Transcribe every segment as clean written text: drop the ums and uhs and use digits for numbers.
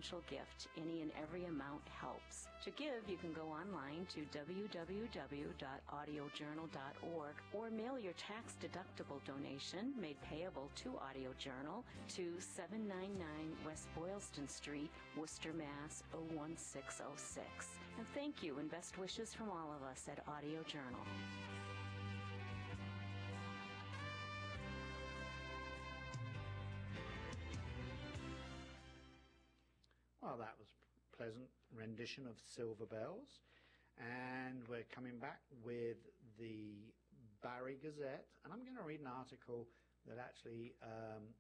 substantial gift. Any and every amount helps. To give, you can go online to www.audiojournal.org or mail your tax-deductible donation made payable to Audio Journal to 799 West Boylston Street, Worcester, Mass. 01606. And thank you and best wishes from all of us at Audio Journal. Well, that was a pleasant rendition of Silver Bells. And we're coming back with the Barry Gazette. And I'm going to read an article that actually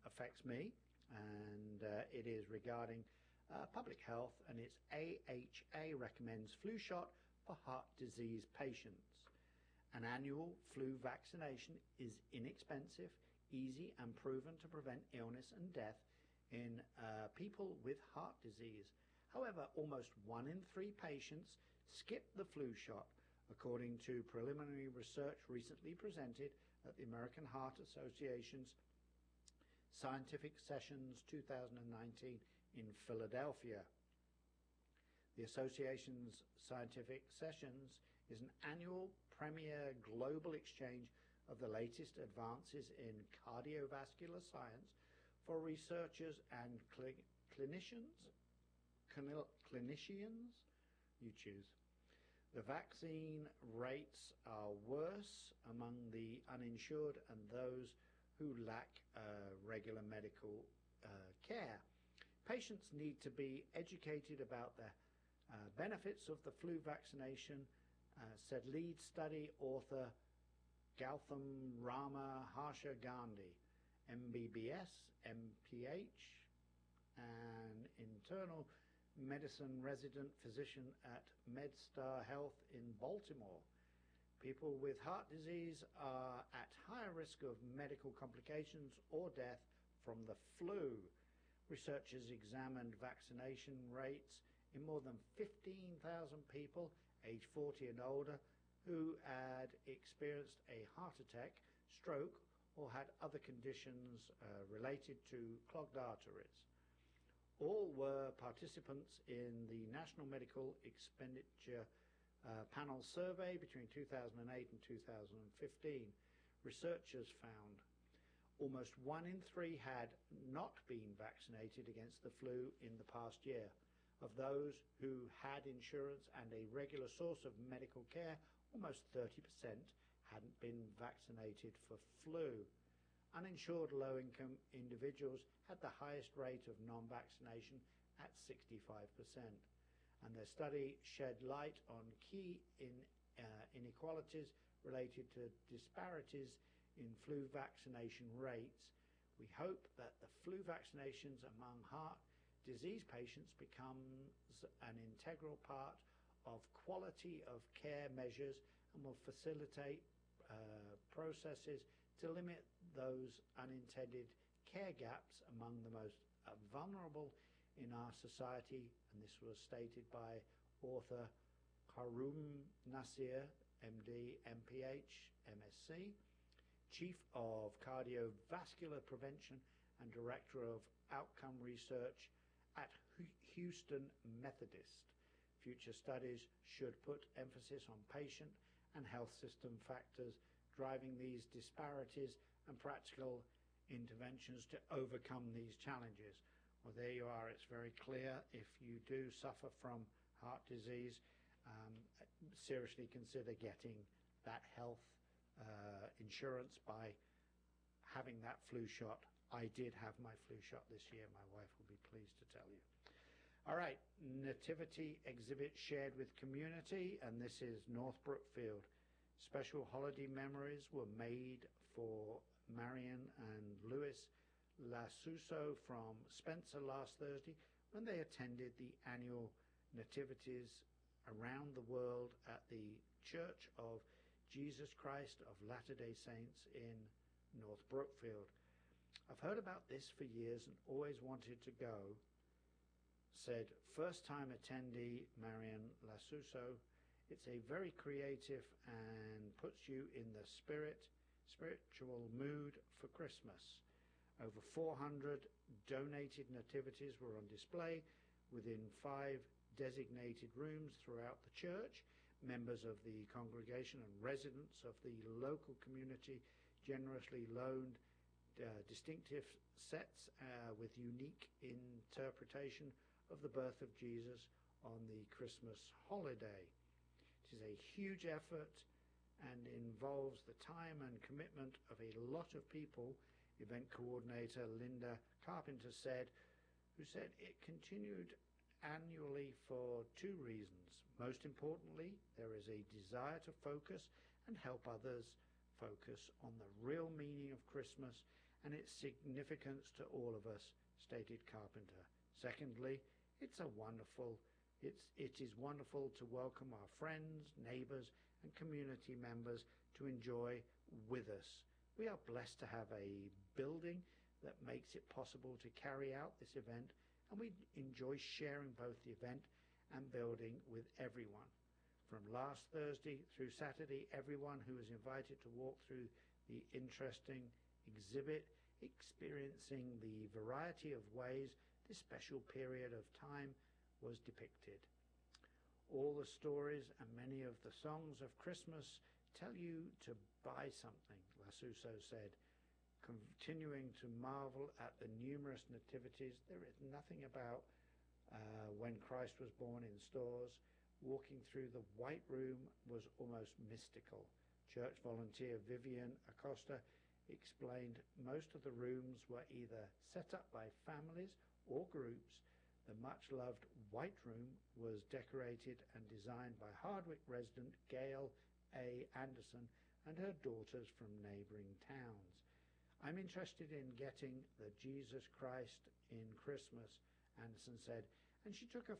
affects me. And it is regarding public health. And it's AHA recommends flu shot for heart disease patients. An annual flu vaccination is inexpensive, easy, and proven to prevent illness and death in people with heart disease. However, almost 1 in 3 patients skip the flu shot, according to preliminary research recently presented at the American Heart Association's Scientific Sessions 2019 in Philadelphia. The association's Scientific Sessions is an annual premier global exchange of the latest advances in cardiovascular science for researchers and clinicians, you choose. The vaccine rates are worse among the uninsured and those who lack regular medical care. Patients need to be educated about the benefits of the flu vaccination, said lead study author Gautam Rama Harsha Gandhi, MBBS, MPH, and internal medicine resident physician at MedStar Health in Baltimore. People with heart disease are at higher risk of medical complications or death from the flu. Researchers examined vaccination rates in more than 15,000 people aged 40 and older who had experienced a heart attack, stroke, or had other conditions related to clogged arteries. All were participants in the National Medical Expenditure Panel survey between 2008 and 2015. Researchers found almost 1 in 3 had not been vaccinated against the flu in the past year. Of those who had insurance and a regular source of medical care, almost 30% hadn't been vaccinated for flu. Uninsured low-income individuals had the highest rate of non-vaccination at 65%. And their study shed light on key inequalities related to disparities in flu vaccination rates. We hope that the flu vaccinations among heart disease patients becomes an integral part of quality of care measures and will facilitate processes to limit those unintended care gaps among the most vulnerable in our society. And this was stated by author Karum Nasir, MD, MPH, MSc, Chief of Cardiovascular Prevention and Director of Outcome Research at Houston Methodist. Future studies should put emphasis on patient and health system factors driving these disparities and practical interventions to overcome these challenges. Well, there you are. It's very clear. If you do suffer from heart disease, seriously consider getting that health insurance by having that flu shot. I did have my flu shot this year. My wife will be pleased to tell you. All right, nativity exhibit shared with community, and this is North Brookfield. Special holiday memories were made for Marion and Louis Lasuso from Spencer last Thursday when they attended the annual nativities around the world at the Church of Jesus Christ of Latter-day Saints in North Brookfield. I've heard about this for years and always wanted to go, said first-time attendee Marion Lasuso. It's a very creative and puts you in the spiritual mood for Christmas. Over 400 donated nativities were on display within 5 designated rooms throughout the church. Members of the congregation and residents of the local community generously loaned distinctive sets with unique interpretation of the birth of Jesus on the Christmas holiday. It is a huge effort and involves the time and commitment of a lot of people, event coordinator Linda Carpenter said, who said it continued annually for 2 reasons. Most importantly, there is a desire to focus and help others focus on the real meaning of Christmas and its significance to all of us, stated Carpenter. Secondly, it is wonderful to welcome our friends, neighbors, and community members to enjoy with us. We are blessed to have a building that makes it possible to carry out this event, and we enjoy sharing both the event and building with everyone. From last Thursday through Saturday, everyone who was invited to walk through the interesting exhibit, experiencing the variety of ways this special period of time was depicted. All the stories and many of the songs of Christmas tell you to buy something, Lasuso said. Continuing to marvel at the numerous nativities, there is nothing about when Christ was born in stores. Walking through the White Room was almost mystical. Church volunteer Vivian Acosta explained most of the rooms were either set up by families or groups. The much-loved White Room was decorated and designed by Hardwick resident Gail A. Anderson and her daughters from neighboring towns. I'm interested in getting the Jesus Christ in Christmas, Anderson said, and she took a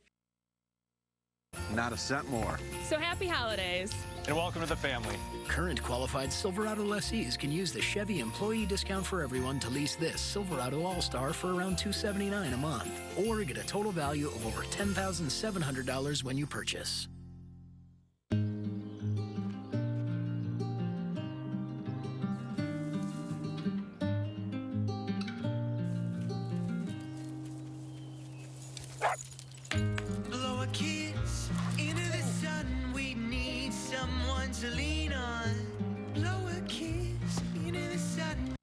Not a cent more. So happy holidays. And welcome to the family. Current qualified Silverado lessees can use the Chevy Employee Discount for Everyone to lease this Silverado All-Star for around $279 a month, or get a total value of over $10,700 when you purchase. Blow a kiss into the sun, we need someone to lean on. Blow a kiss into the sun.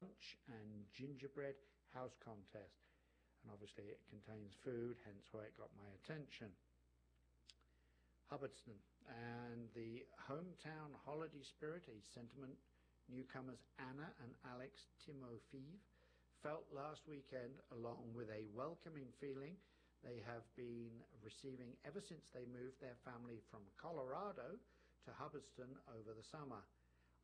Lunch and gingerbread house contest, and obviously it contains food, hence why it got my attention. Hubbardston and the hometown holiday spirit, a sentiment newcomers Anna and Alex Timofeev felt last weekend, along with a welcoming feeling they have been receiving ever since they moved their family from Colorado to Hubbardston over the summer.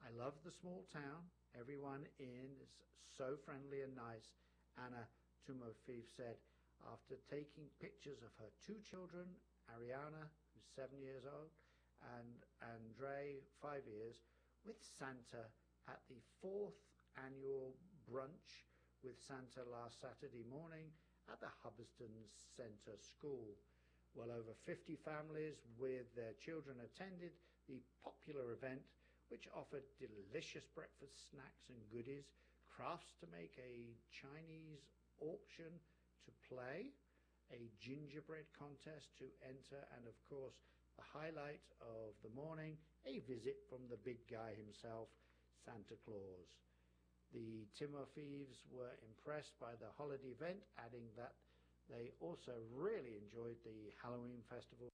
I love the small town. Everyone in is so friendly and nice, Anna Timofeev said after taking pictures of her 2 children, Ariana, who's 7 years old, and Andre, 5 years, with Santa at the 4th annual brunch with Santa last Saturday morning at the Hubbardston Centre School. Well over 50 families with their children attended the popular event, which offered delicious breakfast snacks and goodies, crafts to make, a Chinese auction to play, a gingerbread contest to enter, and of course the highlight of the morning, a visit from the big guy himself, Santa Claus. The Timofeevs were impressed by the holiday event, adding that they also really enjoyed the Halloween festival.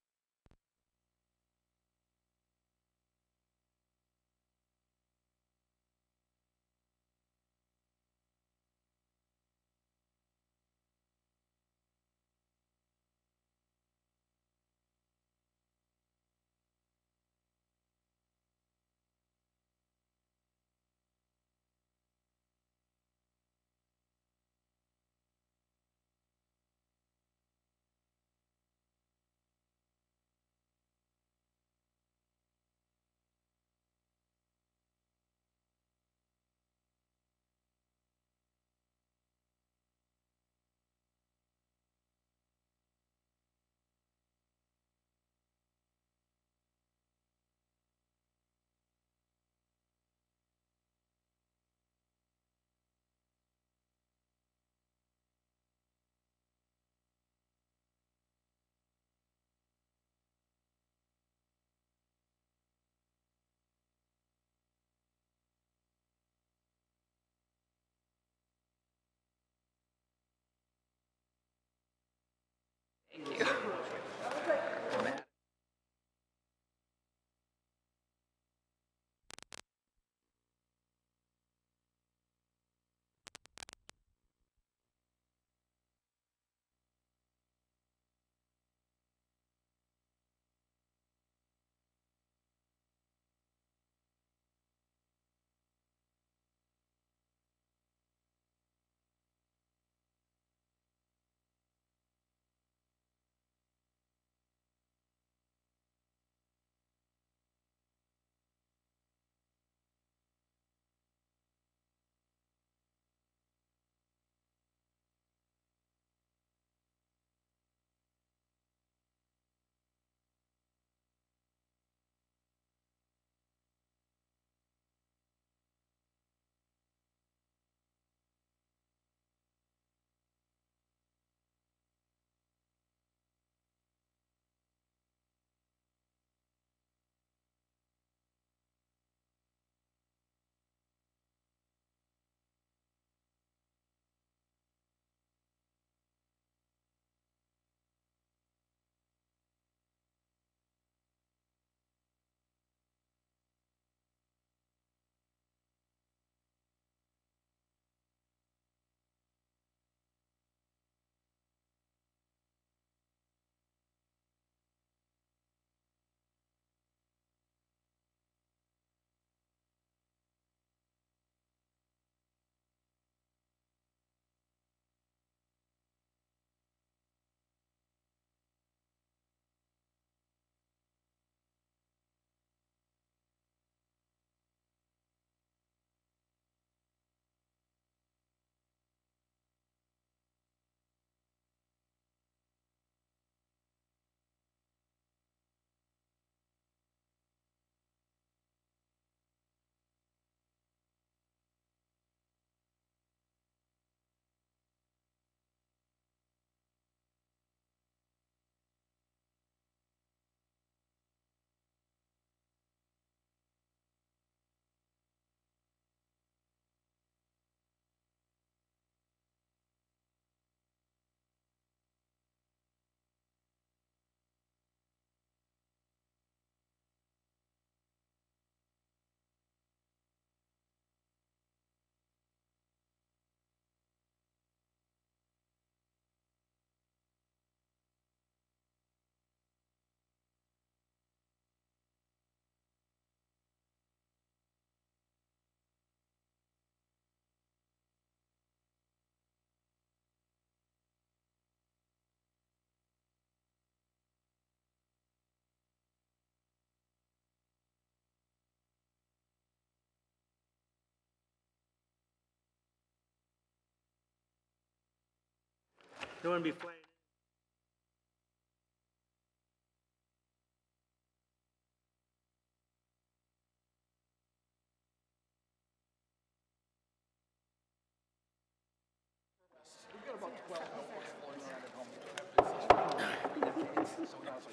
Don't want to be flying.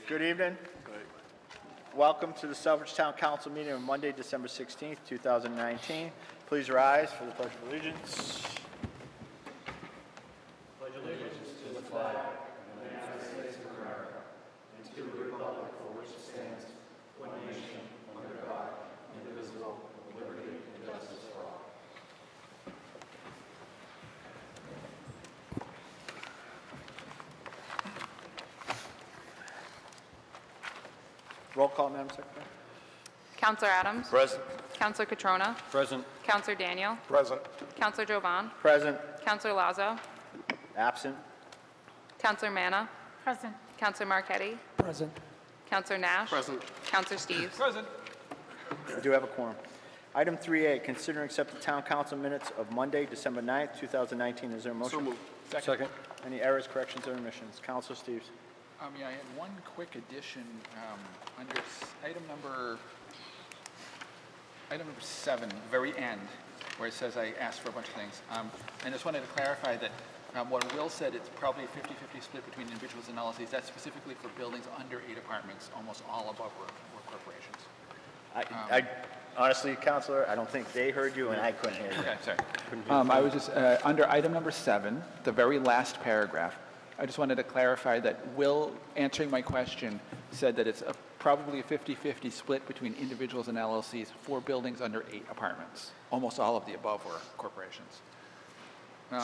Good evening. Welcome to the Selfridge Town Council meeting on Monday, December 16th, 2019. Please rise for the Pledge of Allegiance. Pledge allegiance to the flag of the United States of America and to the republic for which it stands, one nation, under God, indivisible, with liberty and justice for all. Roll call, Madam Secretary. Counselor Adams? Present. Counselor Catrona? Present. Counselor Daniel? Present. Counselor Jovan? Present. Counselor Lazo? Absent. Counselor Manna? Present. Counselor Marquetti? Present. Counselor Nash? Present. Counselor Steves? Present. We do have a quorum. Item 3A, consider and accept the Town Council minutes of Monday, December 9th, 2019. Is there a motion? So moved. Second. Any errors, corrections, or omissions? Councilor Steves. Yeah, I had one quick addition under item number 7, very end, where it says I asked for a bunch of things. I just wanted to clarify that what Will said, it's probably a 50-50 split between individuals and LLCs. That's specifically for buildings under 8 apartments. Almost all above were corporations. I honestly, Councilor, I don't think they heard you, and I couldn't hear you. Okay, sorry. I was just, under item number 7, the very last paragraph, I just wanted to clarify that Will, answering my question, said that it's probably a 50-50 split between individuals and LLCs for buildings under 8 apartments. Almost all of the above were corporations.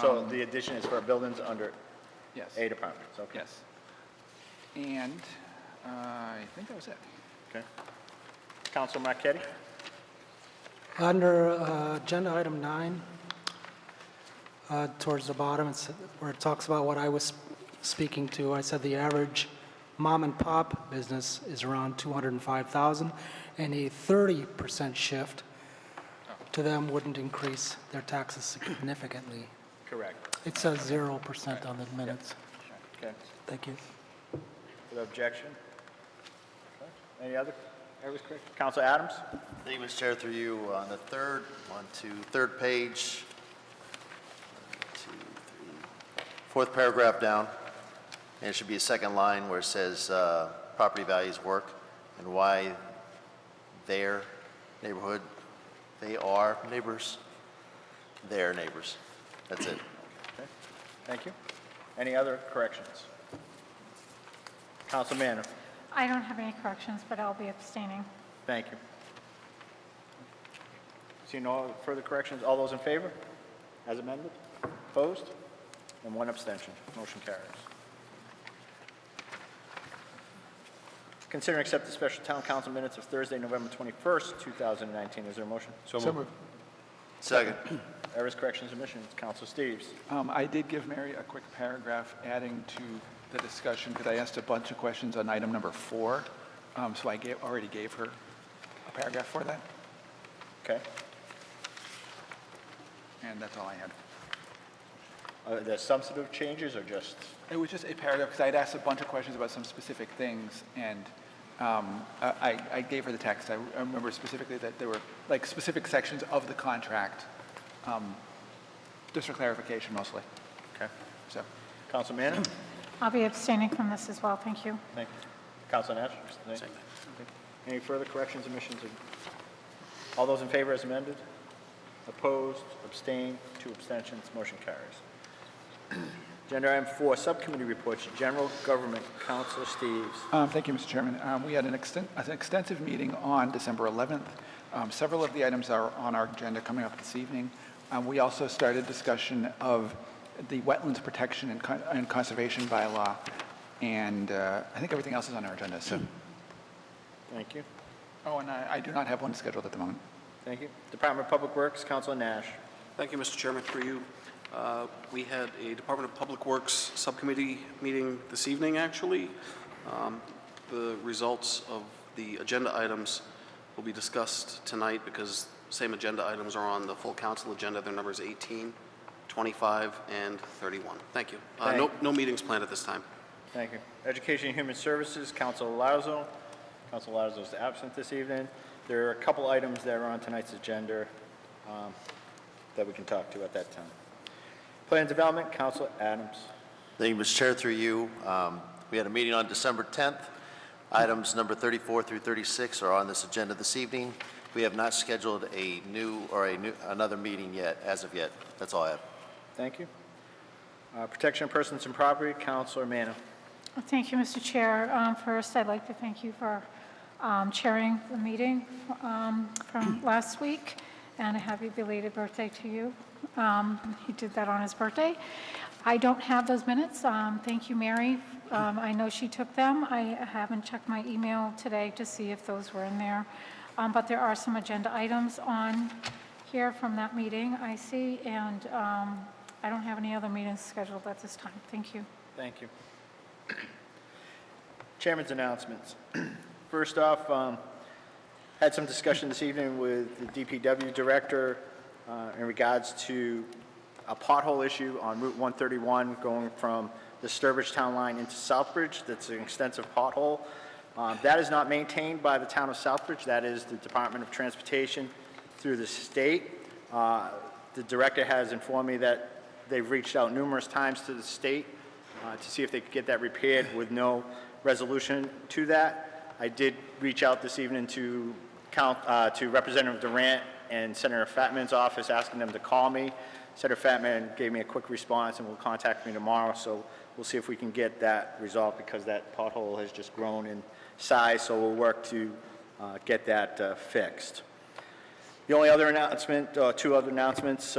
So the addition is for buildings under Yes. 8 apartments, okay. Yes. And I think that was it. Okay. Councilor Marquetti? Under agenda item 9, towards the bottom, it's where it talks about what I was speaking to. I said the average mom and pop business is around 205,000, and a 30% shift to them wouldn't increase their taxes significantly. Correct. It says 0% on the minutes. Okay. Thank you. Without objection? Okay. Any other errors, corrections? Councilor Adams? Thank you, Mr. Chair, through you, on the third page, 1, 2, 3, fourth paragraph down, and it should be a second line where it says property values work and why their neighborhood, they are neighbors, their neighbors. That's it. Okay. Thank you. Any other corrections? Councilor Manna? I don't have any corrections, but I'll be abstaining. Thank you. Seeing no further corrections, all those in favor? As amended? Opposed? And 1 abstention. Motion carries. Consider and accept the special town council minutes of Thursday, November 21st, 2019. Is there a motion? So moved. Second. Errors, corrections, omissions. Councilor Steves. I did give Mary a quick paragraph adding to the discussion because I asked a bunch of questions on item number 4. So I already gave her a paragraph for that, Okay. and that's all I had. Are there substantive changes or just? It was just a paragraph because I'd asked a bunch of questions about some specific things, and I gave her the text. I remember specifically that there were like specific sections of the contract, just for clarification mostly. Okay. So, Councilor Manna? I'll be abstaining from this as well. Thank you. Thank you. Councilor Nash? Thank you. Okay. Any further corrections, omissions? All those in favor as amended? Opposed? Abstained? 2 abstentions. Motion carries. Agenda item 4, subcommittee reports. General Government. Councilor Steves. thank you, Mr. Chairman. We had an extensive meeting on December 11th. Several of the items are on our agenda coming up this evening. We also started discussion of the wetlands protection and conservation bylaw, and I think everything else is on our agenda. So, Thank you. oh, and I do not have one scheduled at the moment. Thank you. Department of Public Works. Councilor Nash. Thank you, Mr. Chairman. Through you, we had a Department of Public Works subcommittee meeting this evening, actually. The results of the agenda items will be discussed tonight because same agenda items are on the full council agenda. Their number is 18, 25, and 31. Thank you. Thank No meetings planned at this time. Thank you. Education and Human Services, Council Lazo. Council Lazo is absent this evening. There are a couple items that are on tonight's agenda that we can talk to at that time. Plan Development, Council Adams. Thank you, Mr. Chair, through you. We had a meeting on December 10th. Items number 34 through 36 are on this agenda this evening. We have not scheduled another meeting yet, as of yet. That's all I have. Thank you. Protection of Persons and Property, Councilor Manna. Thank you, Mr. Chair. First, I'd like to thank you for chairing the meeting from last week, and a happy belated birthday to you. He did that on his birthday. I don't have those minutes. Thank you, Mary. I know she took them. I haven't checked my email today to see if those were in there. But there are some agenda items on here from that meeting, I see, and I don't have any other meetings scheduled at this time. Thank you. Thank you. Chairman's announcements. First off, had some discussion this evening with the DPW director in regards to a pothole issue on Route 131 going from the Sturbridge Town Line into Southbridge. That's an extensive pothole. That is not maintained by the town of Southbridge. That is the Department of Transportation through the state. The director has informed me that they've reached out numerous times to the state to see if they could get that repaired with no resolution to that. I did reach out this evening to Representative Durant and Senator Fatman's office asking them to call me. Senator Fatman gave me a quick response and will contact me tomorrow, so we'll see if we can get that resolved because that pothole has just grown in size, so we'll work to get that fixed. The only other announcement, two other announcements.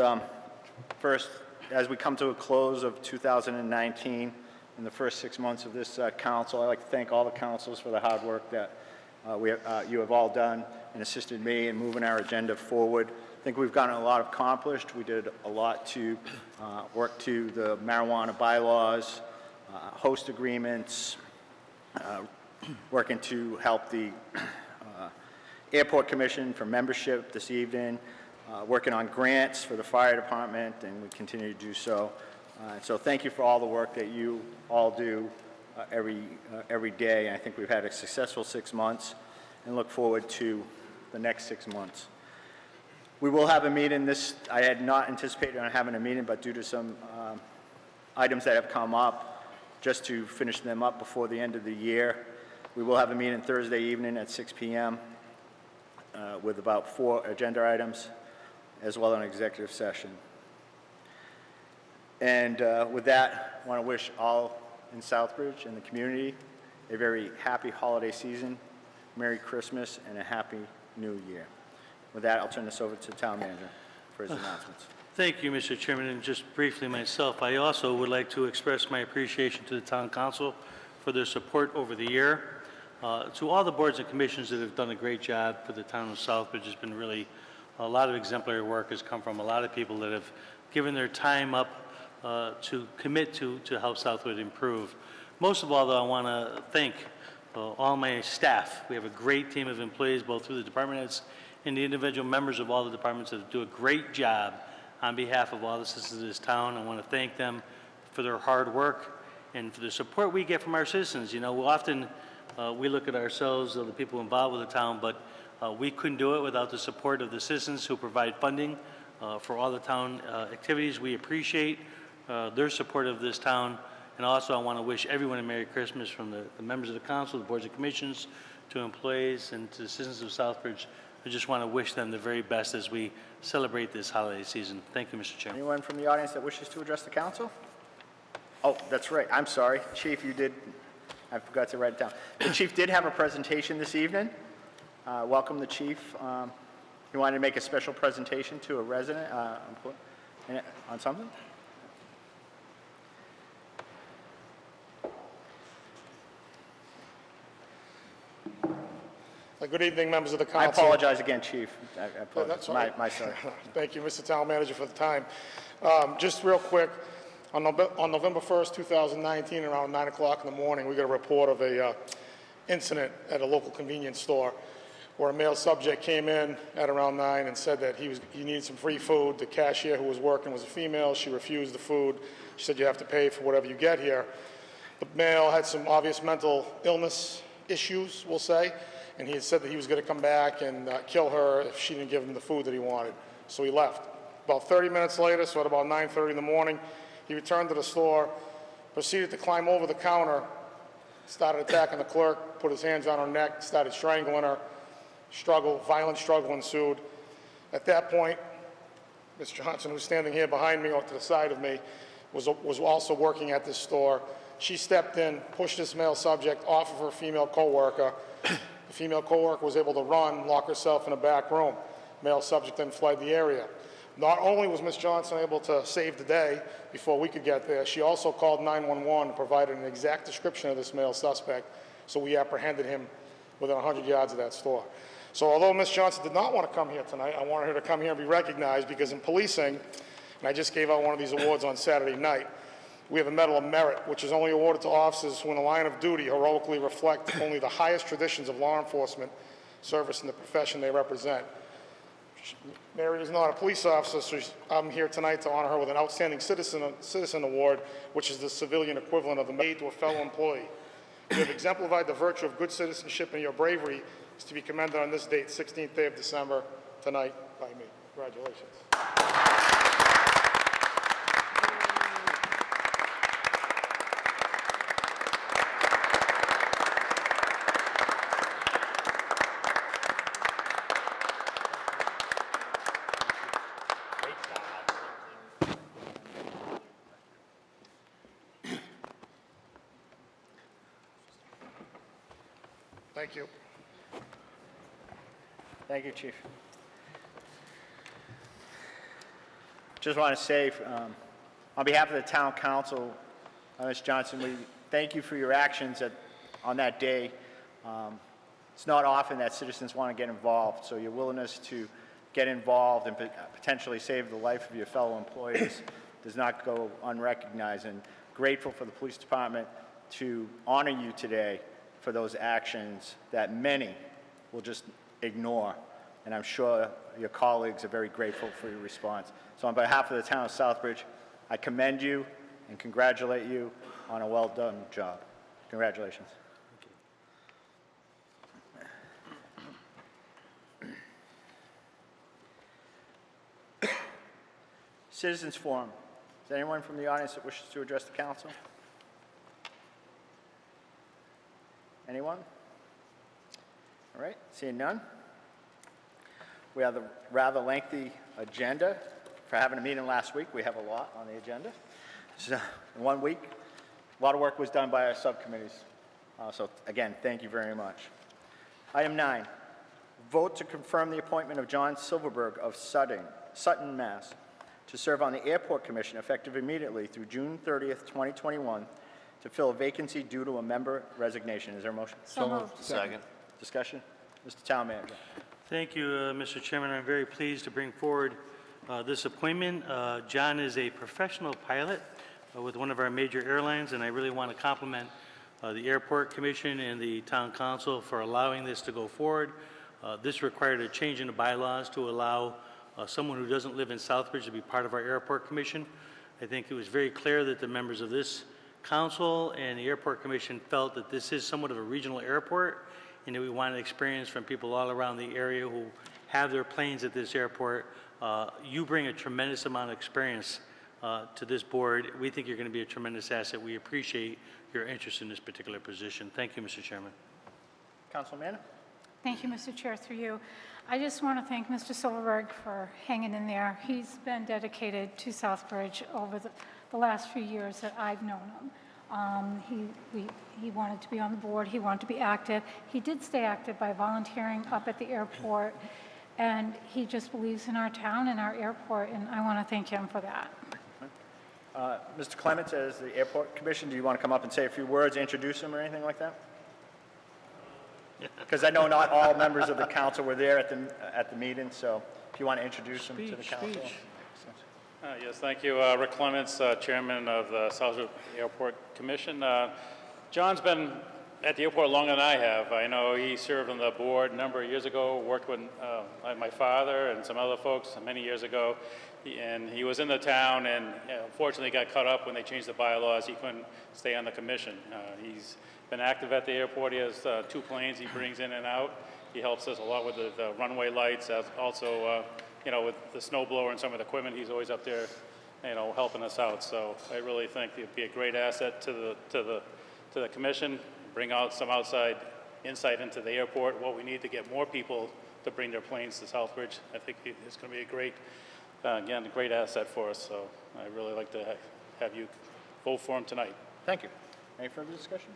First, as we come to a close of 2019, in the first 6 months of this council, I'd like to thank all the councils for the hard work that you have all done and assisted me in moving our agenda forward. I think we've gotten a lot accomplished. We did a lot to work to the marijuana bylaws, host agreements, working to help the Airport Commission for membership this evening, working on grants for the fire department, and we continue to do so. So thank you for all the work that you all do every day. I think we've had a successful 6 months and look forward to the next 6 months. We will have a meeting I had not anticipated on having a meeting, but due to some items that have come up, just to finish them up before the end of the year, we will have a meeting Thursday evening at 6 p.m. With about 4 agenda items, as well as an executive session. And with that, I want to wish all in Southbridge and the community a very happy holiday season, Merry Christmas, and a Happy New Year. With that, I'll turn this over to the town manager for his announcements. Thank you, Mr. Chairman, and just briefly myself, I also would like to express my appreciation to the town council for their support over the year. To all the boards and commissions that have done a great job for the town of Southbridge, has been really a lot of exemplary work has come from a lot of people that have given their time up to commit to help Southwood improve. Most of all, though, I want to thank all my staff. We have a great team of employees, both through the department heads and the individual members of all the departments that do a great job on behalf of all the citizens of this town. I want to thank them for their hard work and for the support we get from our citizens. You know, often we look at ourselves, the people involved with the town, but we couldn't do it without the support of the citizens who provide funding for all the town activities. We appreciate their support of this town. And also I want to wish everyone a Merry Christmas, from the members of the council, the boards and commissions, to employees, and to the citizens of Southbridge. I just want to wish them the very best as we celebrate this holiday season. Thank you, Mr. Chairman. Anyone from the audience that wishes to address the council? Oh, that's right. I'm sorry. Chief, you did. I forgot to write it down. The chief did have a presentation this evening. Welcome the chief. He wanted to make a special presentation to a resident on something? Good evening, members of the council. I apologize again, Chief. I apologize. That's all right. My sorry. Thank you, Mr. Town Manager, for the time. Just real quick, on November 1st, 2019, around 9 o'clock in the morning, we got a report of a incident at a local convenience store where a male subject came in at around 9 and said that he needed some free food. The cashier who was working was a female. She refused the food. She said, you have to pay for whatever you get here. The male had some obvious mental illness issues, we'll say, and he had said that he was going to come back and kill her if she didn't give him the food that he wanted. So he left. About 30 minutes later, so at about 9:30 in the morning, he returned to the store, proceeded to climb over the counter, started attacking the clerk, put his hands on her neck, started strangling her. Violent struggle ensued. At that point, Ms. Johnson, who's standing here behind me or to the side of me, was also working at this store. She stepped in, pushed this male subject off of her female coworker. The female coworker was able to run, lock herself in a back room. Male subject then fled the area. Not only was Ms. Johnson able to save the day before we could get there, she also called 911 and provided an exact description of this male suspect, so we apprehended him within 100 yards of that store. So although Ms. Johnson did not want to come here tonight, I wanted her to come here and be recognized because in policing, and I just gave out one of these awards on Saturday night, we have a Medal of Merit, which is only awarded to officers who in the line of duty heroically reflect only the highest traditions of law enforcement service in the profession they represent. Mary is not a police officer, so I'm here tonight to honor her with an Outstanding Citizen Award, which is the civilian equivalent of the aid to a fellow employee. You have exemplified the virtue of good citizenship, and your bravery is to be commended on this date, 16th day of December, tonight by me. Congratulations. Thank you. Thank you, Chief. Just want to say, on behalf of the Town Council, Ms. Johnson, we thank you for your actions on that day. It's not often that citizens want to get involved, so your willingness to get involved and potentially save the life of your fellow employees does not go unrecognized, and grateful for the police department to honor you today for those actions that many will just ignore. And I'm sure your colleagues are very grateful for your response. So on behalf of the town of Southbridge, I commend you and congratulate you on a well-done job. Congratulations. Citizens Forum. Is there anyone from the audience that wishes to address the council? Anyone? All right, seeing none. We have a rather lengthy agenda. For having a meeting last week, we have a lot on the agenda. So, in 1 week, a lot of work was done by our subcommittees. So again, thank you very much. Item 9, vote to confirm the appointment of John Silverberg of Sutton, Mass. to serve on the Airport Commission effective immediately through June 30th, 2021 to fill a vacancy due to a member resignation. Is there a motion? So moved. Second. Discussion? Mr. Town Manager. Thank you, Mr. Chairman. I'm very pleased to bring forward this appointment. John is a professional pilot with one of our major airlines, and I really want to compliment the Airport Commission and the Town Council for allowing this to go forward. This required a change in the bylaws to allow someone who doesn't live in Southbridge to be part of our Airport Commission. I think it was very clear that the members of this council and the Airport Commission felt that this is somewhat of a regional airport and that we wanted experience from people all around the area who have their planes at this airport. You bring a tremendous amount of experience to this board. We think you're going to be a tremendous asset. We appreciate your interest in this particular position. Thank you, Mr. Chairman. Councilman Manna. Thank you, Mr. Chair, through you. I just want to thank Mr. Silverberg for hanging in there. He's been dedicated to Southbridge over the last few years that I've known him. He wanted to be on the board. He wanted to be active. He did stay active by volunteering up at the airport, and he just believes in our town and our airport, and I want to thank him for that. Mr. Clements, as the Airport Commission, do you want to come up and say a few words, introduce him or anything like that? Because I know not all members of the council were there at the meeting, so if you want to introduce him to the council. Yes, thank you. Rick Clements, Chairman of the Southbridge Airport Commission. John's been at the airport longer than I have. I know he served on the board a number of years ago, worked with my father and some other folks many years ago. And he was in the town and unfortunately got caught up when they changed the bylaws. He couldn't stay on the commission. He's been active at the airport. He has 2 planes he brings in and out. He helps us a lot with the runway lights, also, with the snow blower and some of the equipment. He's always up there, helping us out. So I really think it'd be a great asset to the commission, bring out some outside insight into the airport, what we need to get more people to bring their planes to Southbridge. I think it's going to be a great asset for us. So I really like to have you vote for him tonight. Thank you. Any further discussion?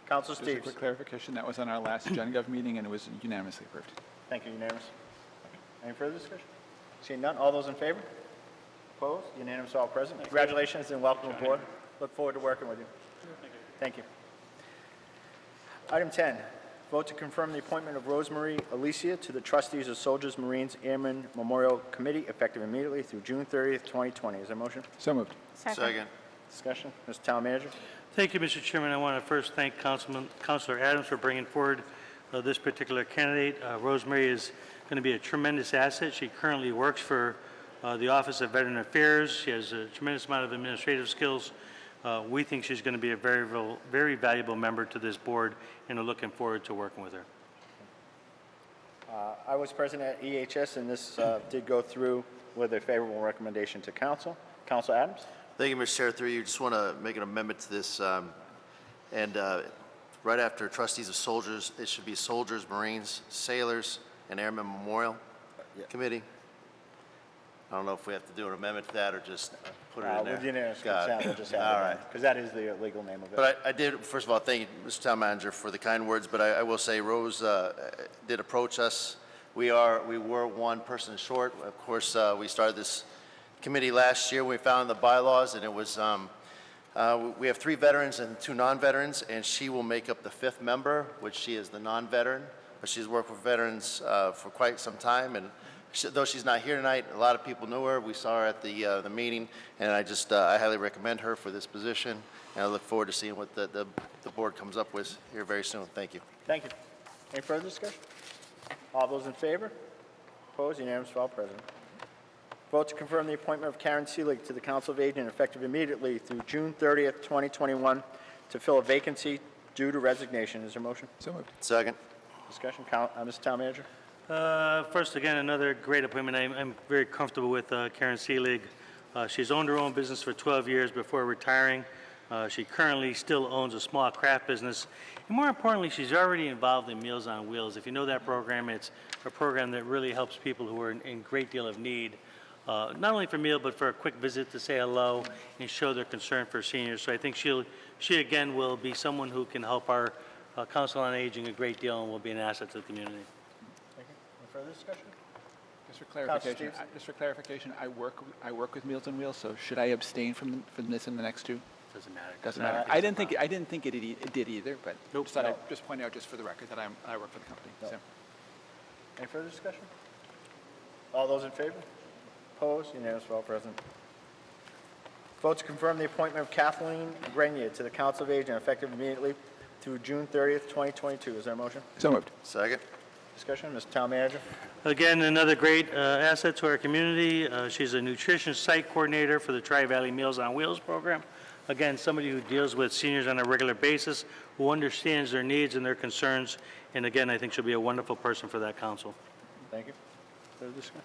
Councilor Just a Steves. quick clarification, that was on our last GenGov meeting, and it was unanimously approved. Thank you, unanimous. Any further discussion? Seeing none, all those in favor? Opposed? Unanimous, all present. Congratulations and welcome aboard. Look forward to working with you. Thank you. Item 10, vote to confirm the appointment of Rosemary Alicia to the Trustees of Soldiers, Marines, Airmen Memorial Committee effective immediately through June 30th, 2020. Is there a motion? So moved. Second. Discussion? Mr. Town Manager? Thank you, Mr. Chairman. I want to first thank Councilor Adams for bringing forward this particular candidate. Rosemary is going to be a tremendous asset. She currently works for the Office of Veteran Affairs. She has a tremendous amount of administrative skills. We think she's going to be a very valuable member to this board, and are looking forward to working with her. I was present at EHS, and this did go through with a favorable recommendation to council. Councilor Adams? Thank you, Mr. Chair. Through you, just want to make an amendment to this. Right after trustees of soldiers, it should be soldiers, Marines, sailors, and Airmen Memorial Committee. I don't know if we have to do an amendment to that or just put it in there. With unanimous Got it. consent, we'll just All add it right. because that is the legal name of it. But I did, first of all, thank you, Mr. Town Manager, for the kind words, but I will say Rose did approach us. We were one person short. Of course, we started this committee last year. We found the bylaws, and it was, we have 3 veterans and 2 non-veterans, and she will make up the 5th member, which she is the non-veteran, but she's worked with veterans for quite some time, and though she's not here tonight, a lot of people knew her. We saw her at the meeting, and I highly recommend her for this position, and I look forward to seeing what the board comes up with here very soon. Thank you. Thank you. Any further discussion? All those in favor? Opposed? Unanimous for all present. Vote to confirm the appointment of Karen Seelig to the Council of Aging effective immediately through June 30th, 2021 to fill a vacancy due to resignation. Is there a motion? So moved. Second. Discussion. Mr. Town Manager? First, again, another great appointment. I'm very comfortable with Karen Seelig. She's owned her own business for 12 years before retiring. She currently still owns a small craft business. And more importantly, she's already involved in Meals on Wheels. If you know that program, it's a program that really helps people who are in great deal of need, not only for meal, but for a quick visit to say hello and show their concern for seniors. So I think she again will be someone who can help our Council on Aging a great deal and will be an asset to the community. Thank you. Any further discussion? Just for clarification, I work with Meals on Wheels, so should I abstain from this in the next 2? Doesn't matter. Doesn't matter. I didn't think it did either, but Nope. just thought I'd just point out just for the record that I work for the company. No. So. Any further discussion? All those in favor? Opposed? Unanimous for all present. Vote to confirm the appointment of Kathleen Grenier to the Council of Aging effective immediately through June 30th, 2022. Is there a motion? So moved. Second. Discussion. Mr. Town Manager? Again, another great asset to our community. She's a nutrition site coordinator for the Tri-Valley Meals on Wheels program. Again, somebody who deals with seniors on a regular basis, who understands their needs and their concerns. And again, I think she'll be a wonderful person for that council. Thank you. Further discussion?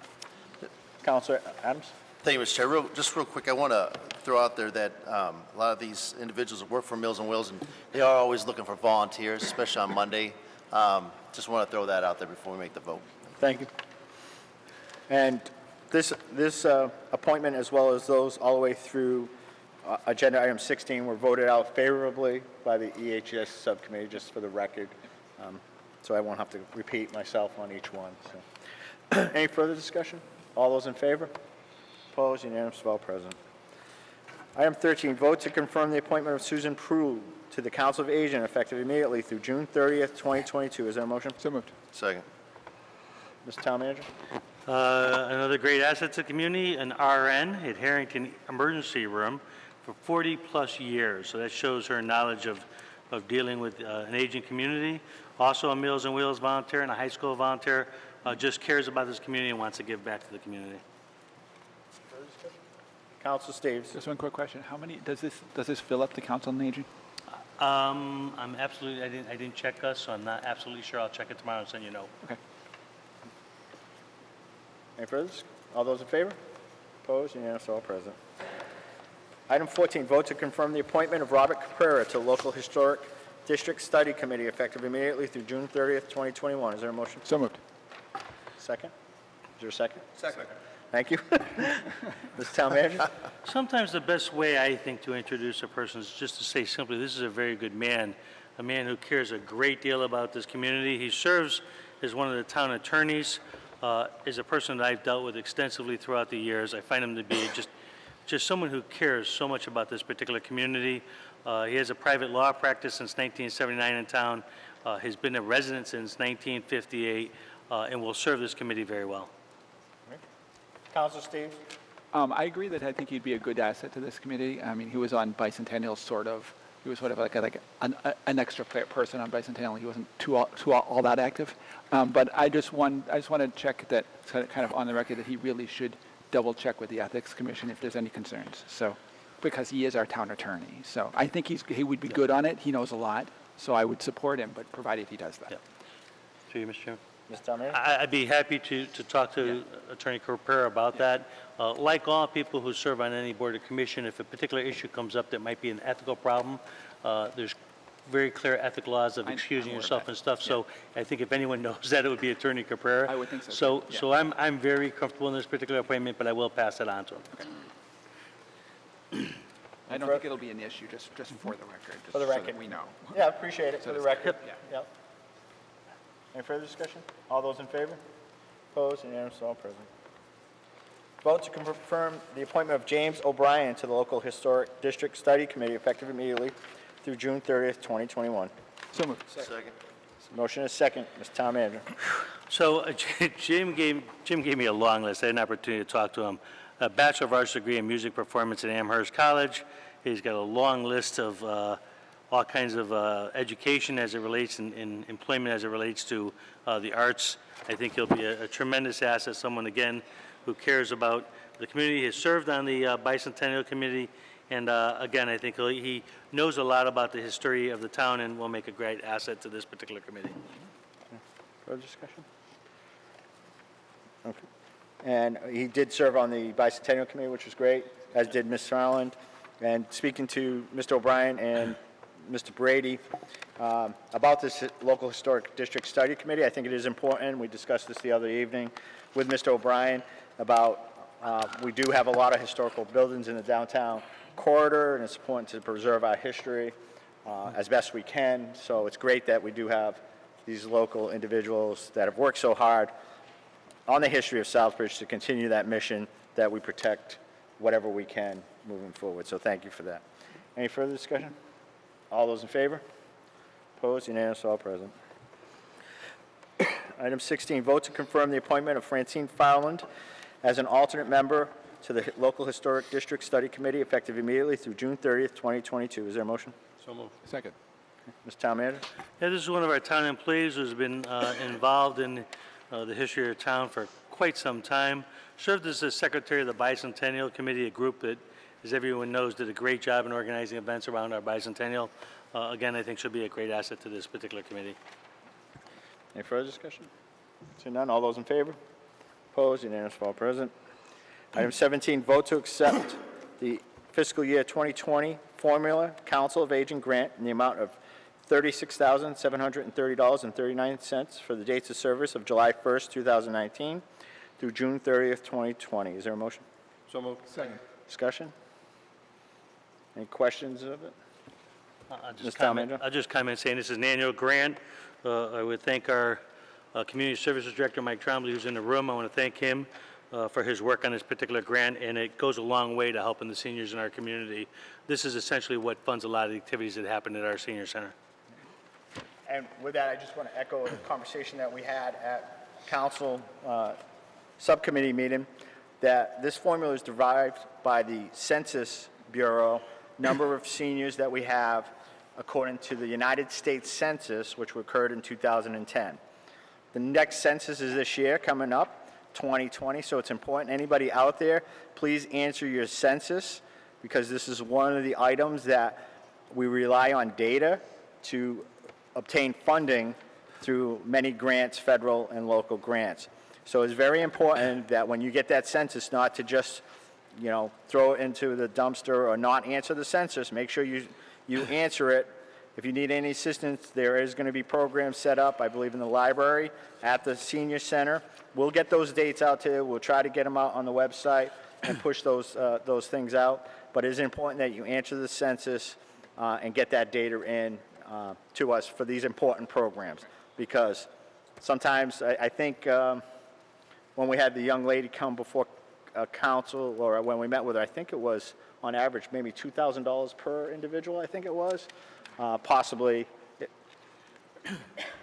Councilor Adams? Thank you, Mr. Chair. Just real quick, I want to throw out there that a lot of these individuals that work for Meals on Wheels, and they are always looking for volunteers, especially on Monday. Just want to throw that out there before we make the vote. Thank you. And this appointment, as well as those all the way through agenda item 16, were voted out favorably by the EHS subcommittee, just for the record. So I won't have to repeat myself on each one. So. Any further discussion? All those in favor? Opposed? Unanimous of all present. Item 13, vote to confirm the appointment of Susan Prue to the Council of Aging effective immediately through June 30th, 2022. Is there a motion? So moved. Second. Mr. Town Manager? Another great asset to the community, an RN at Harrington Emergency Room for 40-plus years. So that shows her knowledge of of dealing with an aging community. Also a Meals on Wheels volunteer and a high school volunteer, just cares about this community and wants to give back to the community. Council Steves. Just one quick question. How many, does this fill up the Council on Aging? I'm absolutely, I didn't check us, so I'm not absolutely sure. I'll check it tomorrow and send you a note. Okay. Any further? All those in favor? Opposed? Unanimous, all present. Item 14, vote to confirm the appointment of Robert Caprera to Local Historic District Study Committee effective immediately through June 30th, 2021. Is there a motion? So moved. Second? Is there a second? Second. Thank you. Mr. Town Manager? Sometimes the best way, I think, to introduce a person is just to say simply, this is a very good man, a man who cares a great deal about this community. He serves as one of the town attorneys, is a person that I've dealt with extensively throughout the years. I find him to be just someone who cares so much about this particular community. He has a private law practice since 1979 in town. He's been a resident since 1958, and will serve this committee very well. Council Steve? I agree that I think he'd be a good asset to this committee. I mean, he was on Bicentennial, sort of. He was sort of like an extra person on Bicentennial. He wasn't all that active. But I just want to check that, kind of on the record, that he really should double check with the Ethics Commission if there's any concerns. So, because he is our town attorney. So I think he would be good on it. He knows a lot. So I would support him, but provided he does that. Yeah. Through you, Mr. Chairman. Mr. Town Manager? I'd be happy to talk to Attorney Caprera about that. Like all people who serve on any board or commission, if a particular issue comes up that might be an ethical problem, there's very clear ethical laws of excusing yourself and stuff. So I think if anyone knows that, it would be Attorney Caprera. I would think so. So I'm very comfortable in this particular appointment, but I will pass it on to him. Okay. I don't think it'll be an issue, just for the record. Just For the so record. that we know. Yeah, appreciate it. For the record. Yeah. Yep. Any further discussion? All those in favor? Opposed? Unanimous, all present. Vote to confirm the appointment of James O'Brien to the Local Historic District Study Committee effective immediately through June 30th, 2021. So moved. Second. Motion is second. Mr. Town Manager. So Jim gave me a long list. I had an opportunity to talk to him. A Bachelor of Arts degree in music performance at Amherst College. He's got a long list of all kinds of education as it relates and employment as it relates to the arts. I think he'll be a tremendous asset, someone, again, who cares about the community. He has served on the Bicentennial Committee, and again, I think he knows a lot about the history of the town and will make a great asset to this particular committee. Further discussion? Okay. And he did serve on the Bicentennial Committee, which was great, as did Ms. Farland. And speaking to Mr. O'Brien and Mr. Brady about this Local Historic District Study Committee, I think it is important. We discussed this the other evening with Mr. O'Brien about we do have a lot of historical buildings in the downtown corridor, and it's important to preserve our history as best we can. So it's great that we do have these local individuals that have worked so hard on the history of Southbridge to continue that mission that we protect whatever we can moving forward. So thank you for that. Any further discussion? All those in favor? Opposed? Unanimous, all present. Item 16, vote to confirm the appointment of Francine Farland as an alternate member to the Local Historic District Study Committee effective immediately through June 30th, 2022. Is there a motion? So moved. Second. Mr. Town Manager? Yeah, this is one of our town employees who's been involved in the history of town for quite some time. Served as the secretary of the Bicentennial Committee, a group that, as everyone knows, did a great job in organizing events around our Bicentennial. Again, I think she'll be a great asset to this particular committee. Any further discussion? Seeing none, all those in favor? Opposed? Unanimous, all present. Item 17, vote to accept the fiscal year 2020 Formula Council of Aging grant in the amount of $36,730.39 for the dates of service of July 1st, 2019 through June 30th, 2020. Is there a motion? So moved. Second. Discussion? Any questions of it? I'll Mr. just comment saying this is an annual grant. I would thank our Community Services Director, Mike Trombley, who's in the room. I want to thank him for his work on this particular grant, and it goes a long way to helping the seniors in our community. This is essentially what funds a lot of the activities that happen at our senior center. And with that, I just want to echo the conversation that we had at council subcommittee meeting, that this formula is derived by the Census Bureau, number of seniors that we have, according to the United States Census, which occurred in 2010. The next census is this year coming up, 2020, so it's important. Anybody out there, please answer your census, because this is one of the items that we rely on data to obtain funding through many grants, federal and local grants. So it's very important that when you get that census, not to just, throw it into the dumpster or not answer the census. Make sure you answer it. If you need any assistance, there is going to be programs set up, I believe, in the library, at the senior center. We'll get those dates out to you. We'll try to get them out on the website and push those things out. But it is important that you answer the census and get that data in to us for these important programs. Because sometimes I think when we had the young lady come before council, or when we met with her, I think it was on average maybe $2,000 per individual, I think it was, possibly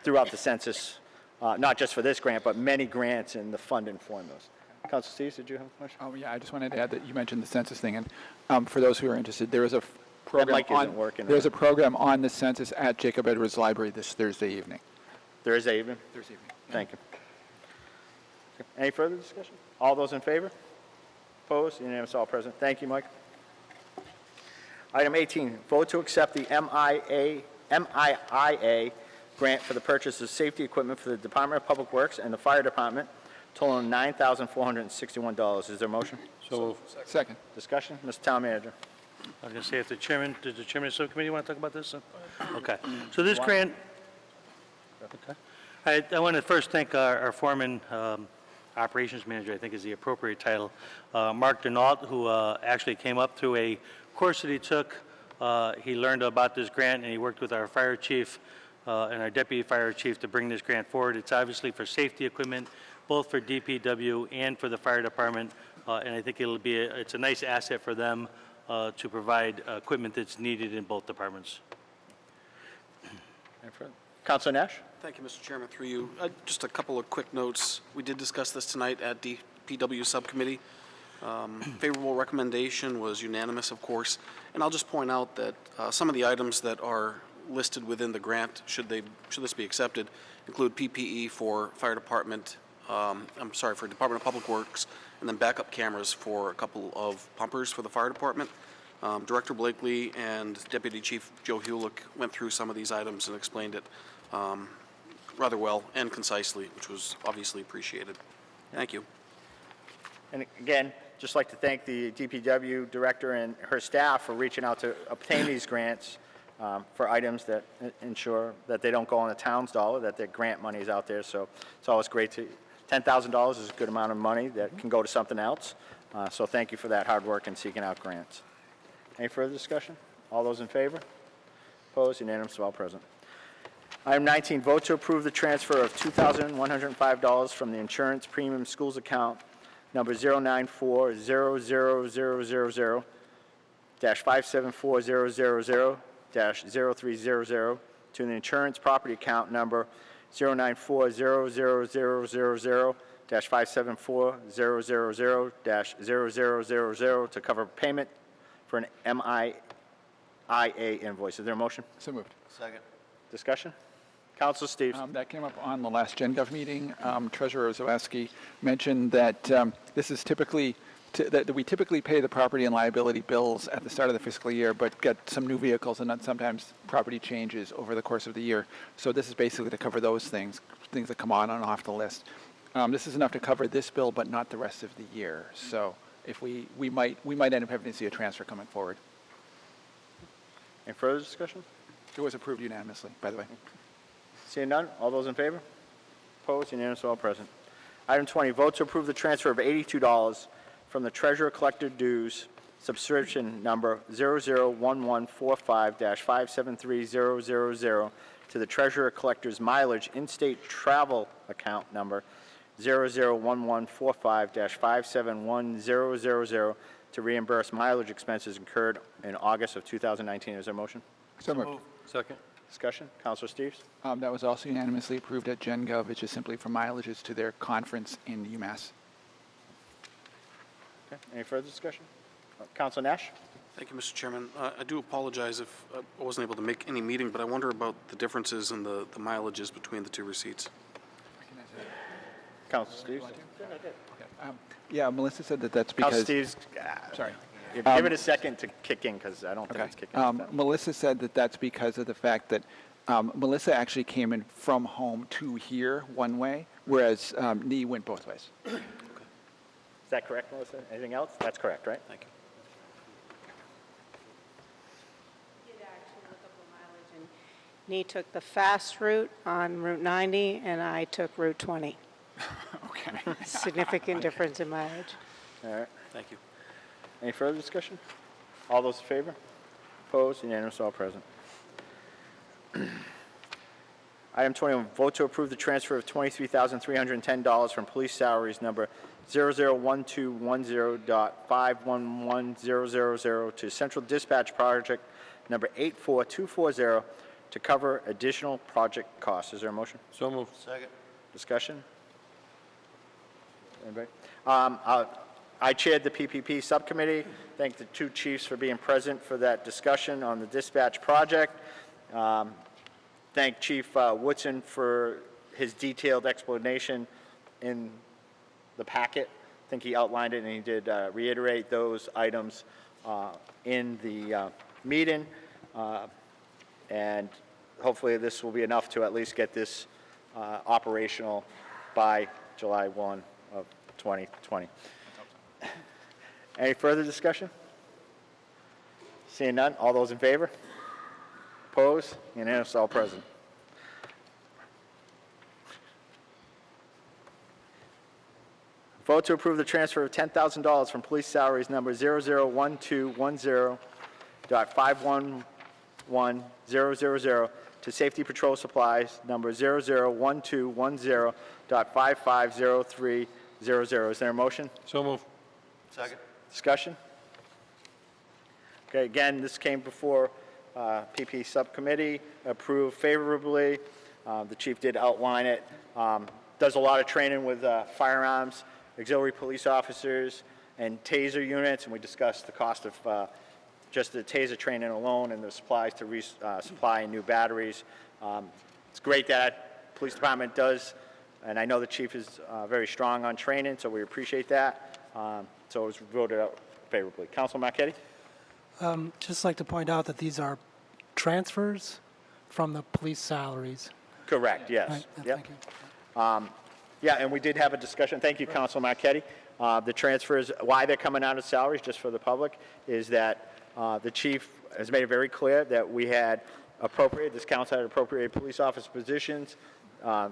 throughout the census, not just for this grant, but many grants in the funding formulas. Councilor Steves, did you have a question? Oh, yeah, I just wanted to add that you mentioned the census thing, and for those who are interested, there is a program there's a program on the census at Jacob Edwards Library this Thursday evening. Thursday evening? Thursday evening. Thank you. Any further discussion? All those in favor? Opposed? Unanimous, all present. Thank you, Mike. Item 18, vote to accept the MIIA grant for the purchase of safety equipment for the Department of Public Works and the Fire Department, totaling $9,461. Is there a motion? So Second. Discussion? Mr. Town Manager. I was going to say, if the chairman, does the chairman of the subcommittee want to talk about this? Okay. So this grant, okay. I want to first thank our foreman, operations manager, I think is the appropriate title, Mark Denault, who actually came up through a course that he took. He learned about this grant, and he worked with our fire chief and our deputy fire chief to bring this grant forward. It's obviously for safety equipment, both for DPW and for the fire department, and I think it's a nice asset for them to provide equipment that's needed in both departments. Councilor Nash? Thank you, Mr. Chairman. Through you, just a couple of quick notes. We did discuss this tonight at DPW subcommittee. Favorable recommendation was unanimous, of course. And I'll just point out that some of the items that are listed within the grant, should this be accepted, include PPE for fire department, for Department of Public Works, and then backup cameras for a couple of pumpers for the fire department. Director Blakely and Deputy Chief Joe Hulick went through some of these items and explained it rather well and concisely, which was obviously appreciated. Thank you. And again, just like to thank the DPW director and her staff for reaching out to obtain these grants for items that ensure that they don't go on the town's dollar, that their grant money is out there. So it's always great to, $10,000 is a good amount of money that can go to something else. So thank you for that hard work in seeking out grants. Any further discussion? All those in favor? Opposed? Unanimous, all present. Item 19, vote to approve the transfer of $2,105 from the insurance premium schools account number 094-000-574000-0300 to the insurance property account number 094-000-574000-0000 to cover payment for an MIIA invoice. Is there a motion? So moved. Second. Discussion? Councilor Steves. That came up on the last GenGov meeting. Treasurer Ozowski mentioned that this is typically, that we typically pay the property and liability bills at the start of the fiscal year, but get some new vehicles and then sometimes property changes over the course of the year. So this is basically to cover those things that come on and off the list. This is enough to cover this bill, but not the rest of the year. So if we might end up having to see a transfer coming forward. Any further discussion? It was approved unanimously, by the way. Seeing none, all those in favor? Opposed? Unanimous, all present. Item 20, vote to approve the transfer of $82 from the treasurer collector dues subscription number 001145-573000 to the treasurer collector's mileage in-state travel account number 001145-571000 to reimburse mileage expenses incurred in August of 2019. Is there a motion? So moved. Second. Discussion? Councilor Steves? That was also unanimously approved at GenGov. It's just simply for mileages to their conference in UMass. Okay. Any further discussion? Councilor Nash? Thank you, Mr. Chairman. I do apologize if I wasn't able to make any meeting, but I wonder about the differences in the mileages between the two receipts. Council Steves? Yeah, Melissa said that that's because... Council Steves, Sorry. give it a second to kick in, because I don't think it's kicking in. Melissa said that that's because of the fact that Melissa actually came in from home to here one way, whereas Nee went both ways. Is that correct, Melissa? Anything else? That's correct, right? Thank you. Nee took the fast route on Route 90, and I took Route 20. Okay. Significant difference in mileage. All right. Thank you. Any further discussion? All those in favor? Opposed? Unanimous, all present. Item 21, vote to approve the transfer of $23,310 from police salaries number 001210.511000 to Central Dispatch Project number 84240 to cover additional project costs. Is there a motion? So moved. Second. Discussion? Anybody? I chaired the PPP subcommittee. Thank the two chiefs for being present for that discussion on the dispatch project. Thank Chief Woodson for his detailed explanation in the packet. I think he outlined it, and he did reiterate those items in the meeting. And hopefully this will be enough to at least get this operational by July 1 of 2020. Any further discussion? Seeing none, all those in favor? Opposed? Unanimous, all present. Vote to approve the transfer of $10,000 from police salaries number 001210.511000 to safety patrol supplies number 001210.550300. Is there a motion? So moved. Second. Discussion? Okay, again, this came before PP Subcommittee, approved favorably. The chief did outline it. Does a lot of training with firearms, auxiliary police officers, and taser units, and we discussed the cost of just the taser training alone and the supplies to supply new batteries. It's great that police department does, and I know the chief is very strong on training, so we appreciate that. So it was voted out favorably. Councilor Marchetti? Just like to point out that these are transfers from the police salaries. Correct, yes. Right, Yep. thank you. Yeah, and we did have a discussion. Thank you, Councilor Marchetti. The transfers, why they're coming out of salaries, just for the public, is that the chief has made it very clear that we had appropriated, this council had appropriated police officer positions.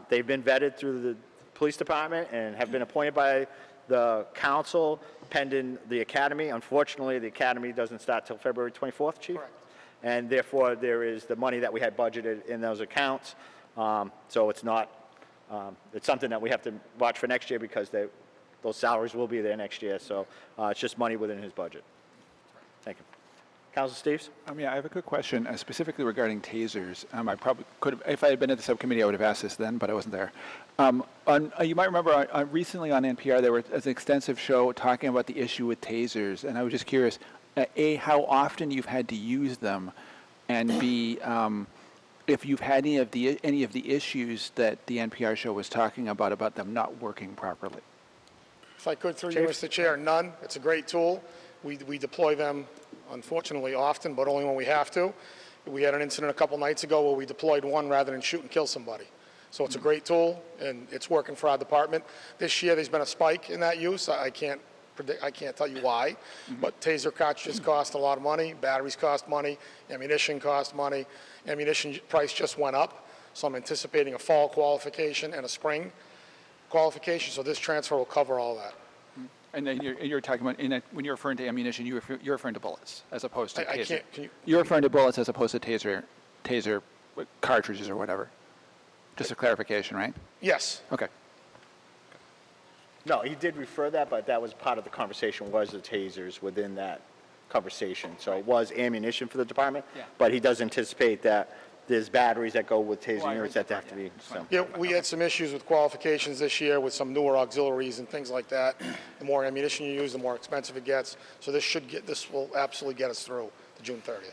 They've been vetted through the police department and have been appointed by the council pending the academy. Unfortunately, the academy doesn't start till February 24th, Chief. Correct. And therefore, there is the money that we had budgeted in those accounts. So it's not, it's something that we have to watch for next year because those salaries will be there next year. So it's just money within his budget. Thank you. Councilor Steves? Yeah, I have a quick question specifically regarding tasers. I probably could have, if I had been at the subcommittee, I would have asked this then, but I wasn't there. You might remember recently on NPR there was an extensive show talking about the issue with tasers, and I was just curious, A, how often you've had to use them, and B, if you've had any of the issues that the NPR show was talking about them not working properly. If I could, through you, Mr. Chair, none. It's a great tool. We deploy them, unfortunately, often, but only when we have to. We had an incident a couple nights ago where we deployed one rather than shoot and kill somebody. So it's a great tool, and it's working for our department. This year, there's been a spike in that use. I can't tell you why, but taser cartridges cost a lot of money, batteries cost money, ammunition cost money. Ammunition price just went up, so I'm anticipating a fall qualification and a spring qualification, so this transfer will cover all that. And then you're talking about, when you're referring to ammunition, you're referring to bullets as opposed to taser. Can you? You're referring to bullets as opposed to taser cartridges or whatever. Just a clarification, right? Yes. Okay. No, he did refer that, but that was part of the conversation, was the tasers within that conversation. So it was ammunition for the department, but he does anticipate that there's batteries that go with taser units that have to be, so. Yeah, we had some issues with qualifications this year with some newer auxiliaries and things like that. The more ammunition you use, the more expensive it gets. So this will absolutely get us through to June 30th.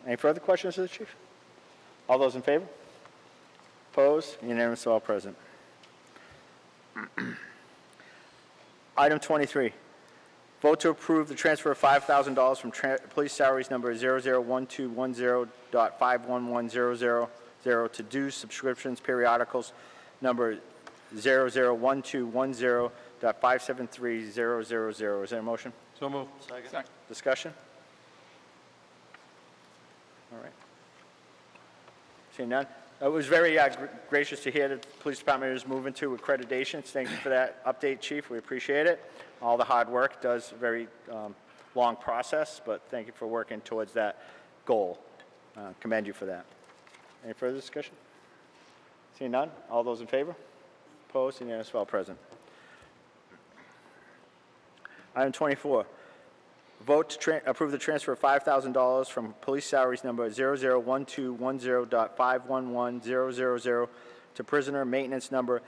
Any further questions to the chief? All those in favor? Opposed? Unanimous, all present. Item 23, vote to approve the transfer of $5,000 from police salaries number 001210.51100 to dues subscriptions periodicals number 001210.573000. Is there a motion? So moved. Second. Discussion? All right. Seeing none. It was very gracious to hear that the police department is moving to accreditations. Thank you for that update, Chief. We appreciate it. All the hard work does a very long process, but thank you for working towards that goal. Commend you for that. Any further discussion? Seeing none. All those in favor? Opposed? Unanimous, all present. Item 24. Vote to approve the transfer of $5,000 from police salaries number 001210.511000 to prisoner maintenance number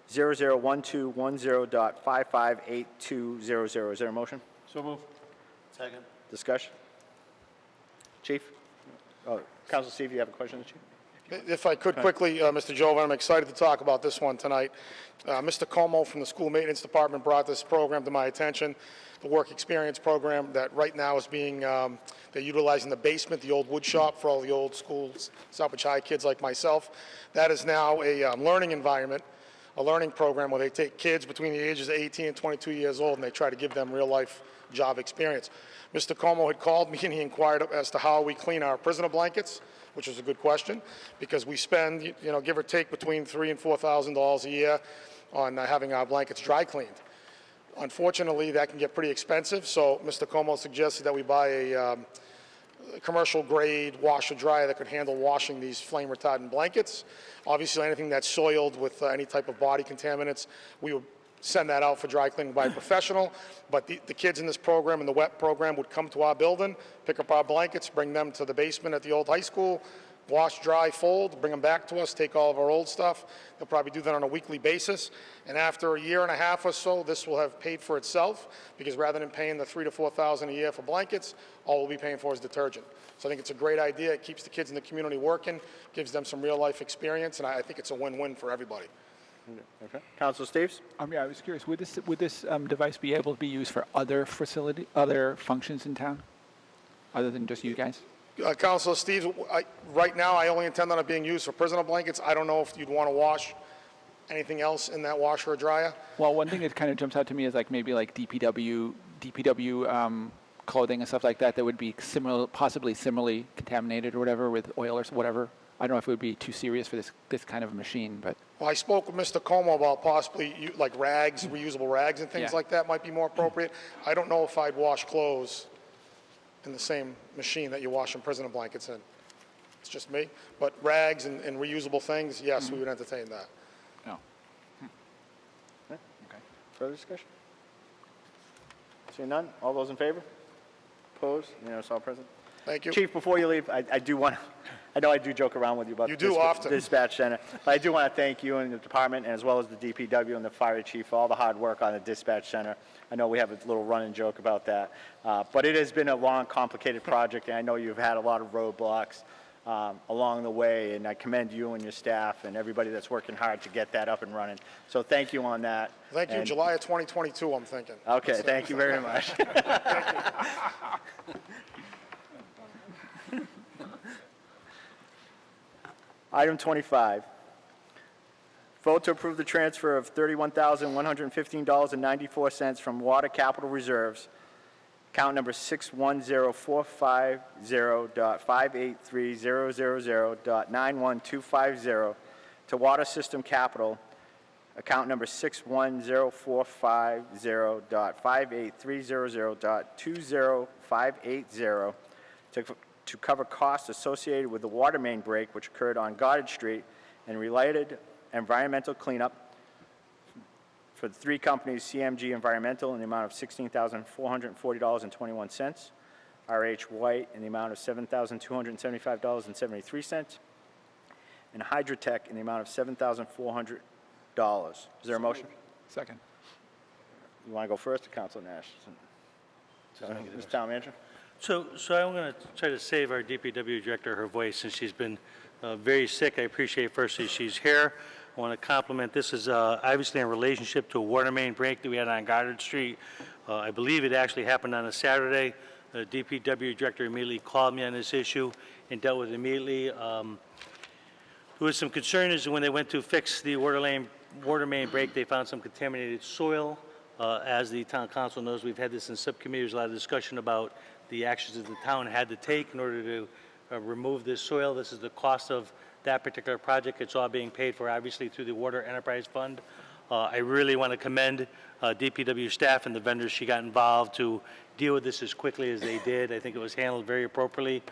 001210.558200. Is there a motion? So moved. Second. Discussion? Chief? Council Steve, you have a question, Chief? If I could quickly, Mr. Jovan, I'm excited to talk about this one tonight. Mr. Como from the School Maintenance Department brought this program to my attention, the Work Experience Program that right now is being, they're utilizing the basement, the old wood shop for all the old schools, Southbridge High kids like myself. That is now a learning environment, a learning program where they take kids between the ages of 18 and 22 years old and they try to give them real-life job experience. Mr. Como had called me and he inquired as to how we clean our prisoner blankets, which is a good question, because we spend, give or take between $3,000 and $4,000 a year on having our blankets dry cleaned. Unfortunately, that can get pretty expensive, so Mr. Como suggested that we buy a commercial grade washer dryer that could handle washing these flame retardant blankets. Obviously, anything that's soiled with any type of body contaminants, we would send that out for dry cleaning by a professional, but the kids in this program, in the WEP program, would come to our building, pick up our blankets, bring them to the basement at the old high school, wash, dry, fold, bring them back to us, take all of our old stuff. They'll probably do that on a weekly basis, and after a year and a half or so, this will have paid for itself, because rather than paying the $3,000 to $4,000 a year for blankets, all we'll be paying for is detergent. So I think it's a great idea. It keeps the kids in the community working, gives them some real-life experience, and I think it's a win-win for everybody. Okay. Council Steves? Yeah, I was curious, would this device be able to be used for other functions in town, other than just you guys? Councilor Steves, right now, I only intend on it being used for prisoner blankets. I don't know if you'd want to wash anything else in that washer or dryer. Well, one thing that kind of jumps out to me is maybe DPW clothing and stuff like that would be possibly similarly contaminated or whatever with oil or whatever. I don't know if it would be too serious for this kind of a machine, but. Well, I spoke with Mr. Como about possibly like rags, reusable rags and things like that might be more appropriate. I don't know if I'd wash clothes in the same machine that you wash in prisoner blankets in. It's just me. But rags and reusable things, yes, we would entertain that. No. Okay. Further discussion? Seeing none, all those in favor? Opposed? Unanimous, all present. Thank you. Chief, before you leave, I do want to, I know I do joke around with you about You the do often. dispatch center, but I do want to thank you and the department, as well as the DPW and the fire chief for all the hard work on the dispatch center. I know we have a little running joke about that, but it has been a long, complicated project, and I know you've had a lot of roadblocks along the way, and I commend you and your staff and everybody that's working hard to get that up and running. So thank you on that. Thank you. And- July of 2022, I'm thinking. Okay, thank you very much. Item 25, vote to approve the transfer of $31,115.94 from Water Capital Reserves, account number 610450.583000.91250, to Water System Capital, account number 610450.583000.20580, to cover costs associated with the water main break which occurred on Goddard Street and related environmental cleanup for the three companies, CMG Environmental, in the amount of $16,440.21. R.H. White in the amount of $7,275.73, and Hydrotech in the amount of $7,400. Is there a motion? Second. You want to go first, or Council Nash? Mr. Town Manager? So I'm going to try to save our DPW director her voice since she's been very sick. I appreciate firstly she's here. I want to compliment, this is obviously in relationship to a water main break that we had on Goddard Street. I believe it actually happened on a Saturday. The DPW director immediately called me on this issue and dealt with it immediately. There was some concern is when they went to fix the water main break, they found some contaminated soil. As the town council knows, we've had this in subcommittee. There's a lot of discussion about the actions that the town had to take in order to remove this soil. This is the cost of that particular project. It's all being paid for, obviously, through the Water Enterprise Fund. I really want to commend DPW staff and the vendors she got involved to deal with this as quickly as they did. I think it was handled very appropriately.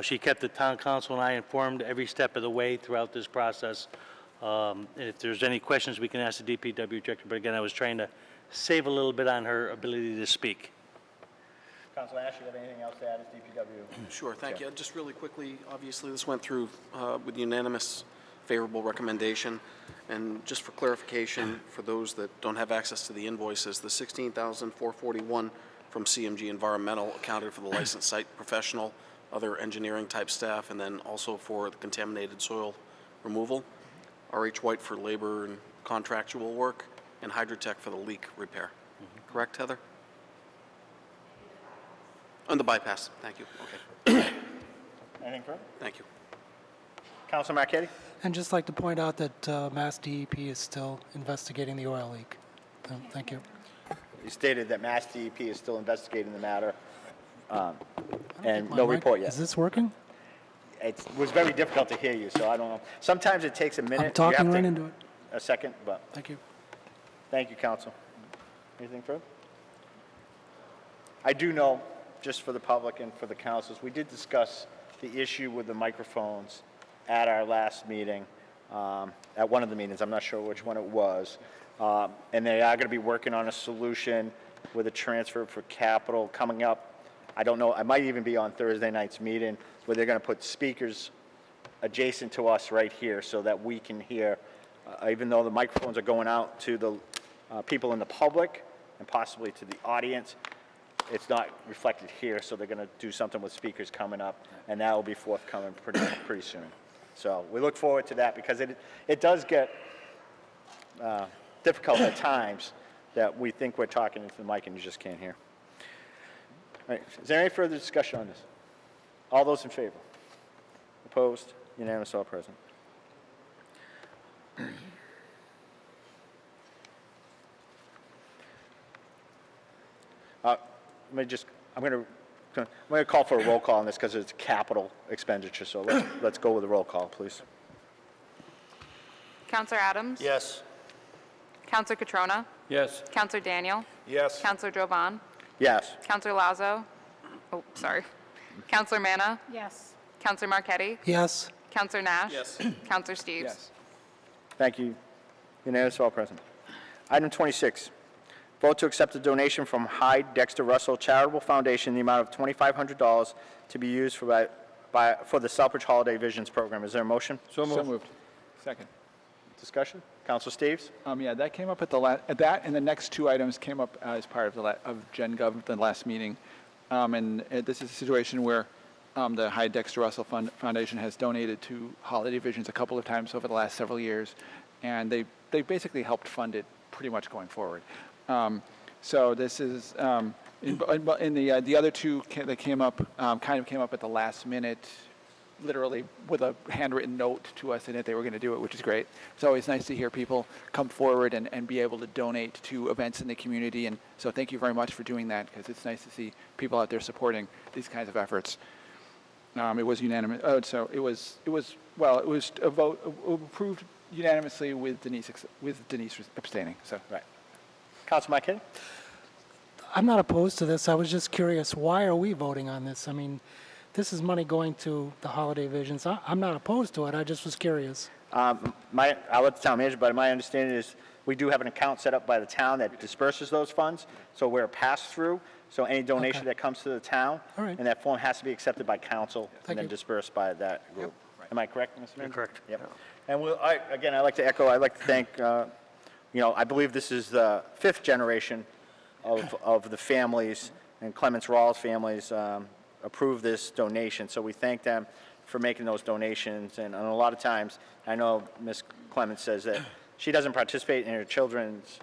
She kept the town council and I informed every step of the way throughout this process. And if there's any questions, we can ask the DPW director. But again, I was trying to save a little bit on her ability to speak. Council Nash, you have anything else to add as DPW? Sure, thank you. Just really quickly, obviously this went through with unanimous favorable recommendation. And just for clarification, for those that don't have access to the invoices, the $16,441 from CMG Environmental accounted for the licensed site professional, other engineering type staff, and then also for the contaminated soil removal. R.H. White for labor and contractual work, and Hydrotech for the leak repair. Correct, Heather? On the bypass, thank you. Okay. Anything further? Thank you. Council Marquetti? And just like to point out that Mass DEP is still investigating the oil leak. Thank you. You stated that Mass DEP is still investigating the matter, and My no mic- report yet. Is this working? It was very difficult to hear you, so I don't know. Sometimes it takes a minute. I'm talking You have right to- into it. A second, but Thank you. thank you, Council. Anything further? I do know, just for the public and for the councils, we did discuss the issue with the microphones at our last meeting, at one of the meetings. I'm not sure which one it was. And they are going to be working on a solution with a transfer for capital coming up. I don't know, it might even be on Thursday night's meeting, where they're going to put speakers adjacent to us right here so that we can hear, even though the microphones are going out to the people in the public and possibly to the audience, it's not reflected here, so they're going to do something with speakers coming up, and that will be forthcoming pretty soon. So we look forward to that, because it does get difficult at times that we think we're talking into the mic and you just can't hear. All right, is there any further discussion on this? All those in favor? Opposed? Unanimous, all present. I'm going to call for a roll call on this because it's capital expenditure, so let's go with a roll call, please. Counselor Adams? Yes. Counselor Catrona? Yes. Counselor Daniel? Yes. Counselor Jovan? Yes. Counselor Lazo? Oh, sorry. Counselor Manna? Yes. Counselor Marquetti? Yes. Counselor Nash? Yes. Counselor Steves? Yes. Thank you. Unanimous, all present. Item 26, vote to accept a donation from Hyde Dexter Russell Charitable Foundation in the amount of $2,500 to be used for the Southbridge Holiday Visions Program. Is there a motion? So moved. Second. Discussion? Council Steves? Yeah, that came up at that and the next two items came up as part of Gen Gov, the last meeting. This is a situation where the Hyde Dexter Russell Foundation has donated to Holiday Visions a couple of times over the last several years, and they basically helped fund it pretty much going forward. So this is, in the other two that came up, kind of came up at the last minute, literally with a handwritten note to us in it they were going to do it, which is great. It's always nice to hear people come forward and be able to donate to events in the community, and so thank you very much for doing that, because it's nice to see people out there supporting these kinds of efforts. It was unanimous. So it was a vote approved unanimously with Denise abstaining. So right. Council Marquetti? I'm not opposed to this. I was just curious, why are we voting on this? I mean, this is money going to the Holiday Visions. I'm not opposed to it. I just was curious. I'll let the town manager, but my understanding is we do have an account set up by the town that disperses those funds, so we're a pass-through. So any donation Okay. that comes to the town, All right. and that form has to be accepted by council Thank and then you. dispersed by that group. Am I correct, Mr. Manager? correct. Yep. And again, I'd like to echo, I'd like to thank, I believe this is the 5th generation of the families, and Clements Rawls families approved this donation. So we thank them for making those donations. And a lot of times, I know Ms. Clements says that she doesn't participate in her children's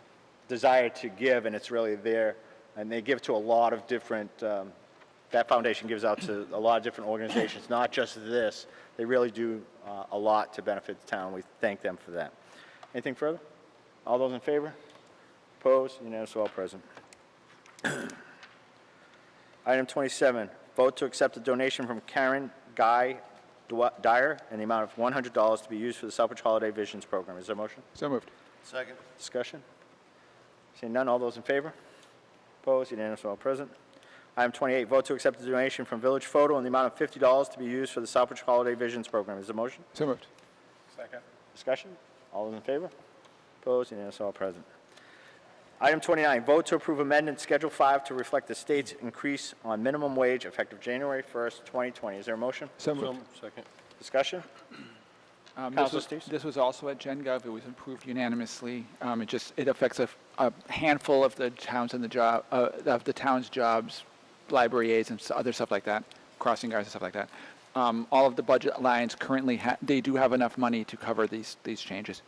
desire to give, and it's really there. And they give to a lot of different, that foundation gives out to a lot of different organizations, not just this. They really do a lot to benefit the town. We thank them for that. Anything further? All those in favor? Opposed? Unanimous, all present. Item 27, vote to accept a donation from Karen Guy Dyer in the amount of $100 to be used for the Southbridge Holiday Visions Program. Is there a motion? So moved. Second. Discussion? Seeing none, all those in favor? Opposed? Unanimous, all present. Item 28, vote to accept a donation from Village Photo in the amount of $50 to be used for the Southbridge Holiday Visions Program. Is there a motion? So moved. Second. Discussion? All those in favor? Opposed? Unanimous, all present. Item 29, vote to approve amendment Schedule 5 to reflect the state's increase on minimum wage effective January 1st, 2020. Is there a motion? So moved. Second. Discussion? Councilor Steves? This was also at GenGov. It was approved unanimously. It affects a handful of the towns and of the town's jobs, library aides and other stuff like that, crossing guards and stuff like that. All of the budget lines currently, they do have enough money to cover these changes.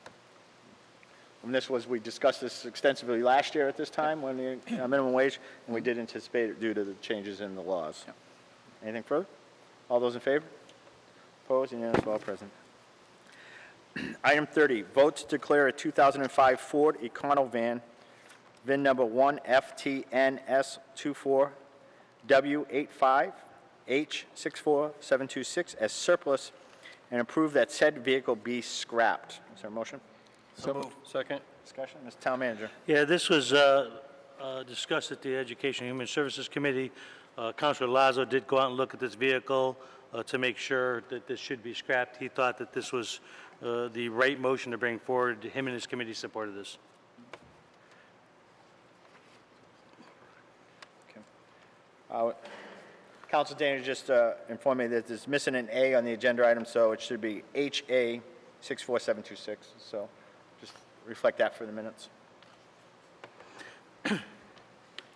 And we discussed this extensively last year at this time when the minimum wage, and we did anticipate it due to the changes in the laws. Yep. Anything further? All those in favor? Opposed? Unanimous, all present. Item 30, vote to declare a 2005 Ford Econo van, VIN number 1FTNS24W85H64726 as surplus, and approve that said vehicle be scrapped. Is there a motion? So moved. Second. Discussion? Mr. Town Manager. Yeah, this was discussed at the Education and Human Services Committee. Councilor Lazo did go out and look at this vehicle to make sure that this should be scrapped. He thought that this was the right motion to bring forward. Him and his committee supported this. Council Dana just informed me that there's missing an A on the agenda item, so it should be HA 64726. So just reflect that for the minutes.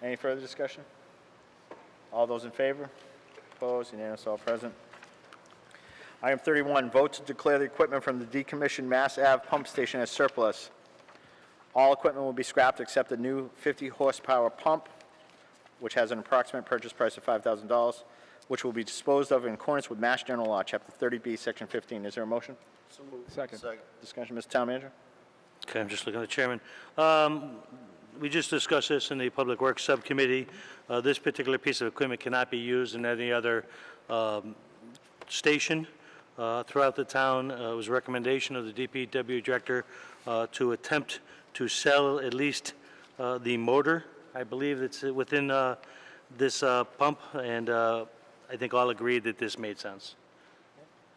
Any further discussion? All those in favor? Opposed? Unanimous, all present. Item 31, vote to declare the equipment from the decommissioned Mass Ave pump station as surplus. All equipment will be scrapped except the new 50 horsepower pump, which has an approximate purchase price of $5,000, which will be disposed of in accordance with Mass General Law, Chapter 30B, Section 15. Is there a motion? So moved. Second. Discussion, Mr. Town Manager. Okay, I'm just looking at the chairman. We just discussed this in the Public Works Subcommittee. This particular piece of equipment cannot be used in any other station throughout the town. It was a recommendation of the DPW director to attempt to sell at least the motor. I believe it's within this pump, and I think all agreed that this made sense.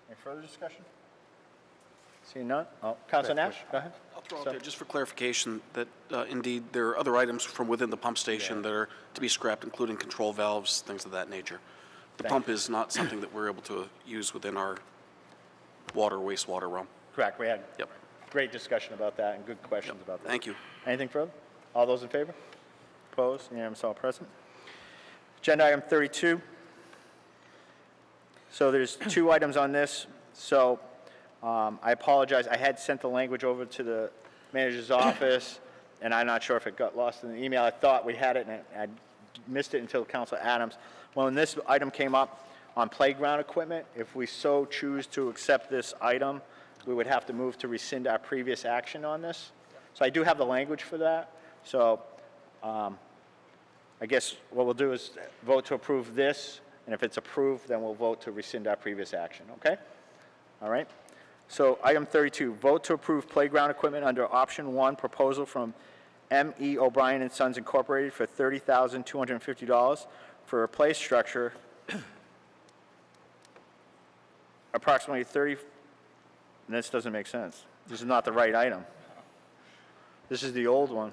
Any further discussion? Seeing none? Oh, Councilor Nash, go ahead. I'll throw out there, just for clarification, that indeed there are other items from within the pump station that are to be scrapped, including control valves, things of that nature. The pump is not something that we're able to use within our wastewater realm. Correct. We had great discussion about that and good questions about that. Thank you. Anything further? All those in favor? Opposed? Unanimous, all present. Agenda item 32. So there's two items on this. So I apologize. I had sent the language over to the manager's office, and I'm not sure if it got lost in the email. I thought we had it, and I missed it until Councilor Adams. When this item came up on playground equipment, if we so choose to accept this item, we would have to move to rescind our previous action on this. So I do have the language for that. So I guess what we'll do is vote to approve this, and if it's approved, then we'll vote to rescind our previous action, okay? All right? So item 32, vote to approve playground equipment under option 1, proposal from M.E. O'Brien and Sons Incorporated for $30,250 for a play structure approximately 30, and this doesn't make sense. This is not the right item. This is the old one.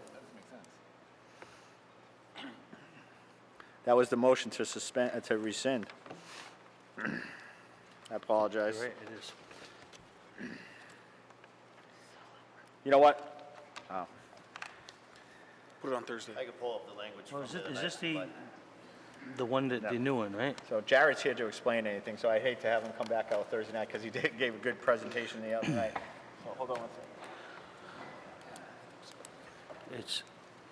That was the motion to suspend, to rescind. I apologize. You're right, it is. You know what? Oh. Put it on Thursday. I could pull up the language Well, from is this but- the one that, No. the new one, right? So Jared's here to explain anything, so I hate to have him come back out Thursday night because he gave a good presentation the other night. So hold on one second. It's,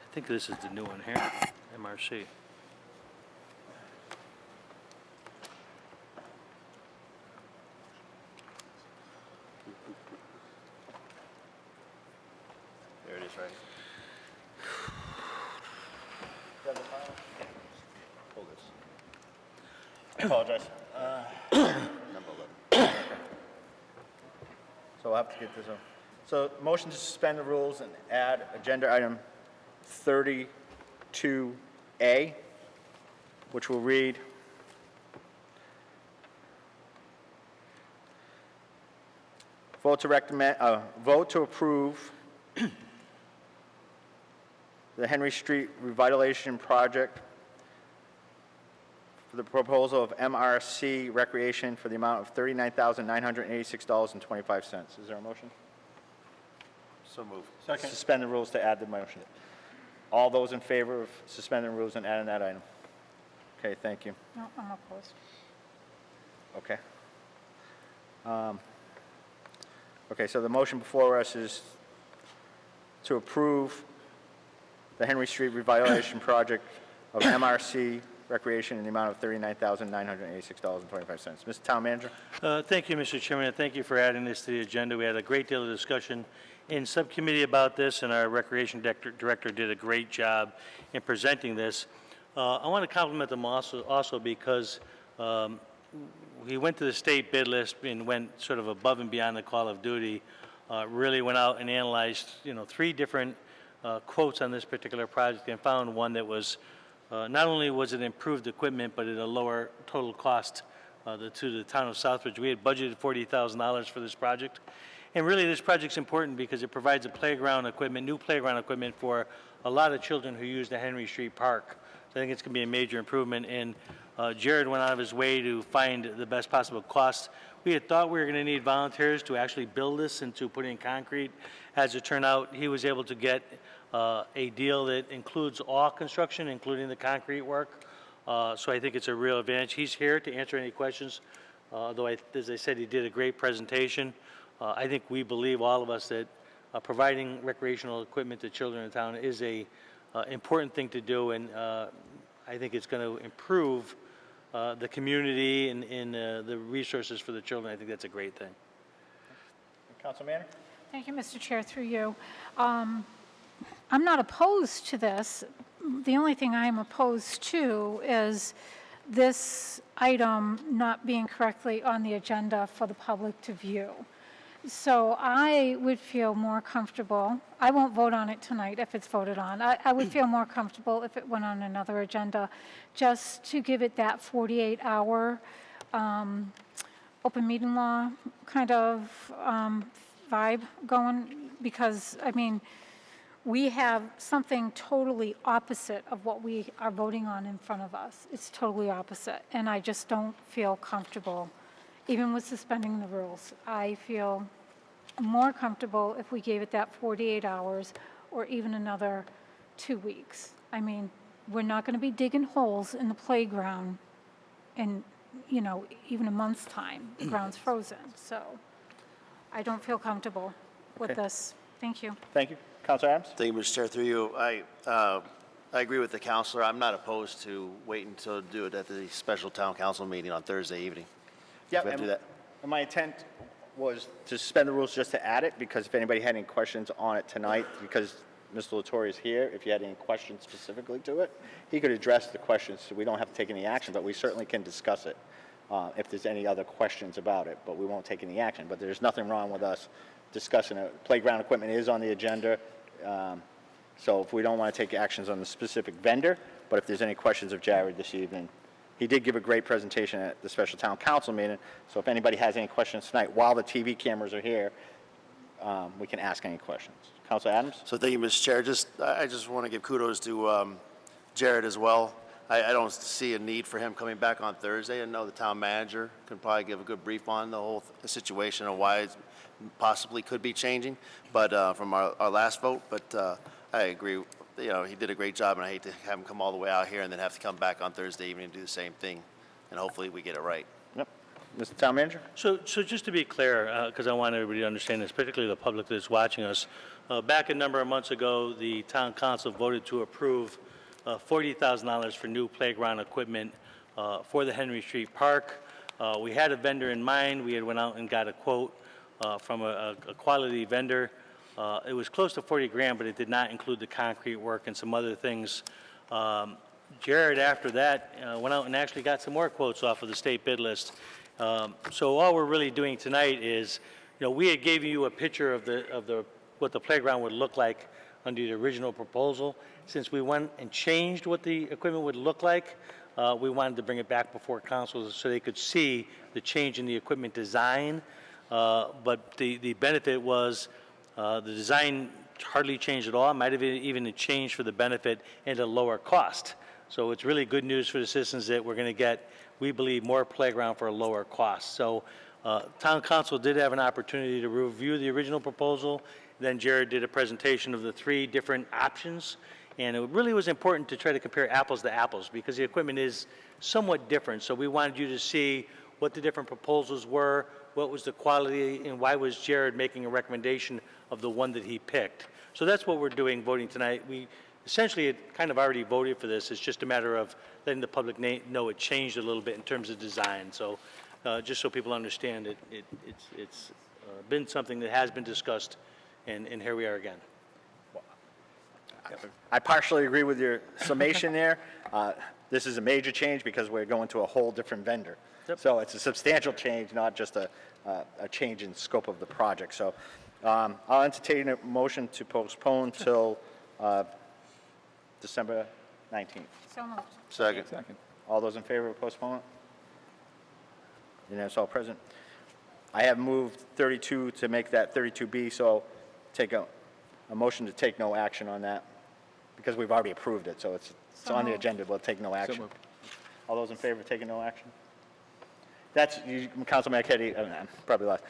I think this is the new one here, MRC. There it is, right? Pull this. I apologize. Number 11. So we'll have to get this on. So motion to suspend the rules and add agenda item 32A, which will read, vote to recommend, vote to approve the Henry Street Revitalization Project for the proposal of MRC Recreation for the amount of $39,986.25. Is there a motion? So moved. Second. Suspend the rules to add the motion. All those in favor of suspending the rules and adding that item? Okay, thank you. No, I'm opposed. Okay. Okay, so the motion before us is to approve the Henry Street Revitalization Project of MRC Recreation in the amount of $39,986.25. Mr. Town Manager? Thank you, Mr. Chairman, and thank you for adding this to the agenda. We had a great deal of discussion in subcommittee about this, and our Recreation Director did a great job in presenting this. I want to compliment them also because he went to the state bid list and went sort of above and beyond the call of duty, really went out and analyzed, 3 different quotes on this particular project and found one that was, not only was it improved equipment, but at a lower total cost to the town of Southbridge. We had budgeted $40,000 for this project. And really, this project's important because it provides a playground equipment, new playground equipment for a lot of children who use the Henry Street Park. So I think it's going to be a major improvement. And Jared went out of his way to find the best possible cost. We had thought we were going to need volunteers to actually build this and to put in concrete. As it turned out, he was able to get a deal that includes all construction, including the concrete work. So I think it's a real advantage. He's here to answer any questions, although, as I said, he did a great presentation. I think we believe, all of us, that providing recreational equipment to children in town is a important thing to do, and I think it's going to improve the community and the resources for the children. I think that's a great thing. Council Manager? Thank you, Mr. Chair, through you. I'm not opposed to this. The only thing I am opposed to is this item not being correctly on the agenda for the public to view. So I would feel more comfortable, I won't vote on it tonight if it's voted on. I would feel more comfortable if it went on another agenda, just to give it that 48-hour open meeting law kind of vibe going, because, I mean, we have something totally opposite of what we are voting on in front of us. It's totally opposite, and I just don't feel comfortable, even with suspending the rules. I feel more comfortable if we gave it that 48 hours or even another 2 weeks. I mean, we're not going to be digging holes in the playground in, even a month's time. The ground's frozen, so I don't feel comfortable with Okay. this. Thank you. Thank you. Councilor Adams? Thank you, Mr. Chair. Through you, I agree with the counselor. I'm not opposed to waiting to do it at the special town council meeting on Thursday evening. Yeah, We have to do that. and my intent was to suspend the rules just to add it, because if anybody had any questions on it tonight, because Mr. Latore is here, if you had any questions specifically to it, he could address the questions, so we don't have to take any action, but we certainly can discuss it if there's any other questions about it, but we won't take any action. But there's nothing wrong with us discussing it. Playground equipment is on the agenda, so if we don't want to take actions on the specific vendor, but if there's any questions of Jared this evening, he did give a great presentation at the special town council meeting, so if anybody has any questions tonight, while the TV cameras are here, we can ask any questions. Councilor Adams? So thank you, Mr. Chair. I just want to give kudos to Jared as well. I don't see a need for him coming back on Thursday. I know the town manager can probably give a good brief on the whole situation and why it possibly could be changing, but from our last vote. But I agree. You know, he did a great job, and I hate to have him come all the way out here and then have to come back on Thursday evening and do the same thing. And hopefully we get it right. Yep. Mr. Town Manager? So just to be clear, because I want everybody to understand this, particularly the public that's watching us, back a number of months ago, the town council voted to approve $40,000 for new playground equipment for the Henry Street Park. We had a vendor in mind. We had went out and got a quote from a quality vendor. It was close to 40 grand, but it did not include the concrete work and some other things. Jared, after that, went out and actually got some more quotes off of the state bid list. So all we're really doing tonight is, we had gave you a picture of what the playground would look like under the original proposal. Since we went and changed what the equipment would look like, we wanted to bring it back before council so they could see the change in the equipment design. But the benefit was the design hardly changed at all. It might have even changed for the benefit and a lower cost. So it's really good news for the citizens that we're going to get, we believe, more playground for a lower cost. So town council did have an opportunity to review the original proposal. Then Jared did a presentation of the 3 different options. And it really was important to try to compare apples to apples because the equipment is somewhat different. So we wanted you to see what the different proposals were, what was the quality, and why was Jared making a recommendation of the one that he picked. So that's what we're doing, voting tonight. We essentially had kind of already voted for this. It's just a matter of letting the public know it changed a little bit in terms of design. So just so people understand it, it's been something that has been discussed, and here we are again. I partially agree with your summation there. This is a major change because we're going to a whole different vendor. Yep. So it's a substantial change, not just a change in scope of the project. So I'll entertain a motion to postpone till December 19th. So moved. Second. All those in favor of postponement? Unanimous, all present. I have moved 32 to make that 32B, so take a motion to take no action on that because we've already approved it, so it's on the agenda. We'll take no action. All those in favor of taking no action? That's, Councilman Marquetti, probably last.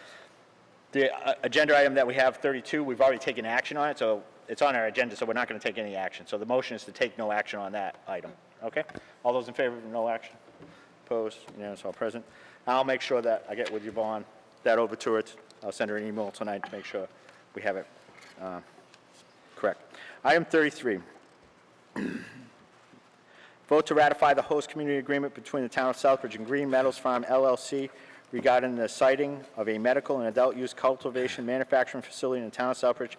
The agenda item that we have, 32, we've already taken action on it, so it's on our agenda, so we're not going to take any action. So the motion is to take no action on that item, okay? All those in favor of no action? Opposed? Unanimous, all present. I'll make sure that I get with Yvonne that over to her. I'll send her an email tonight to make sure we have it correct. Item 33. Vote to ratify the host community agreement between the town of Southbridge and Green Meadows Farm LLC regarding the siting of a medical and adult use cultivation manufacturing facility in the town of Southbridge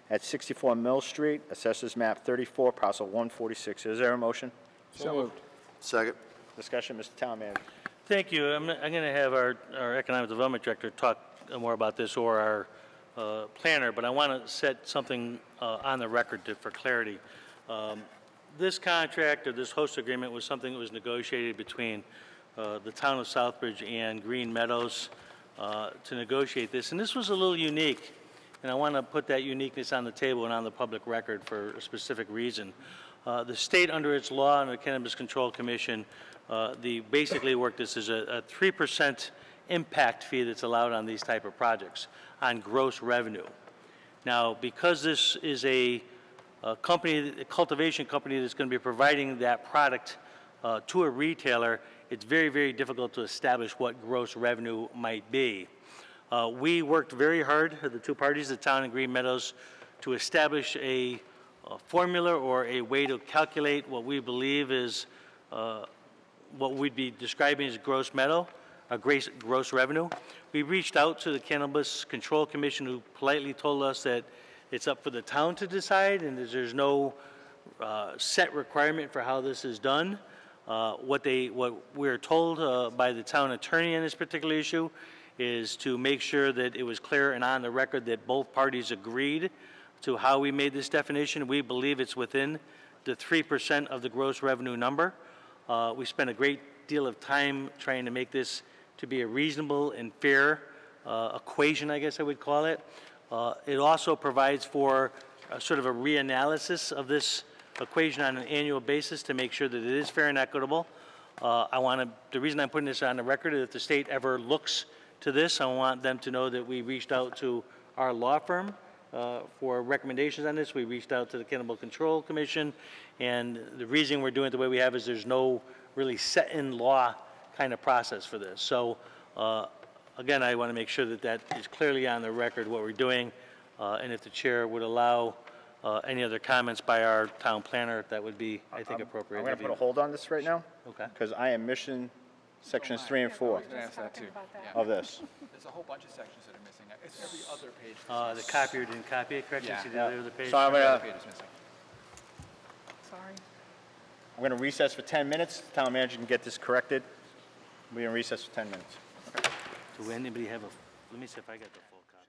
at 64 Mill Street, Assessors Map 34, Parcel 146. Is there a motion? So moved. Second. Discussion, Mr. Town Manager. Thank you. I'm going to have our Economic Development Director talk more about this, or our planner, but I want to set something on the record for clarity. This contract, or this host agreement, was something that was negotiated between the town of Southbridge and Green Meadows to negotiate this. And this was a little unique, and I want to put that uniqueness on the table and on the public record for a specific reason. The state, under its law, and the Cannabis Control Commission, basically work this as a 3% impact fee that's allowed on these type of projects on gross revenue. Now, because this is a cultivation company that's going to be providing that product to a retailer, it's very, very difficult to establish what gross revenue might be. We worked very hard, the two parties, the town and Green Meadows, to establish a formula or a way to calculate what we believe is what we'd be describing as gross revenue. We reached out to the Cannabis Control Commission, who politely told us that it's up for the town to decide, and there's no set requirement for how this is done. What we're told by the town attorney in this particular issue is to make sure that it was clear and on the record that both parties agreed to how we made this definition. We believe it's within the 3% of the gross revenue number. We spent a great deal of time trying to make this to be a reasonable and fair equation, I guess I would call it. It also provides for sort of a reanalysis of this equation on an annual basis to make sure that it is fair and equitable. The reason I'm putting this on the record is if the state ever looks to this, I want them to know that we reached out to our law firm for recommendations on this. We reached out to the Cannibal Control Commission, and the reason we're doing it the way we have is there's no really set in law kind of process for this. So again, I want to make sure that that is clearly on the record what we're doing, and if the chair would allow any other comments by our town planner, that would be, I think, appropriate. I'm going to put a hold on this right now. Okay. Because I am missing sections 3 and 4 of this. There's a whole bunch of sections that are missing. It's every other page. The copier didn't copy it correctly. Yeah. See the other page? So I'm going to, Sorry. I'm going to recess for 10 minutes. The town manager can get this corrected. We're in recess for 10 minutes. Do anybody have a, let me see if I got the full copy.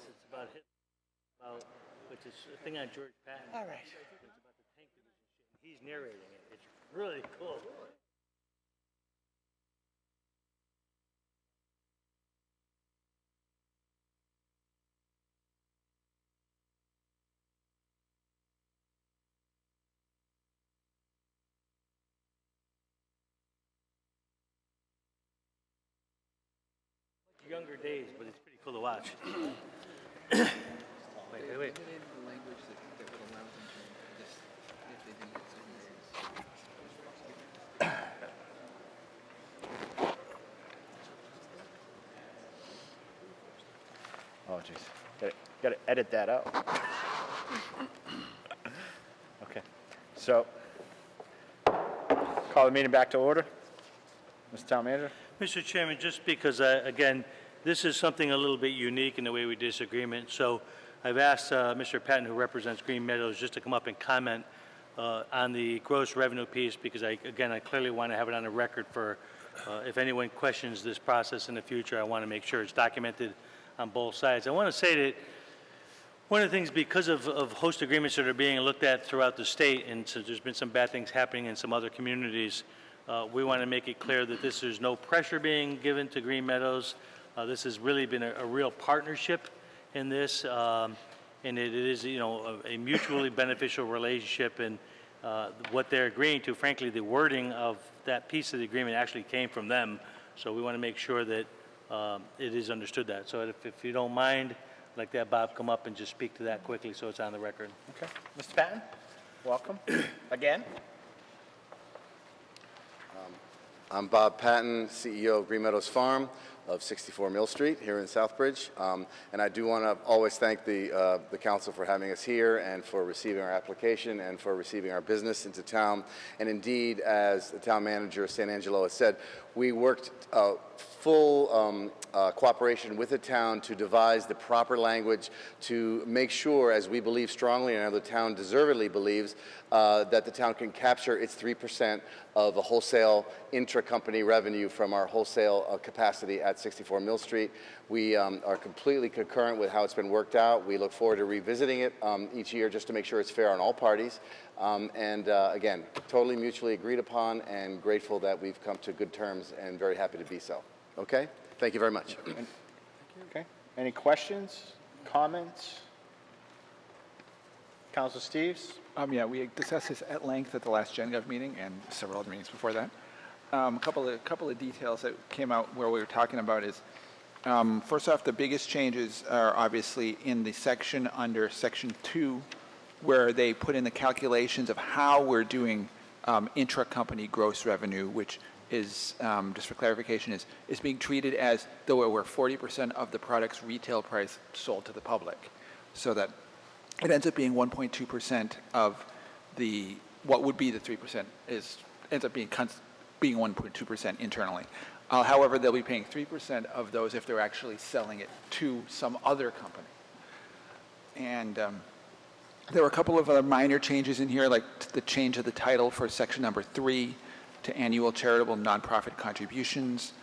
It's about which is a thing on George Patton. All right. It's about the tank division shit. He's narrating it. It's really cool. Younger days, but it's pretty cool to watch. Wait. Oh, jeez. Got to edit that out. Okay. So, call the meeting back to order. Mr. Town Manager? Mr. Chairman, just because, again, this is something a little bit unique in the way we disagreement. So I've asked Mr. Patton, who represents Green Meadows, just to come up and comment on the gross revenue piece, because I clearly want to have it on the record for if anyone questions this process in the future, I want to make sure it's documented on both sides. I want to say that one of the things, because of host agreements that are being looked at throughout the state, and so there's been some bad things happening in some other communities, we want to make it clear that there's no pressure being given to Green Meadows. This has really been a real partnership in this, and it is, a mutually beneficial relationship. And what they're agreeing to, frankly, the wording of that piece of the agreement actually came from them. So we want to make sure that it is understood that. So if you don't mind, I'd like to have Bob come up and just speak to that quickly so it's on the record. Okay. Mr. Patton, welcome again. I'm Bob Patton, CEO of Green Meadows Farm of 64 Mill Street here in Southbridge. And I do want to always thank the council for having us here and for receiving our application and for receiving our business into town. And indeed, as the town manager, San Angelo, has said, we worked full cooperation with the town to devise the proper language to make sure, as we believe strongly, and the town deservedly believes, that the town can capture its 3% of the wholesale intra-company revenue from our wholesale capacity at 64 Mill Street. We are completely concurrent with how it's been worked out. We look forward to revisiting it each year just to make sure it's fair on all parties. Again, totally mutually agreed upon and grateful that we've come to good terms and very happy to be so. Okay? Thank you very much. Okay. Any questions, comments? Councilor Steves? Yeah, we discussed this at length at the last GenGov meeting and several other meetings before that. A couple of details that came out where we were talking about is, first off, the biggest changes are obviously in the section under Section 2, where they put in the calculations of how we're doing intra-company gross revenue, which is, just for clarification, is being treated as though it were 40% of the product's retail price sold to the public, so that it ends up being 1.2% of what would be the 3% ends up being 1.2% internally. However, they'll be paying 3% of those if they're actually selling it to some other company. And there were a couple of other minor changes in here, like the change of the title for section number 3 to annual charitable nonprofit contributions.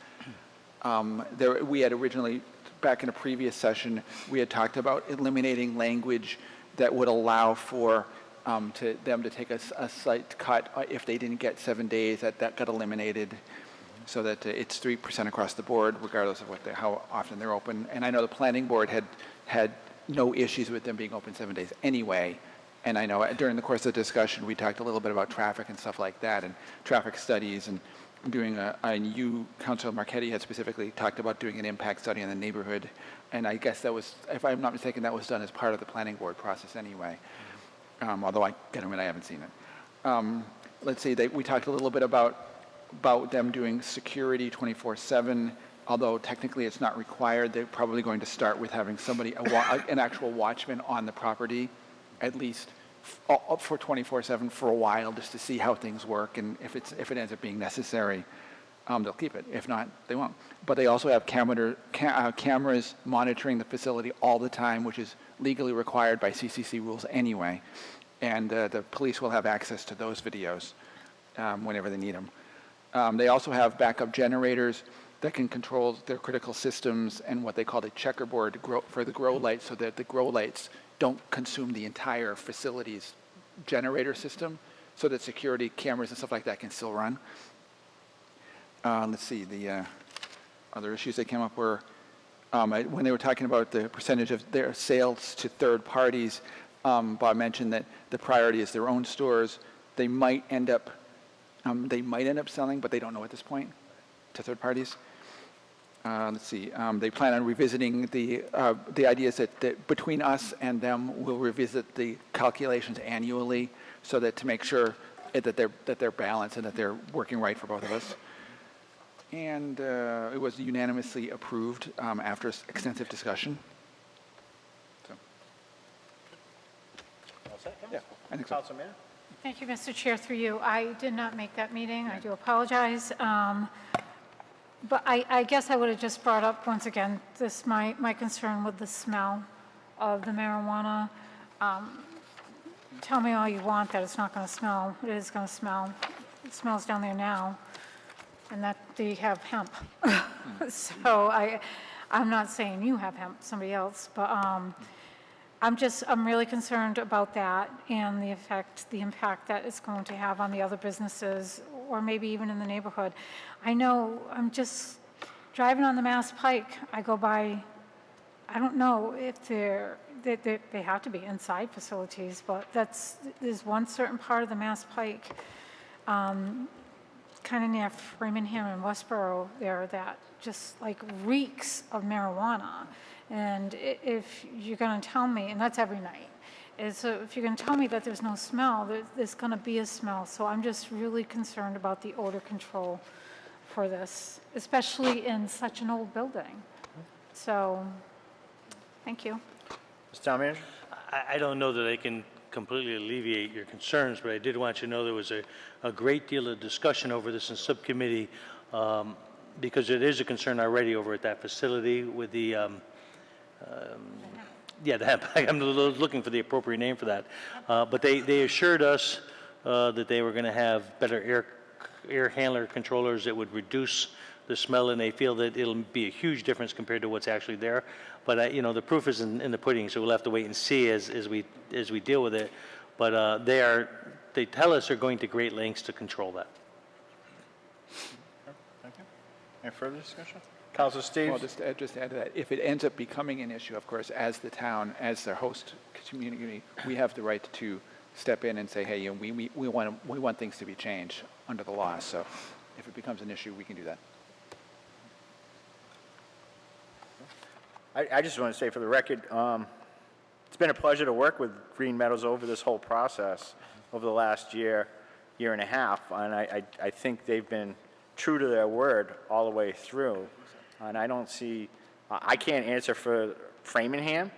We had originally, back in a previous session, we had talked about eliminating language that would allow for them to take a slight cut if they didn't get 7 days. That got eliminated, so that it's 3% across the board, regardless of how often they're open. And I know the planning board had no issues with them being open 7 days anyway. And I know during the course of the discussion, we talked a little bit about traffic and stuff like that, and traffic studies, and doing Councilor Marchetti had specifically talked about doing an impact study in the neighborhood. And I guess that was, if I'm not mistaken, that was done as part of the planning board process anyway. Although I haven't seen it. Let's see, we talked a little bit about them doing security 24/7. Although technically it's not required, they're probably going to start with having somebody, an actual watchman on the property, at least for 24/7 for a while, just to see how things work. And if it ends up being necessary, they'll keep it. If not, they won't. But they also have cameras monitoring the facility all the time, which is legally required by CCC rules anyway. And the police will have access to those videos whenever they need them. They also have backup generators that can control their critical systems and what they call the checkerboard for the grow lights, so that the grow lights don't consume the entire facility's generator system, so that security cameras and stuff like that can still run. Let's see, the other issues that came up were when they were talking about the percentage of their sales to third parties. Bob mentioned that the priority is their own stores. They might end up selling, but they don't know at this point, to third parties. Let's see. They plan on revisiting the ideas that between us and them, we'll revisit the calculations annually, so that to make sure that they're balanced and that they're working right for both of us. And it was unanimously approved after extensive discussion. So. All set, Council? Yeah, I think so. Council Mann? Thank you, Mr. Chair, through you. I did not make that meeting. I do apologize. But I guess I would have just brought up once again my concern with the smell of the marijuana. Tell me all you want that it's not going to smell. It is going to smell. It smells down there now, and that they have hemp. So I'm not saying you have hemp, somebody else, but I'm really concerned about that and the impact that it's going to have on the other businesses, or maybe even in the neighborhood. I know I'm just driving on the Mass Pike. I go by, I don't know if they have to be inside facilities, but there's one certain part of the Mass Pike, kind of near Framingham and Westboro there, that just like reeks of marijuana. And if you're going to tell me, and that's every night, so if you're going to tell me that there's no smell, there's going to be a smell. So I'm just really concerned about the odor control for this, especially in such an old building. So, thank you. Mr. Town Manager? I don't know that I can completely alleviate your concerns, but I did want you to know there was a great deal of discussion over this in subcommittee, because it is a concern already over at that facility with the the hemp. I'm looking for the appropriate name for that. But they assured us that they were going to have better air handler controllers that would reduce the smell, and they feel that it'll be a huge difference compared to what's actually there. But the proof is in the pudding, so we'll have to wait and see as we deal with it. But they tell us they're going to great lengths to control that. Thank you. Any further discussion? Councilor Steves? Well, just to add to that, if it ends up becoming an issue, of course, as the town, as their host community, we have the right to step in and say, hey, we want things to be changed under the law. So if it becomes an issue, we can do that. I just want to say for the record, it's been a pleasure to work with Green Meadows over this whole process over the last year and a half, and I think they've been true to their word all the way through. And I don't see, I can't answer for Framingham.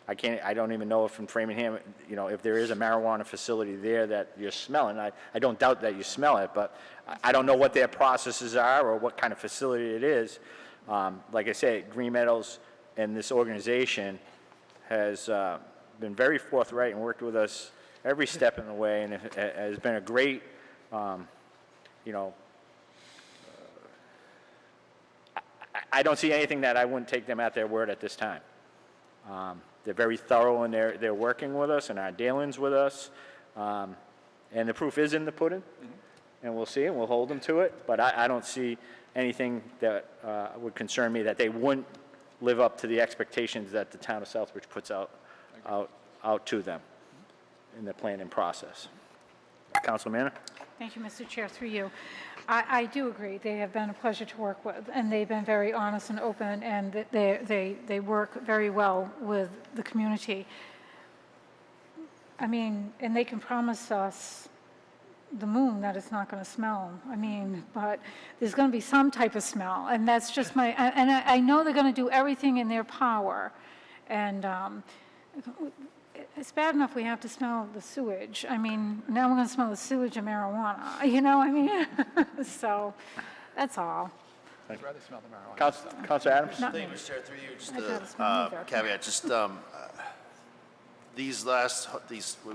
I don't even know if in Framingham, if there is a marijuana facility there that you're smelling. I don't doubt that you smell it, but I don't know what their processes are or what kind of facility it is. Like I say, Green Meadows and this organization has been very forthright and worked with us every step in the way, and it has been a great, I don't see anything that I wouldn't take them at their word at this time. They're very thorough in their working with us and our dealings with us. And the proof is in the pudding, and we'll see, and we'll hold them to it. But I don't see anything that would concern me that they wouldn't live up to the expectations that the town of Southbridge puts out to them in the planning process. Council Manor? Thank you, Mr. Chair, through you. I do agree. They have been a pleasure to work with, and they've been very honest and open, and they work very well with the community. I mean, and they can promise us the moon that it's not going to smell. I mean, but there's going to be some type of smell, and that's just and I know they're going to do everything in their power, and it's bad enough we have to smell the sewage. I mean, now we're going to smell the sewage of marijuana, I mean? So that's all. I'd rather smell the marijuana. Councilor Adams? Thank you, Mr. Chair, through you. Just a caveat,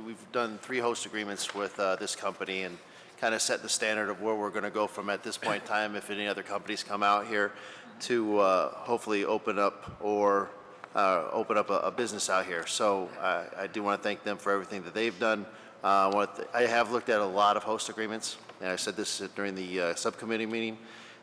we've done 3 host agreements with this company and kind of set the standard of where we're going to go from at this point in time if any other companies come out here to hopefully open up a business out here. So I do want to thank them for everything that they've done. I have looked at a lot of host agreements, and I said this during the subcommittee meeting,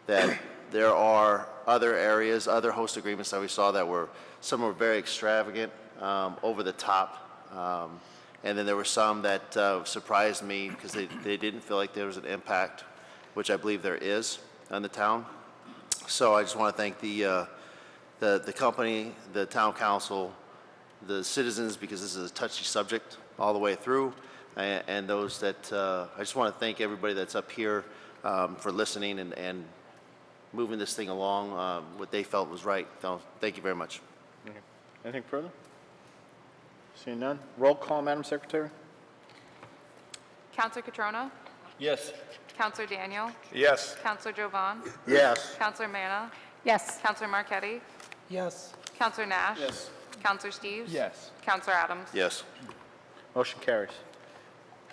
that there are other areas, other host agreements that we saw that some were very extravagant, over the top, and then there were some that surprised me because they didn't feel like there was an impact, which I believe there is on the town. So I just want to thank the company, the town council, the citizens, because this is a touchy subject all the way through, and those that, I just want to thank everybody that's up here for listening and moving this thing along, what they felt was right. So thank you very much. Okay. Anything further? Seeing none. Roll call, Madam Secretary. Counselor Catrona? Yes. Counselor Daniel? Yes. Counselor Jovan? Yes. Counselor Manna? Yes. Counselor Marquetti? Yes. Counselor Nash? Yes. Counselor Steves? Yes. Counselor Adams? Yes. Motion carries.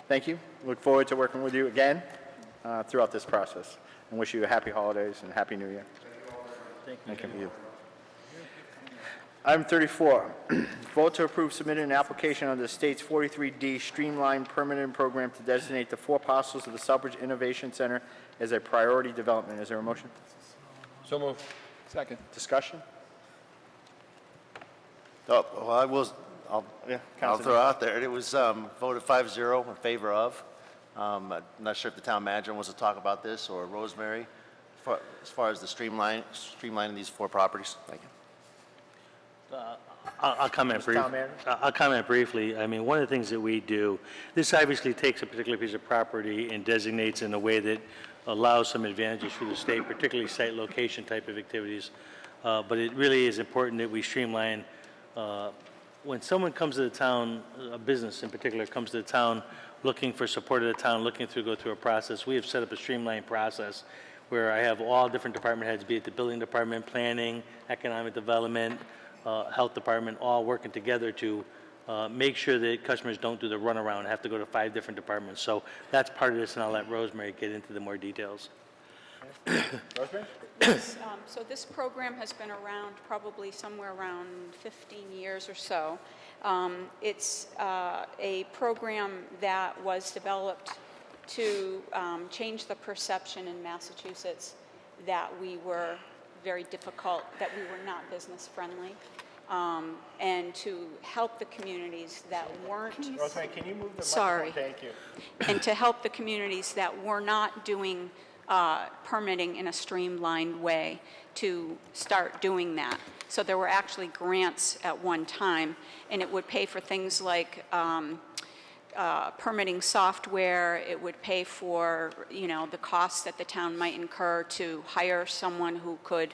Thank you. Look forward to working with you again throughout this process, and wish you a happy holidays and happy New Year. Thank you. Item 34, vote to approve submitting an application under the state's 43D streamlined permitting program to designate the 4 parcels of the Southbridge Innovation Center as a priority development. Is there a motion? So moved. Second. Discussion? Oh, well, I'll Councilor throw out there, it was voted 5-0 in favor of. I'm not sure if the town manager wants to talk about this, or Rosemary, as far as the streamlining these 4 properties. Thank you. I'll comment briefly. I mean, one of the things that we do, this obviously takes a particular piece of property and designates in a way that allows some advantages for the state, particularly site location type of activities. But it really is important that we streamline. When someone comes to the town, a business in particular comes to the town looking for support of the town, looking to go through a process, we have set up a streamlined process where I have all different department heads, be it the building department, planning, economic development, health department, all working together to make sure that customers don't do the runaround and have to go to 5 different departments. So that's part of this, and I'll let Rosemary get into the more details. Rosemary? Yes, so this program has been around probably somewhere around 15 years or so. It's a program that was developed to change the perception in Massachusetts that we were very difficult, that we were not business friendly, and to help the communities that weren't. Rosemary, can you move the Sorry. microphone? Thank you. And to help the communities that were not doing permitting in a streamlined way to start doing that. So there were actually grants at one time, and it would pay for things like permitting software. It would pay for, the costs that the town might incur to hire someone who could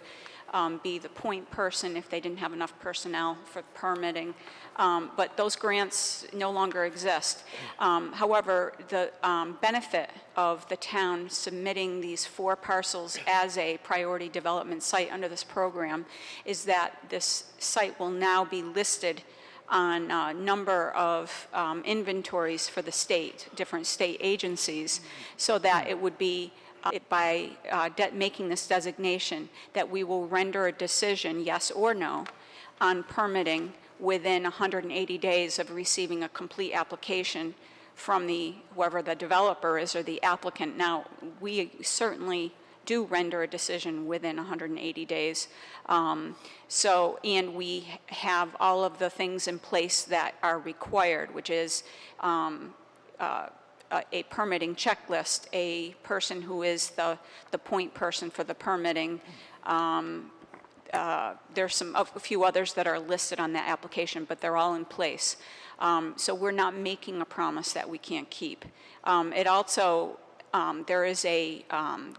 be the point person if they didn't have enough personnel for permitting. But those grants no longer exist. However, the benefit of the town submitting these 4 parcels as a priority development site under this program is that this site will now be listed on a number of inventories for the state, different state agencies, so that it would be by making this designation that we will render a decision, yes or no, on permitting within 180 days of receiving a complete application from whoever the developer is or the applicant. Now, we certainly do render a decision within 180 days. And we have all of the things in place that are required, which is a permitting checklist, a person who is the point person for the permitting. There's a few others that are listed on that application, but they're all in place. So we're not making a promise that we can't keep. It also, there is a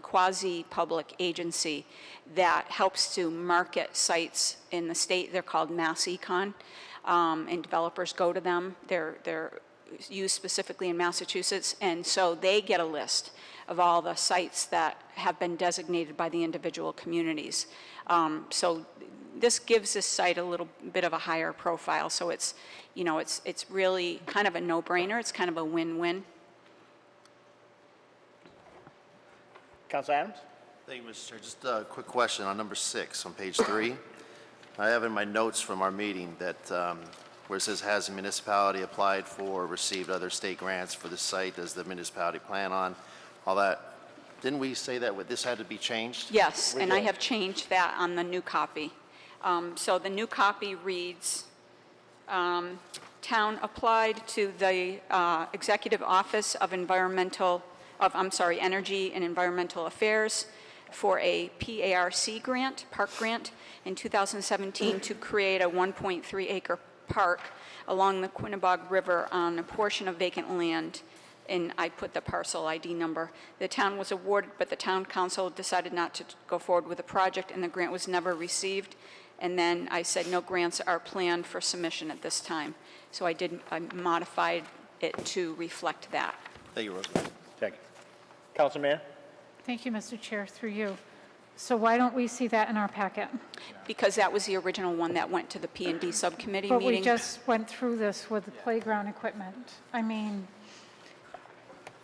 quasi-public agency that helps to market sites in the state. They're called Mass Econ, and developers go to them. They're used specifically in Massachusetts, and so they get a list of all the sites that have been designated by the individual communities. So this gives this site a little bit of a higher profile. So it's, it's really kind of a no-brainer. It's kind of a win-win. Councilor Adams? Thank you, Mr. Chair. Just a quick question on number 6 on page 3. I have in my notes from our meeting that where it says, has the municipality applied for or received other state grants for the site? Does the municipality plan on all that? Didn't we say that this had to be changed? Yes, and I have changed that on the new copy. So the new copy reads, town applied to the Executive Office of Energy and Environmental Affairs for a PARC grant, park grant, in 2017 to create a 1.3 acre park along the Quinnebog River on a portion of vacant land, and I put the parcel ID number. The town was awarded, but the town council decided not to go forward with the project, and the grant was never received. And then I said no grants are planned for submission at this time. So I modified it to reflect that. Thank you, Rosemary. Thank you. Councilman Mann? Thank you, Mr. Chair, through you. So why don't we see that in our packet? Because that was the original one that went to the P&D subcommittee But meeting. we just went through this with the playground equipment. I mean,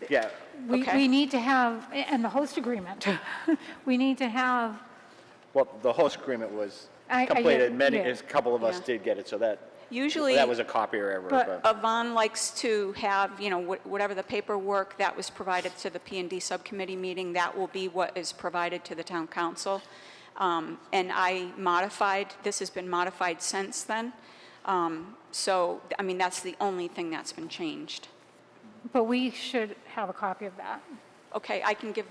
Yeah. we need to have, and the host agreement, we need to have. Well, the host agreement was I completed. get- A yeah. couple of us did get it, so that Usually, that was a copy or error. Yvonne likes to have, whatever the paperwork that was provided to the P&D subcommittee meeting, that will be what is provided to the town council. And this has been modified since then. So, I mean, that's the only thing that's been changed. But we should have a copy of that. Okay, I can give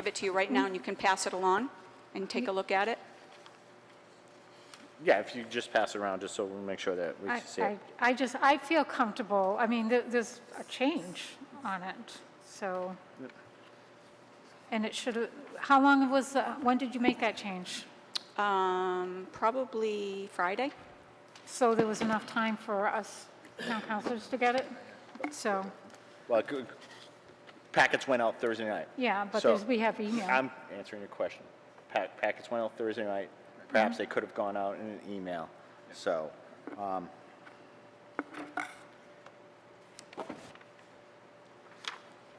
it to you right now, and you can pass it along and take a look at it. Yeah, if you just pass it around, just so we make sure that we see it. I feel comfortable. I mean, there's a change on it, so. And it should, how long when did you make that change? Probably Friday. So there was enough time for us town councilors to get it? So, Well, packets went out Thursday night. yeah, but So, we have email. I'm answering your question. Packets went out Thursday night. Perhaps they could have gone out in an email. So,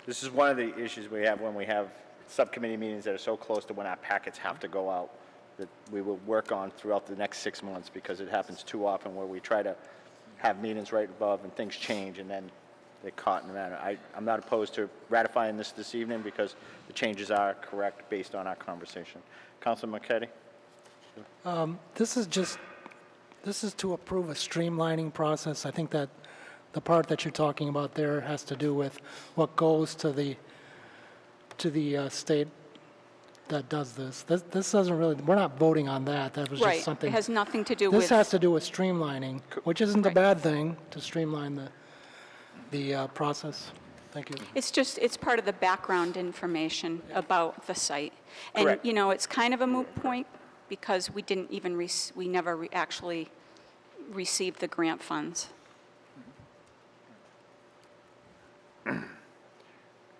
this is one of the issues we have when we have subcommittee meetings that are so close to when our packets have to go out, that we will work on throughout the next 6 months, because it happens too often where we try to have meetings right above and things change and then they're caught in the matter. I'm not opposed to ratifying this evening because the changes are correct based on our conversation. Councilor Marquetti? This is to approve a streamlining process. I think that the part that you're talking about there has to do with what goes to the state that does this. This doesn't really, we're not voting on that. That was Right. just something. It has nothing to do with. This has to do with streamlining, which isn't a bad thing, to streamline the process. Thank you. It's part of the background information about the site. And, Correct. It's kind of a moot point because we didn't even, we never actually received the grant funds.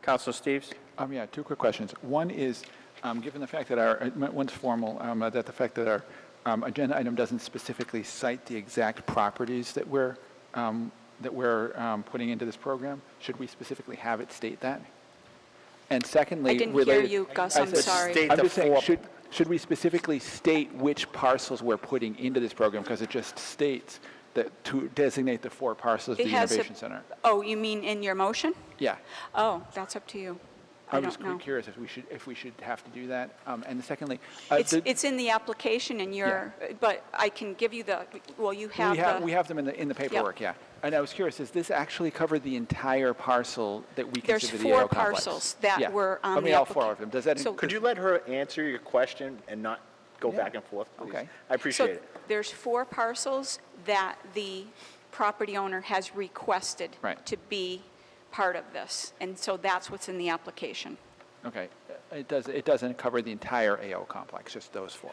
Councilor Steves? Yeah, two quick questions. One is, given the fact that one's formal, that the fact that our agenda item doesn't specifically cite the exact properties that we're putting into this program, should we specifically have it state that? And secondly, I didn't hear you, Gus, I'm sorry. I'm just saying, should we specifically state which parcels we're putting into this program? Because it just states that to designate the 4 parcels of the Innovation Center. Oh, you mean in your motion? Yeah. Oh, that's up to you. I was don't know. curious if we should have to do that. And secondly, It's in the application and but I can give you you have we have them in the paperwork, yeah. And I was curious, does this actually cover the entire parcel that we There's consider the 4 AO complex? parcels that were on I mean, the all 4 of them. Does that Could you let her answer your question and not go back and forth, please? Okay. I appreciate it. There's 4 parcels that the property owner has requested to be part of this. And so that's what's in the application. Okay. It doesn't cover the entire AO complex, just those 4.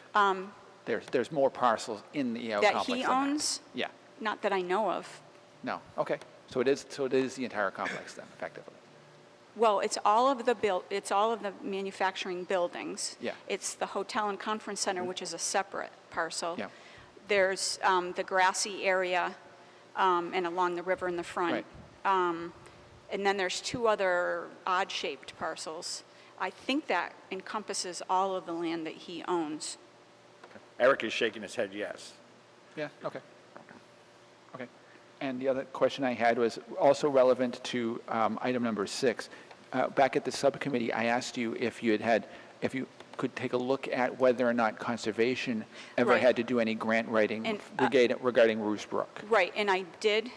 There's more parcels in the AO complex. That he owns? Yeah. Not that I know of. No. Okay. So it is the entire complex then, effectively. Well, it's all of the manufacturing buildings. Yeah. It's the hotel and conference center, which is a separate parcel. Yeah. There's the grassy area and along the river in the front. Right. And then there's 2 other odd-shaped parcels. I think that encompasses all of the land that he owns. Eric is shaking his head yes. Yeah, okay. Okay. And the other question I had was also relevant to item number 6. Back at the subcommittee, I asked you if you could take a look at whether or not conservation ever Right. had to do any grant writing And, regarding Roos Brook. Right, and I did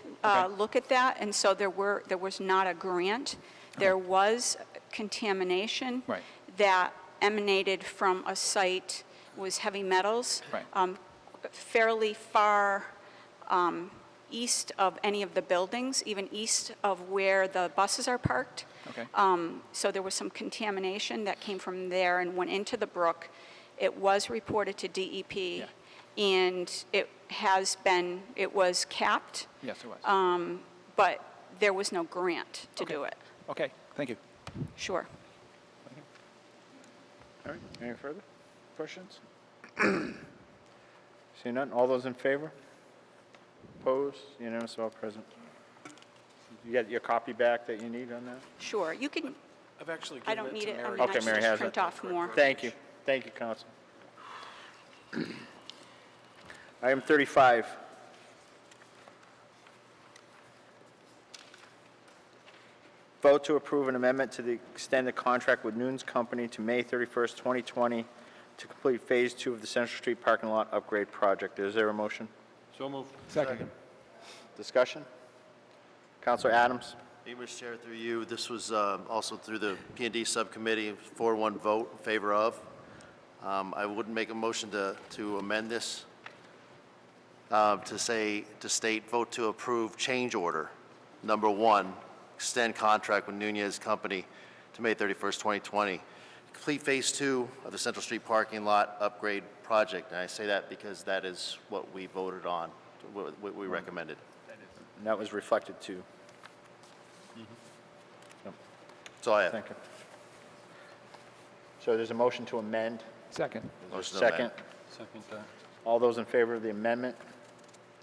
look at that, and so there was not a grant. There was contamination Right. that emanated from a site, was heavy metals, Right. fairly far east of any of the buildings, even east of where the buses are parked. Okay. So there was some contamination that came from there and went into the brook. It was reported to DEP, and it was capped. Yes, it was. But there was no grant to do it. Okay, thank you. Sure. All right, any further questions? Seeing none, all those in favor? Opposed? Unanimous, all present. You got your copy back that you need on that? Sure, you can, I've actually I given don't it need to it. I Mary. mean, I Okay, should Mary just has print it. off more. Thank you, Counsel. Item 35. Vote to approve an amendment to the extended contract with Nunes Company to May 31st, 2020 to complete Phase 2 of the Central Street parking lot upgrade project. Is there a motion? So moved. Second. Discussion? Counselor Adams? Mr. Chair, through you, this was also through the P&D subcommittee, 4-1 vote in favor of. I wouldn't make a motion to amend this to state vote to approve change order number 1, extend contract with Nunez Company to May 31st, 2020. Complete Phase 2 of the Central Street parking lot upgrade project. And I say that because that is what we voted on, what we recommended. And that was reflected too. That's all I have. Thank you. So there's a motion to amend. Second. Motion to Second. amend. Second. All those in favor of the amendment?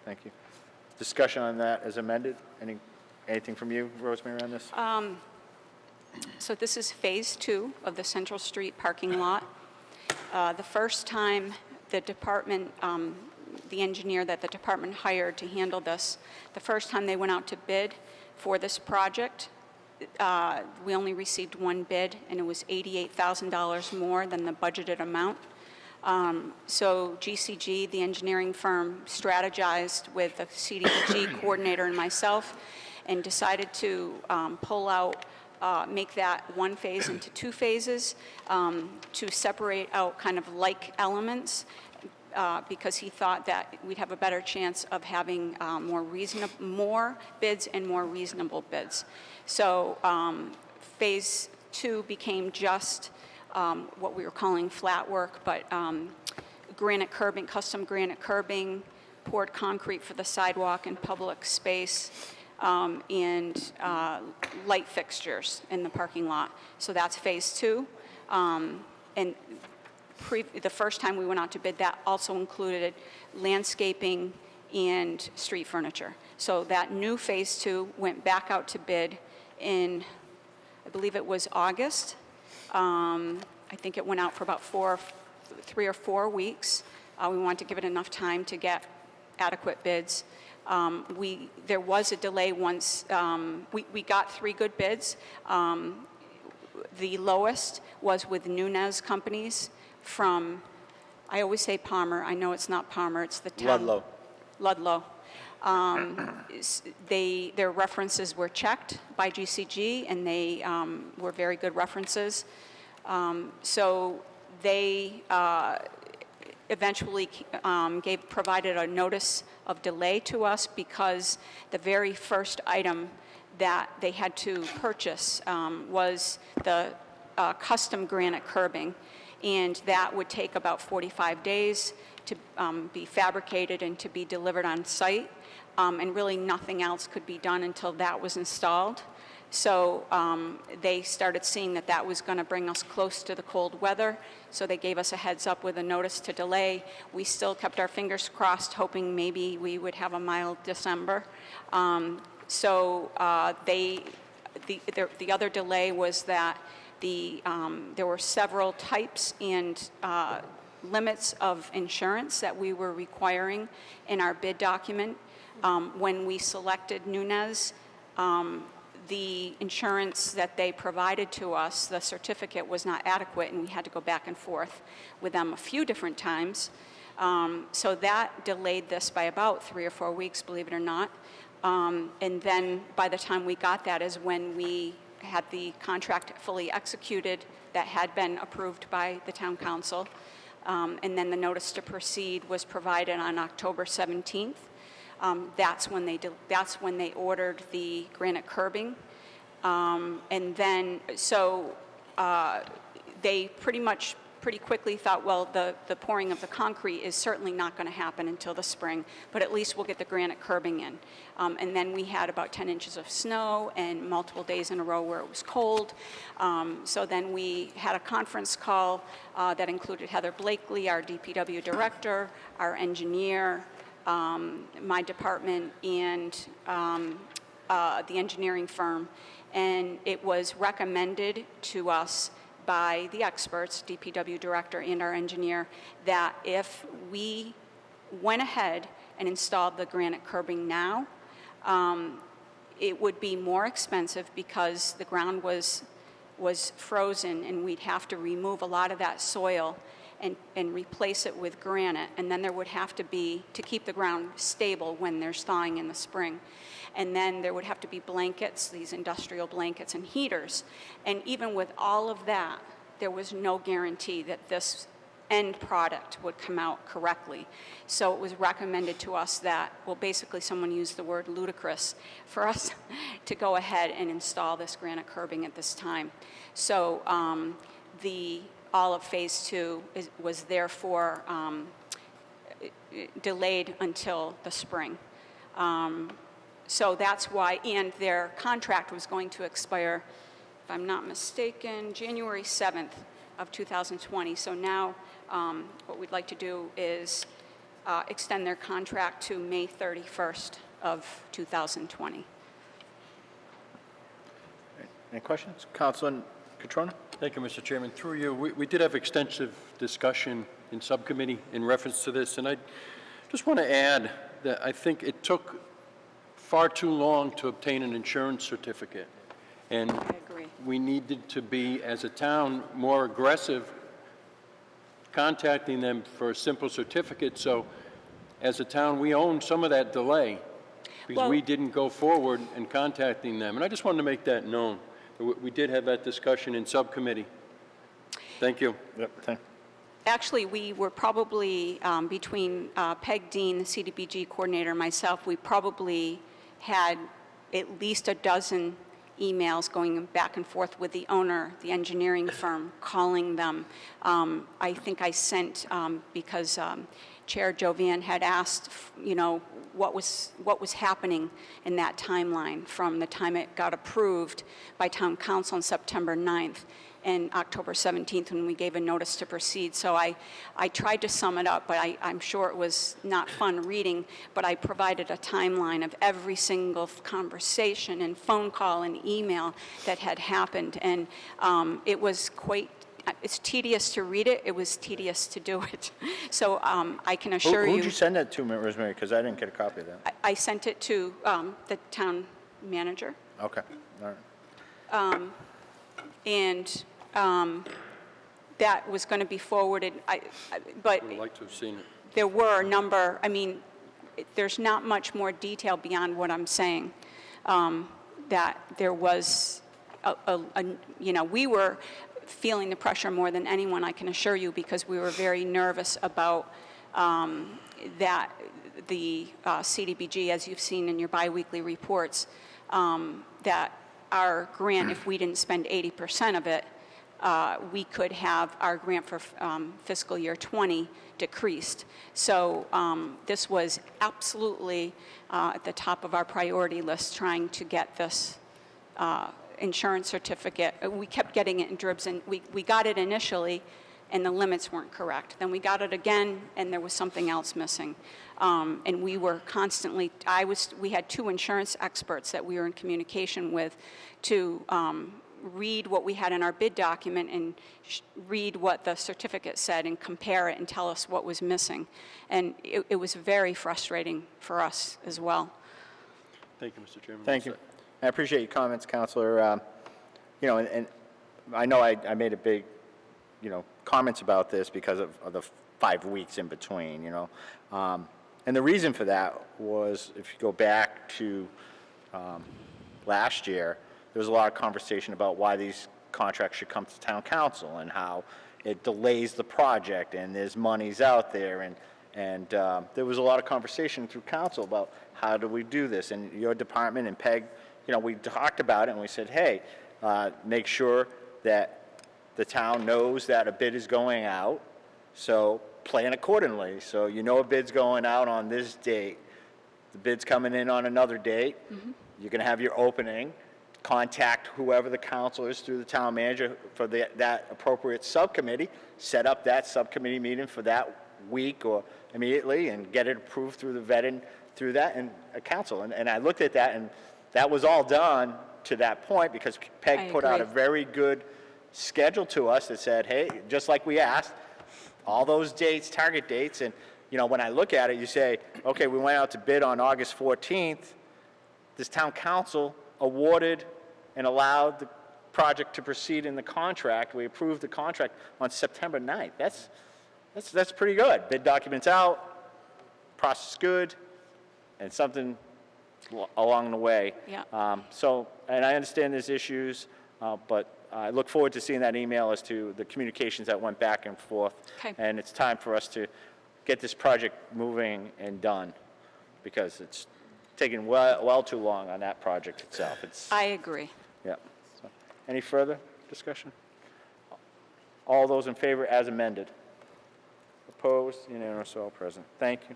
Thank you. Discussion on that as amended? Anything from you, Rosemary, on this? So this is Phase 2 of the Central Street parking lot. The first time the department, the engineer that the department hired to handle this, the first time they went out to bid for this project, we only received one bid, and it was $88,000 more than the budgeted amount. So GCG, the engineering firm, strategized with the CDBG coordinator and myself and decided to pull out, make that one phase into 2 phases to separate out kind of like elements because he thought that we'd have a better chance of having more bids and more reasonable bids. So Phase 2 became just what we were calling flat work, but granite curbing, custom granite curbing, poured concrete for the sidewalk and public space, and light fixtures in the parking lot. So that's Phase 2. And the first time we went out to bid, that also included landscaping and street furniture. So that new Phase 2 went back out to bid in, I believe it was August. I think it went out for about 3 or 4 weeks. We wanted to give it enough time to get adequate bids. There was a delay once. We got 3 good bids. The lowest was with Nunez Companies from, I always say Palmer. I know it's not Palmer. It's the town. Ludlow. Their references were checked by GCG, and they were very good references. So they eventually provided a notice of delay to us because the very first item that they had to purchase was the custom granite curbing, and that would take about 45 days to be fabricated and to be delivered on site, and really nothing else could be done until that was installed. So they started seeing that that was going to bring us close to the cold weather, so they gave us a heads up with a notice to delay. We still kept our fingers crossed, hoping maybe we would have a mild December. The other delay was that There were several types and limits of insurance that we were requiring in our bid document. When we selected Nunez, the insurance that they provided to us, the certificate was not adequate, and we had to go back and forth with them a few different times. So that delayed this by about 3 or 4 weeks, believe it or not. And then by the time we got that is when we had the contract fully executed that had been approved by the town council. And then the notice to proceed was provided on October 17th. That's when they ordered the granite curbing. And then, so they pretty quickly thought, well, the pouring of the concrete is certainly not going to happen until the spring, but at least we'll get the granite curbing in. And then we had about 10 inches of snow and multiple days in a row where it was cold. So then we had a conference call that included Heather Blakely, our DPW director, our engineer, my department, and the engineering firm. And it was recommended to us by the experts, DPW director and our engineer, that if we went ahead and installed the granite curbing now, it would be more expensive because the ground was frozen and we'd have to remove a lot of that soil and replace it with granite, and then there would have to be, to keep the ground stable when there's thawing in the spring, and then there would have to be blankets, these industrial blankets and heaters. And even with all of that, there was no guarantee that this end product would come out correctly. So it was recommended to us that, well, basically someone used the word ludicrous, for us to go ahead and install this granite curbing at this time. So all of Phase 2 was therefore delayed until the spring. So that's why, and their contract was going to expire, if I'm not mistaken, January 7th of 2020. So now what we'd like to do is extend their contract to May 31st of 2020. Any questions? Councilman Catrona? Thank you, Mr. Chairman. Through you, we did have extensive discussion in subcommittee in reference to this, and I just want to add that I think it took far too long to obtain an insurance certificate, and we needed to be, as a town, more aggressive contacting them for a simple certificate. So as a town, we own some of that delay because we didn't go forward in contacting them, and I just wanted to make that known. We did have that discussion in subcommittee. Thank you. Yep, thank you. Actually, we were probably, between Peg Dean, the CDBG coordinator, and myself, we probably had at least a dozen emails going back and forth with the owner, the engineering firm, calling them. I think I sent, because Chair Jovian had asked, you know, what was happening in that timeline from the time it got approved by town council on September 9th and October 17th when we gave a notice to proceed. So I tried to sum it up, but I'm sure it was not fun reading, but I provided a timeline of every single conversation and phone call and email that had happened. And it was it's tedious to read it. It was tedious to do it. So I can assure you. Who did you send that to, Rosemary? Because I didn't get a copy of that. I sent it to the town manager. Okay, all right. And that was going to be forwarded, but I'd like to have seen it. There were a number, I mean, there's not much more detail beyond what I'm saying, that there was, you know, we were feeling the pressure more than anyone, I can assure you, because we were very nervous about that the CDBG, as you've seen in your biweekly reports, that our grant, if we didn't spend 80% of it, we could have our grant for fiscal year 20 decreased. So this was absolutely at the top of our priority list, trying to get this insurance certificate. We kept getting it in dribs, and we got it initially, and the limits weren't correct. Then we got it again, and there was something else missing. And we were constantly, we had two insurance experts that we were in communication with to read what we had in our bid document and read what the certificate said and compare it and tell us what was missing. And it was very frustrating for us as well. Thank you, Mr. Chairman. Thank you. I appreciate your comments, Counselor. You know, and I know I made a big, you know, comments about this because of the 5 weeks in between, you know. And the reason for that was, if you go back to last year, there was a lot of conversation about why these contracts should come to town council and how it delays the project and there's monies out there. And there was a lot of conversation through council about how do we do this. And your department and PEG, you know, we talked about it and we said, hey, make sure that the town knows that a bid is going out, so plan accordingly. So you know a bid's going out on this date, the bid's coming in on another date, you're going to have your opening, contact whoever the council is through the town manager for that appropriate subcommittee, set up that subcommittee meeting for that week or immediately and get it approved through the vetting through that and a council. And I looked at that and that was all done to that point because PEG put out a very good schedule to us that said, hey, just like we asked, all those dates, target dates, and you know, when I look at it, you say, okay, we went out to bid on August 14th, this town council awarded and allowed the project to proceed in the contract. We approved the contract on September 9th. That's pretty good. Bid documents out, process good, and something along the way. Yeah. So, and I understand there's issues, but I look forward to seeing that email as to the communications that went back and forth. Okay. And it's time for us to get this project moving and done because it's taking well too long on that project itself. I agree. Yeah. So, any further discussion? All those in favor as amended? Opposed? Unanimous, all present. Thank you.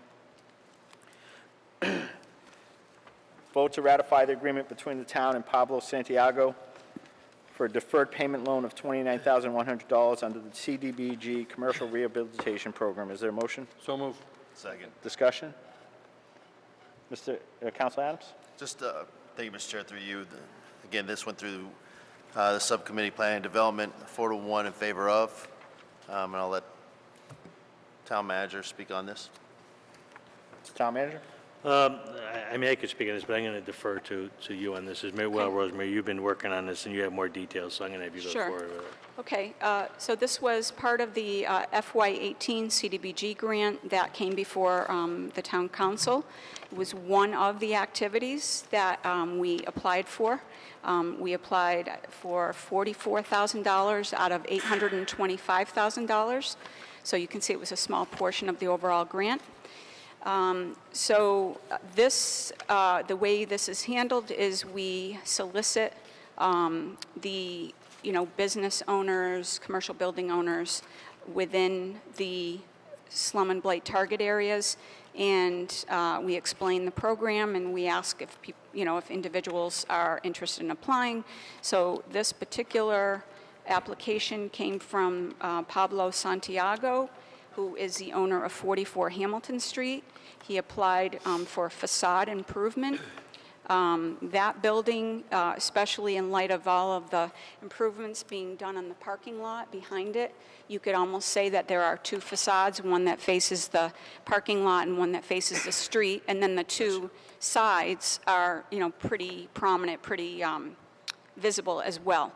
Vote to ratify the agreement between the town and Pablo Santiago for a deferred payment loan of $29,100 under the CDBG Commercial Rehabilitation Program. Is there a motion? So move. Second. Discussion? Council Adams? Just, thank you, Mr. Chair, through you. Again, this went through the Subcommittee Planning and Development, 4-1 in favor of. And I'll let Town Manager speak on this. Town Manager? I mean, I could speak on this, but I'm going to defer to you on this. Well, Rosemary, you've been working on this and you have more details, so I'm going to have you go forward with it. Okay, so this was part of the FY18 CDBG grant that came before the town council. It was one of the activities that we applied for. We applied for $44,000 out of $825,000. So you can see it was a small portion of the overall grant. So this, the way this is handled is we solicit the, business owners, commercial building owners within the slum and blight target areas, and we explain the program and we ask if if individuals are interested in applying. So this particular application came from Pablo Santiago, who is the owner of 44 Hamilton Street. He applied for facade improvement. That building, especially in light of all of the improvements being done on the parking lot behind it, you could almost say that there are two facades, one that faces the parking lot and one that faces the street, and then the two sides are, pretty prominent, pretty visible as well.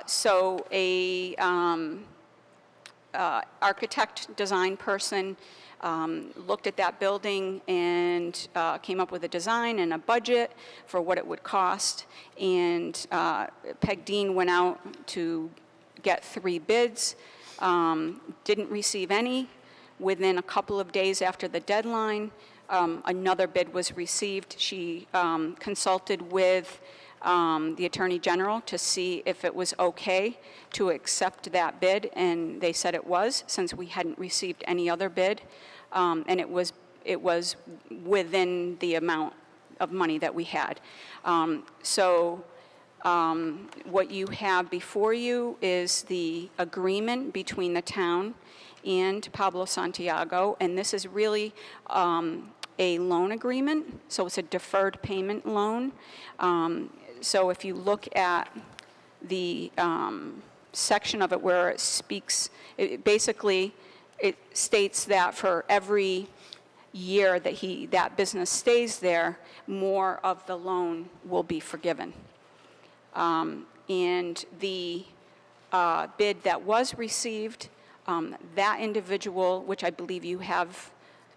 So a architect design person looked at that building and came up with a design and a budget for what it would cost. And Peg Dean went out to get 3 bids, didn't receive any. Within a couple of days after the deadline, another bid was received. She consulted with the Attorney General to see if it was okay to accept that bid, and they said it was, since we hadn't received any other bid, and it was within the amount of money that we had. So what you have before you is the agreement between the town and Pablo Santiago, and this is really a loan agreement, so it's a deferred payment loan. So if you look at the section of it where it speaks, basically, it states that for every year that that business stays there, more of the loan will be forgiven. And the bid that was received, that individual, which I believe you have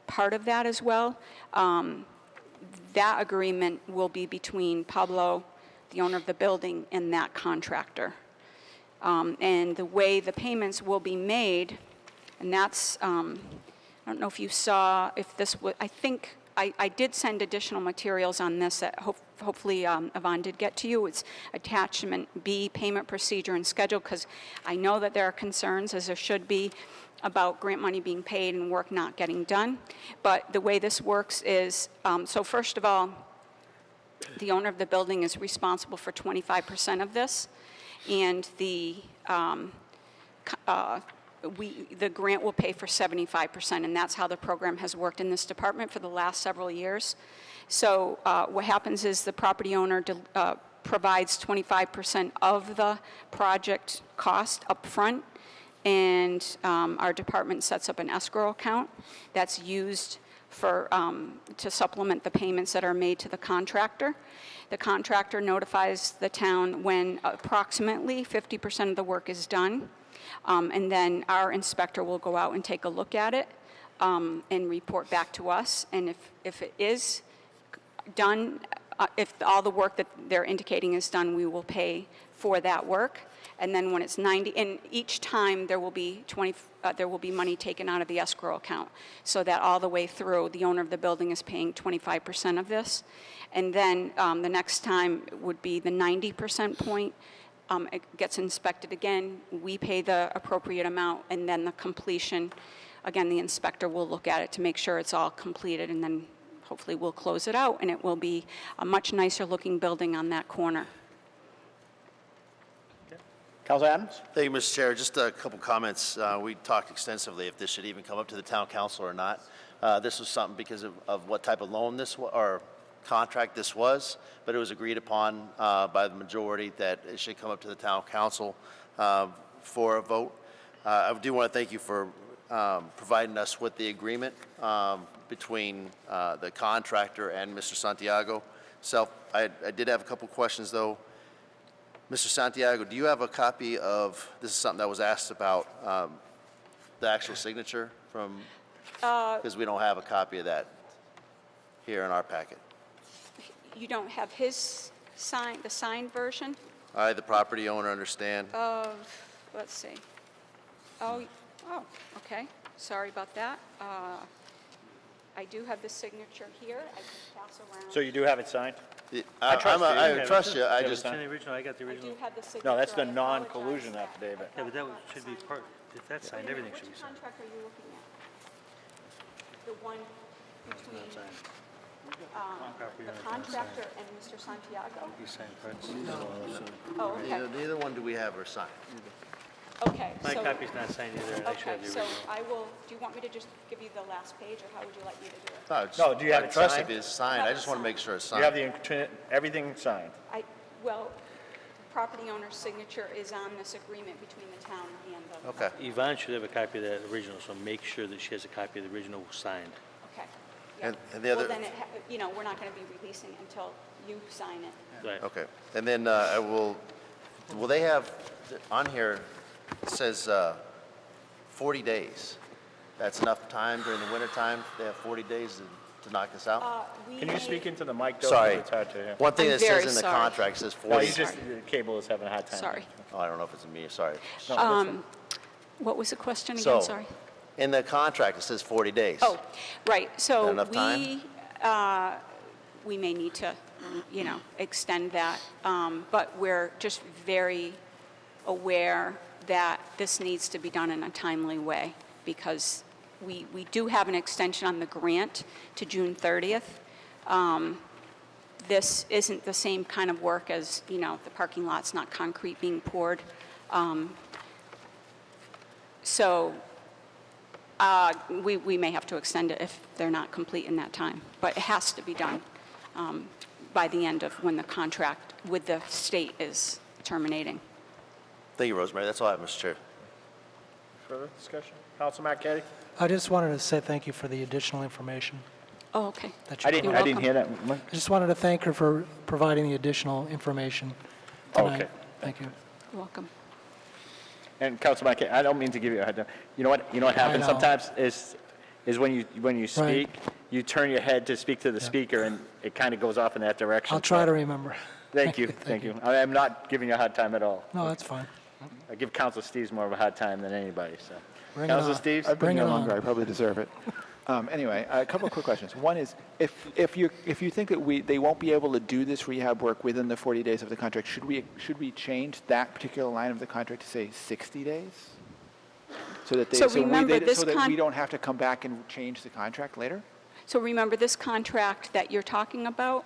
part of that as well, that agreement will be between Pablo, the owner of the building, and that contractor. And the way the payments will be made, and that's, I don't know if you saw, if this was, I think, I did send additional materials on this that hopefully Yvonne did get to you. It's attachment B, payment procedure and schedule, because I know that there are concerns, as there should be, about grant money being paid and work not getting done. But the way this works is, so first of all, the owner of the building is responsible for 25% of this, and the grant will pay for 75%, and that's how the program has worked in this department for the last several years. So what happens is the property owner provides 25% of the project cost up front, and our department sets up an escrow account that's used for, to supplement the payments that are made to the contractor. The contractor notifies the town when approximately 50% of the work is done. And then our inspector will go out and take a look at it and report back to us. And if it is done, if all the work that they're indicating is done, we will pay for that work. And then when it's 90, and each time there will be money taken out of the escrow account, so that all the way through, the owner of the building is paying 25% of this. And then the next time would be the 90% point. It gets inspected again, we pay the appropriate amount, and then the completion, again, the inspector will look at it to make sure it's all completed, and then hopefully we'll close it out, and it will be a much nicer looking building on that corner. Councilor Adams? Thank you, Mr. Chair. Just a couple comments. We talked extensively if this should even come up to the town council or not. This was something because of what type of loan this was, or contract this was, but it was agreed upon by the majority that it should come up to the town council for a vote. I do want to thank you for providing us with the agreement between the contractor and Mr. Santiago. So I did have a couple questions though. Mr. Santiago, do you have a copy of, this is something that was asked about, the actual signature from, because we don't have a copy of that here in our packet. You don't have his the signed version? I, the property owner, understand. Let's see. Oh, okay. Sorry about that. I do have the signature here. I can pass around. So you do have it signed? I trust you. I just. The original, I got the original. I do have the signature. No, that's the non-collusion affidavit. Yeah, but that should be part, if that's signed, everything should be signed. Which contract are you looking at? The one between the contractor and Mr. Santiago? You signed parts. Oh, okay. Neither one do we have or signed. Okay. My copy's not signed either, and I should have the original. So I will, do you want me to just give you the last page, or how would you like me to do it? No, do you have it trust signed? if it's signed. I just want to make sure it's You signed. have everything signed? Well, the property owner's signature is on this agreement between the town and the... Okay. Yvonne should have a copy of that original, so make sure that she has a copy of the original signed. Okay. Yeah. And the other. Well, then, we're not going to be releasing it until you sign it. Right. Okay. And then will they have, on here, it says 40 days. That's enough time during the winter time? They have 40 days to knock this out? Can you speak into the mic, though? Sorry. It's hard to hear. One thing I'm that says very in the sorry. contract says 40. No, the cable is having a hard time. Sorry. Oh, I don't know if it's me. Sorry. What was the question again? So, Sorry. in the contract, it says 40 days. Oh, right. So enough time? we may need to, extend that. But we're just very aware that this needs to be done in a timely way, because we do have an extension on the grant to June 30th. This isn't the same kind of work as, the parking lot's not concrete being poured. So we may have to extend it if they're not complete in that time. But it has to be done by the end of when the contract with the state is terminating. Thank you, Rosemary. That's all I have, Mr. Chair. Further discussion? Councilman Marquetti? I just wanted to say thank you for the additional information. Oh, okay. That I you didn't hear that. I just wanted to thank her for providing the additional information tonight. Okay. Thank you. You're welcome. And Councilman Marquetti, I don't mean to give you a hard time. You know what happens know. sometimes is when you speak, you turn your head to speak to the speaker, and it kind of goes off in that direction. I'll try to remember. Thank you, thank you. I am not giving you a hard time at all. No, that's fine. I give Council Steves more of a hard time than anybody, so. Bring it Council on. Steves? I've been Bring here it longer, on. I probably deserve it. Anyway, a couple of quick questions. One is, if you think that they won't be able to do this rehab work within the 40 days of the contract, should we change that particular line of the contract to say 60 days? So that we don't have to come back and change the contract later? So remember, this contract that you're talking about,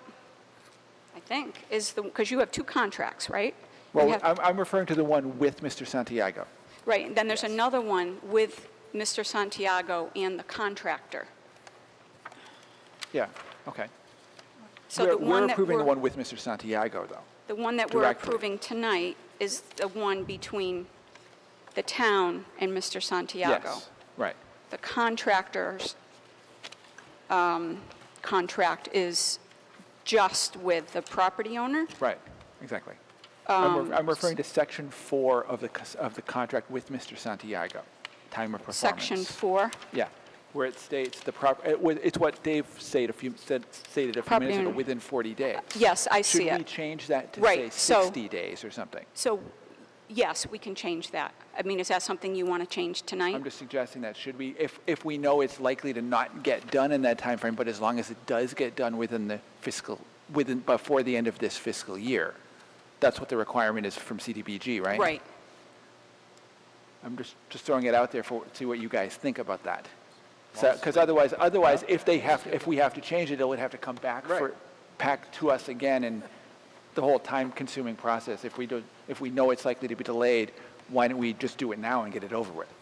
I think, is because you have two contracts, right? Well, I'm referring to the one with Mr. Santiago. Right, and then there's another one with Mr. Santiago and the contractor. Yeah, okay. So we're approving the one with Mr. Santiago, though. The one that we're Directly. approving tonight is the one between the town and Mr. Santiago. Yes, right. The contractor's contract is just with the property owner. Right, exactly. I'm referring to Section 4 of the contract with Mr. Santiago, time of performance. Section 4. Yeah, where it states it's what Dave stated a few minutes ago, within 40 days. Yes, I see it. Should we change that to Right, say 60 days or something? So, yes, we can change that. I mean, is that something you want to change tonight? I'm just suggesting that should we, if we know it's likely to not get done in that time frame, but as long as it does get done before the end of this fiscal year, that's what the requirement is from CDBG, right? Right. I'm just throwing it out there to see what you guys think about that. Because otherwise, if we have to change it, it would have to come back to us again, and the whole time-consuming process. If we know it's likely to be delayed, why don't we just do it now and get it over with?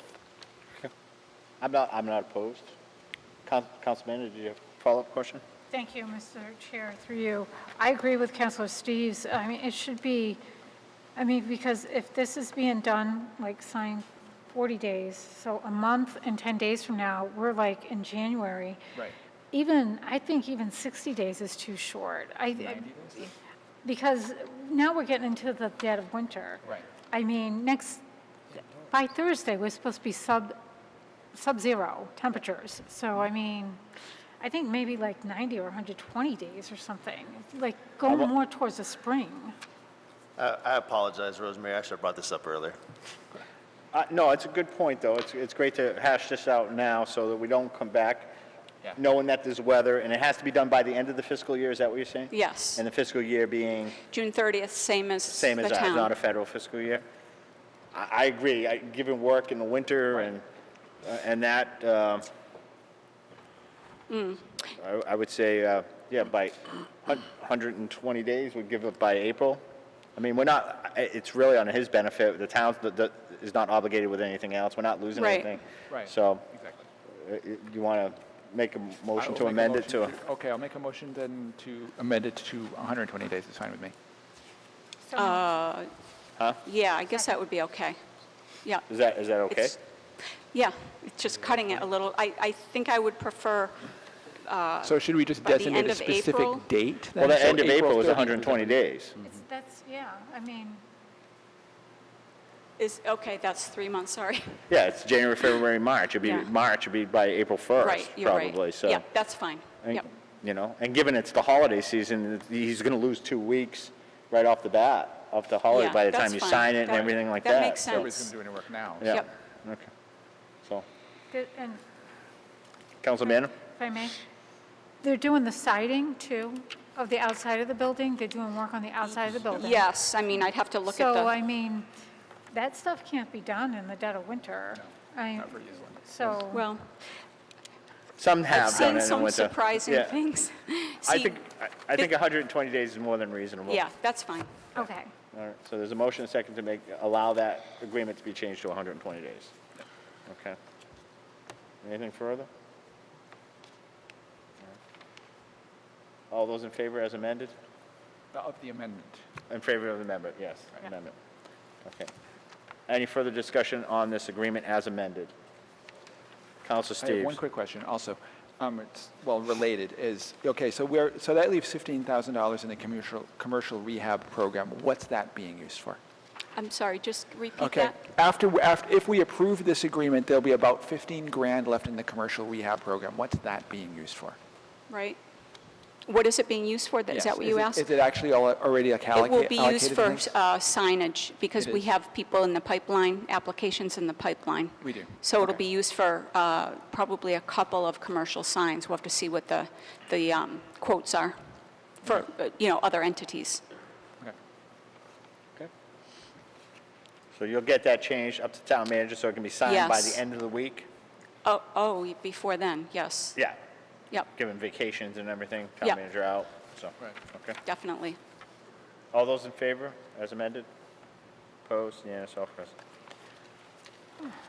Okay. I'm not opposed. Councilman, did you have a follow-up question? Thank you, Mr. Chair, through you. I agree with Councilor Steves. I mean, it should be, because if this is being done, like signed 40 days, so a month and 10 days from now, we're like in January. Right. I think even 60 days is too short. 90 days? Because now we're getting into the dead of winter. Right. I mean, by Thursday, we're supposed to be sub-zero temperatures. So, I think maybe like 90 or 120 days or something, like going more towards the spring. I apologize, Rosemary. I should have brought this up earlier. No, it's a good point, though. It's great to hash this out now so that we don't come back knowing that there's weather, and it has to be done by the end of the fiscal year. Is that what you're saying? Yes. And the fiscal year being? June 30th, same as Same as the ours, town. not a federal fiscal year. I agree. Given work in the winter and that, I would say, by 120 days, we'd give it by April. We're not, it's really on his benefit. The town is not obligated with anything else. We're not losing anything. Right. So, exactly. You want to make a motion to amend it to? Okay, I'll make a motion then to amend it to 120 days. It's fine with me. Yeah, I guess that would be okay. Yeah. Is that okay? It's just cutting it a little. I think I would prefer. So should we just by the designate end a of specific April? date? Well, the end of April is 30th. 120 days. That's 3 months, sorry. Yeah, it's January, February, March. March would be by April 1st, Right, you're probably. right. So, Yeah, that's fine. and, Yep. and given it's the holiday season, he's going to lose 2 weeks right off the bat, off the holiday, Yeah, by the that's time you fine. sign it and That- everything like that that. makes So- sense. Nobody's going to do any work now. Yeah. Yep. Okay. So, And Councilman? if I may, they're doing the siding too of the outside of the building. They're doing work on the outside of the building. Yes, I'd have to look at the. So, that stuff can't be done in the dead of winter. So. Well, Some have I've done seen it in the some winter. surprising Yeah. things. I See, think 120 days is more than reasonable. Yeah, that's fine. Okay. All right, so there's a motion and a second to allow that agreement to be changed to 120 days. Okay. Anything further? All those in favor as amended? Of the amendment. In favor of the amendment, yes, Right. amendment. Okay. Any further discussion on this agreement as amended? Counselor I have Steves. one quick question also. It's, well, related is, okay, so that leaves $15,000 in the commercial rehab program. What's that being used for? I'm sorry, just repeat Okay, that. if we approve this agreement, there'll be about 15 grand left in the commercial rehab program. What's that being used for? Right. What is it being used for? Is Yes. that what you asked? Is it actually already It will be used for things? signage, because It we is. have people in the pipeline, applications in the pipeline. We do. So it'll be used for probably a couple of commercial signs. We'll have to see what the quotes are for, other entities. Okay. So you'll get that changed up to town manager so it can be signed by Yes. the end of the week? Oh, before then, yes. Yeah. Yep, Given vacations and everything, town Yep. manager out, so. Okay. definitely. All those in favor, as amended? Opposed? Unanimous, all present.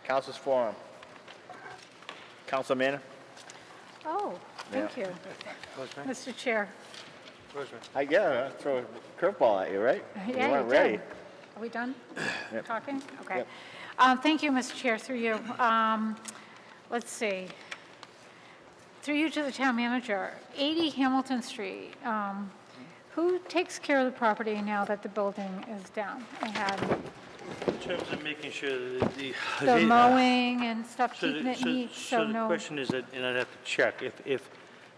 Council's forum. Council Manna? Oh, thank you, Mr. Chair. Yeah, throw a curveball at you, right? You Yeah, weren't you ready. did. Are we done Yep. talking? Okay. Yep. Thank you, Mr. Chair, through you. Let's see. Through you to the town manager, 80 Hamilton Street. Who takes care of the property now that the building is down? I had In terms of making sure that the mowing and stuff, So keeping it neat, so the no. question is that, and I'd have to check, if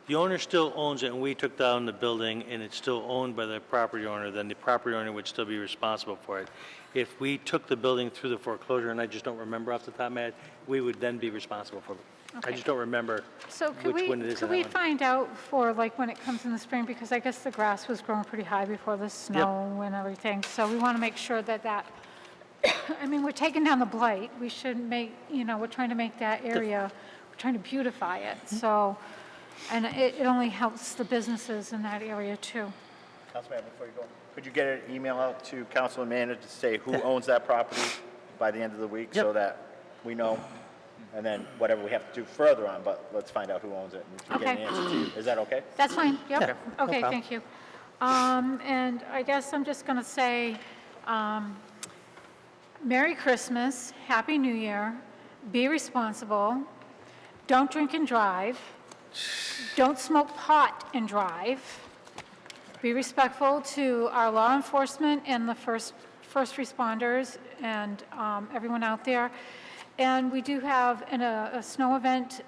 the owner still owns it and we took down the building and it's still owned by the property owner, then the property owner would still be responsible for it. If we took the building through the foreclosure, and I just don't remember off the top of my head, we would then be responsible for it. I Okay. just don't remember So could which one it is. could we find out for like when it comes in the spring, because I guess the grass was growing pretty high before the snow and everything, so we want to make sure that, I mean, we're taking down the blight, we should make, we're trying to make that area, we're trying to beautify it, so, and it only helps the businesses in that area too. Councilman, before you go, could you get an email out to council and manager to say who owns that property by the end of the week so that we know? And then whatever we have to do further on, but let's find out who owns it and we can get an Okay. answer to you. Is that okay? That's fine, yep. Okay, no Okay, problem. thank you. And I guess I'm just going to say, Merry Christmas, Happy New Year, be responsible, don't drink and drive, don't smoke pot and drive, be respectful to our law enforcement and the first responders and everyone out there. And we do have a snow event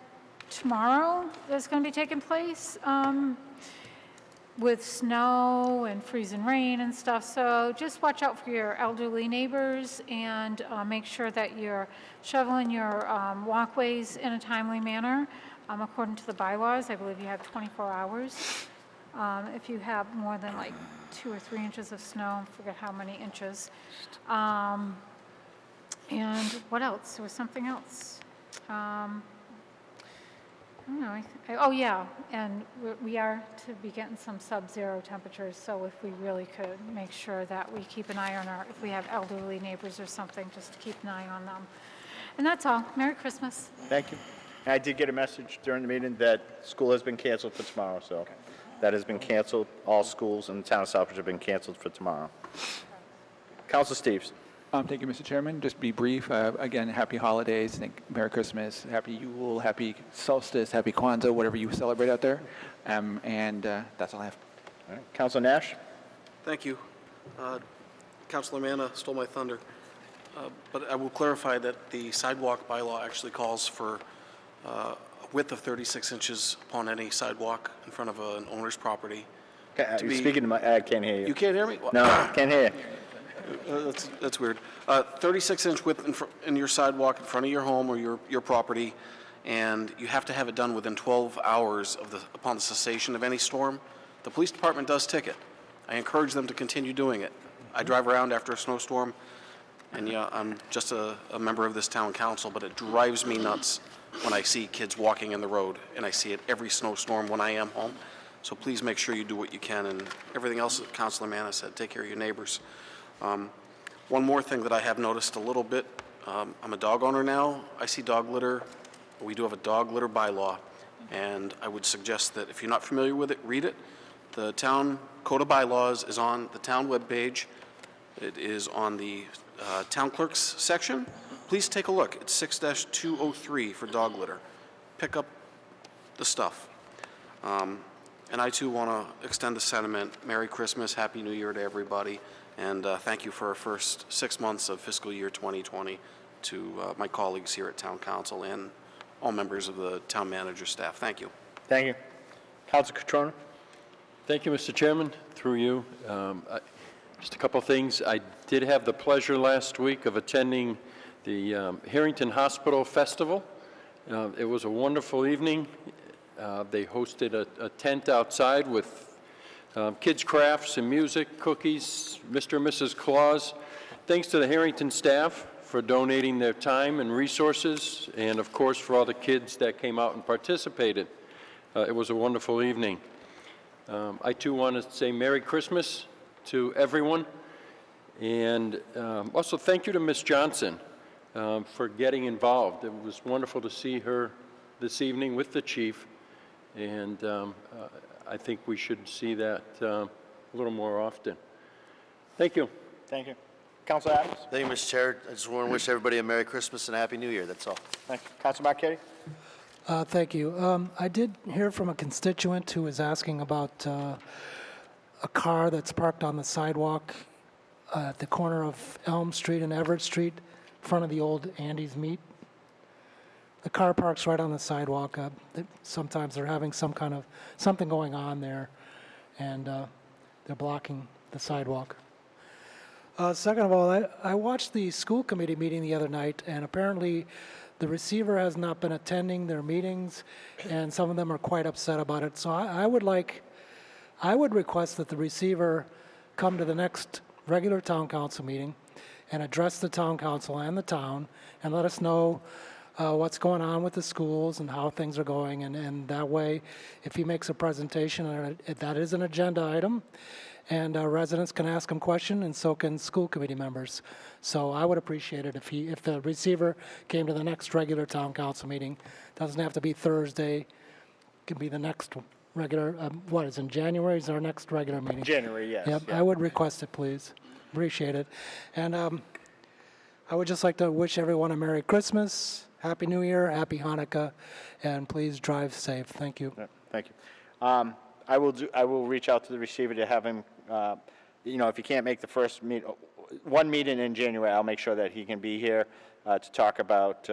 tomorrow that's going to be taking place with snow and freezing rain and stuff. So just watch out for your elderly neighbors and make sure that you're shoveling your walkways in a timely manner. According to the bylaws, I believe you have 24 hours. If you have more than like 2 or 3 inches of snow, I forget how many inches. And what else? There was something else. I don't know. Oh, yeah, and we are to be getting some sub-zero temperatures, so if we really could make sure that we keep an eye on if we have elderly neighbors or something, just to keep an eye on them. And that's all. Merry Christmas. Thank you. And I did get a message during the meeting that school has been canceled for tomorrow, so that has been canceled. All schools in the town of Southbridge have been canceled for tomorrow. Council Steves. Thank you, Mr. Chairman. Just be brief. Again, happy holidays, Merry Christmas, Happy Yule, Happy Solstice, Happy Kwanzaa, whatever you celebrate out there. And that's all I have. All right. Councilor Nash. Thank you. Councilor Manna stole my thunder. But I will clarify that the sidewalk bylaw actually calls for a width of 36 inches upon any sidewalk in front of an owner's property. You're speaking to my, I can't hear you. You can't hear me? No, can't hear you. That's weird. 36-inch width in your sidewalk in front of your home or your property, and you have to have it done within 12 hours upon the cessation of any storm. The police department does ticket. I encourage them to continue doing it. I drive around after a snowstorm, and yeah, I'm just a member of this town council, but it drives me nuts when I see kids walking in the road, and I see it every snowstorm when I am home. So please make sure you do what you can, and everything else that Councilor Manna said, take care of your neighbors. One more thing that I have noticed a little bit, I'm a dog owner now. I see dog litter. We do have a dog litter bylaw, and I would suggest that if you're not familiar with it, read it. The town code of bylaws is on the town webpage, It is on the town clerk's section. Please take a look. It's 6-203 for dog litter. Pick up the stuff. And I too want to extend the sentiment, Merry Christmas, Happy New Year to everybody, and thank you for our first 6 months of fiscal year 2020 to my colleagues here at Town Council and all members of the town manager staff. Thank you. Thank you. Council Catrona. Thank you, Mr. Chairman. Through you, just a couple things. I did have the pleasure last week of attending the Harrington Hospital Festival. It was a wonderful evening. They hosted a tent outside with kids' crafts and music, cookies, Mr. and Mrs. Claus. Thanks to the Harrington staff for donating their time and resources, and of course for all the kids that came out and participated. It was a wonderful evening. I too want to say Merry Christmas to everyone, and also thank you to Ms. Johnson for getting involved. It was wonderful to see her this evening with the chief, and I think we should see that a little more often. Thank you. Thank you. Council Adams. Thank you, Mr. Chair. I just want to wish everybody a Merry Christmas and a Happy New Year. That's all. Thank you. Council Marquetti. Thank you. I did hear from a constituent who was asking about a car that's parked on the sidewalk at the corner of Elm Street and Everett Street, in front of the old Andy's Meat. The car parks right on the sidewalk. Sometimes they're having something going on there, and they're blocking the sidewalk. Second of all, I watched the school committee meeting the other night, and apparently the receiver has not been attending their meetings, and some of them are quite upset about it. So I would request that the receiver come to the next regular town council meeting and address the town council and the town and let us know what's going on with the schools and how things are going. And that way, if he makes a presentation, that is an agenda item, and residents can ask him questions, and so can school committee members. So I would appreciate it if the receiver came to the next regular town council meeting. Doesn't have to be Thursday. It could be the next regular, what is in January is our next regular meeting? January, yes. Yep, Yeah. I would request it, please. Appreciate it. And I would just like to wish everyone a Merry Christmas, Happy New Year, Happy Hanukkah, and please drive safe. Thank you. Yeah, thank you. I will reach out to the receiver to have him, if he can't make the first one meeting in January, I'll make sure that he can be here to talk about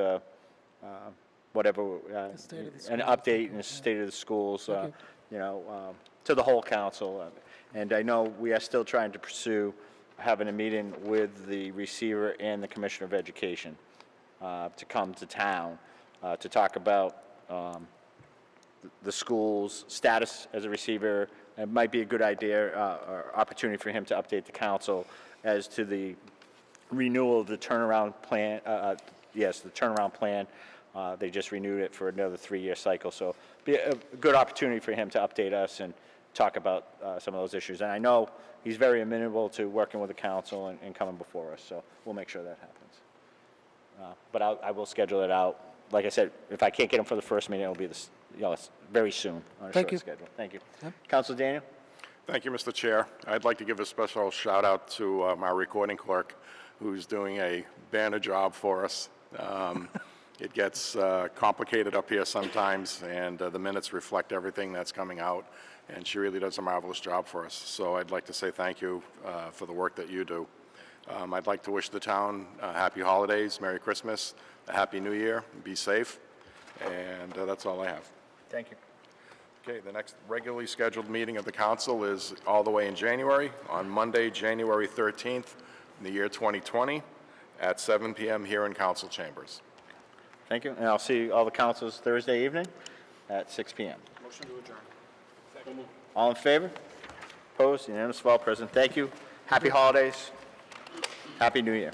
whatever, an update in the state of the schools, to the whole council. And I know we are still trying to pursue having a meeting with the receiver and the Commissioner of Education to come to town to talk about the school's status as a receiver. It might be a good idea or opportunity for him to update the council as to the renewal of the turnaround plan. Yes, the turnaround plan. They just renewed it for another 3-year cycle. So be a good opportunity for him to update us and talk about some of those issues. And I know he's very amenable to working with the council and coming before us. So we'll make sure that happens. But I will schedule it out. Like I said, if I can't get him for the first meeting, it'll be this, it's very soon on a Thank short you. schedule. Thank you. Yep. Councilor Daniel. Thank you, Mr. Chair. I'd like to give a special shout out to my recording clerk, who's doing a banner job for us. It gets complicated up here sometimes, and the minutes reflect everything that's coming out, and she really does a marvelous job for us. So I'd like to say thank you for the work that you do. I'd like to wish the town happy holidays, Merry Christmas, a Happy New Year, be safe, and that's all I have. Thank you. Okay, the next regularly scheduled meeting of the council is all the way in January, on Monday, January 13th, in the year 2020, at 7 p.m. here in council chambers. Thank you. And I'll see all the councils Thursday evening at 6 p.m. Motion to adjourn. Second. All in favor? Opposed? Unanimous of all present. Thank you. Happy holidays. Happy New Year.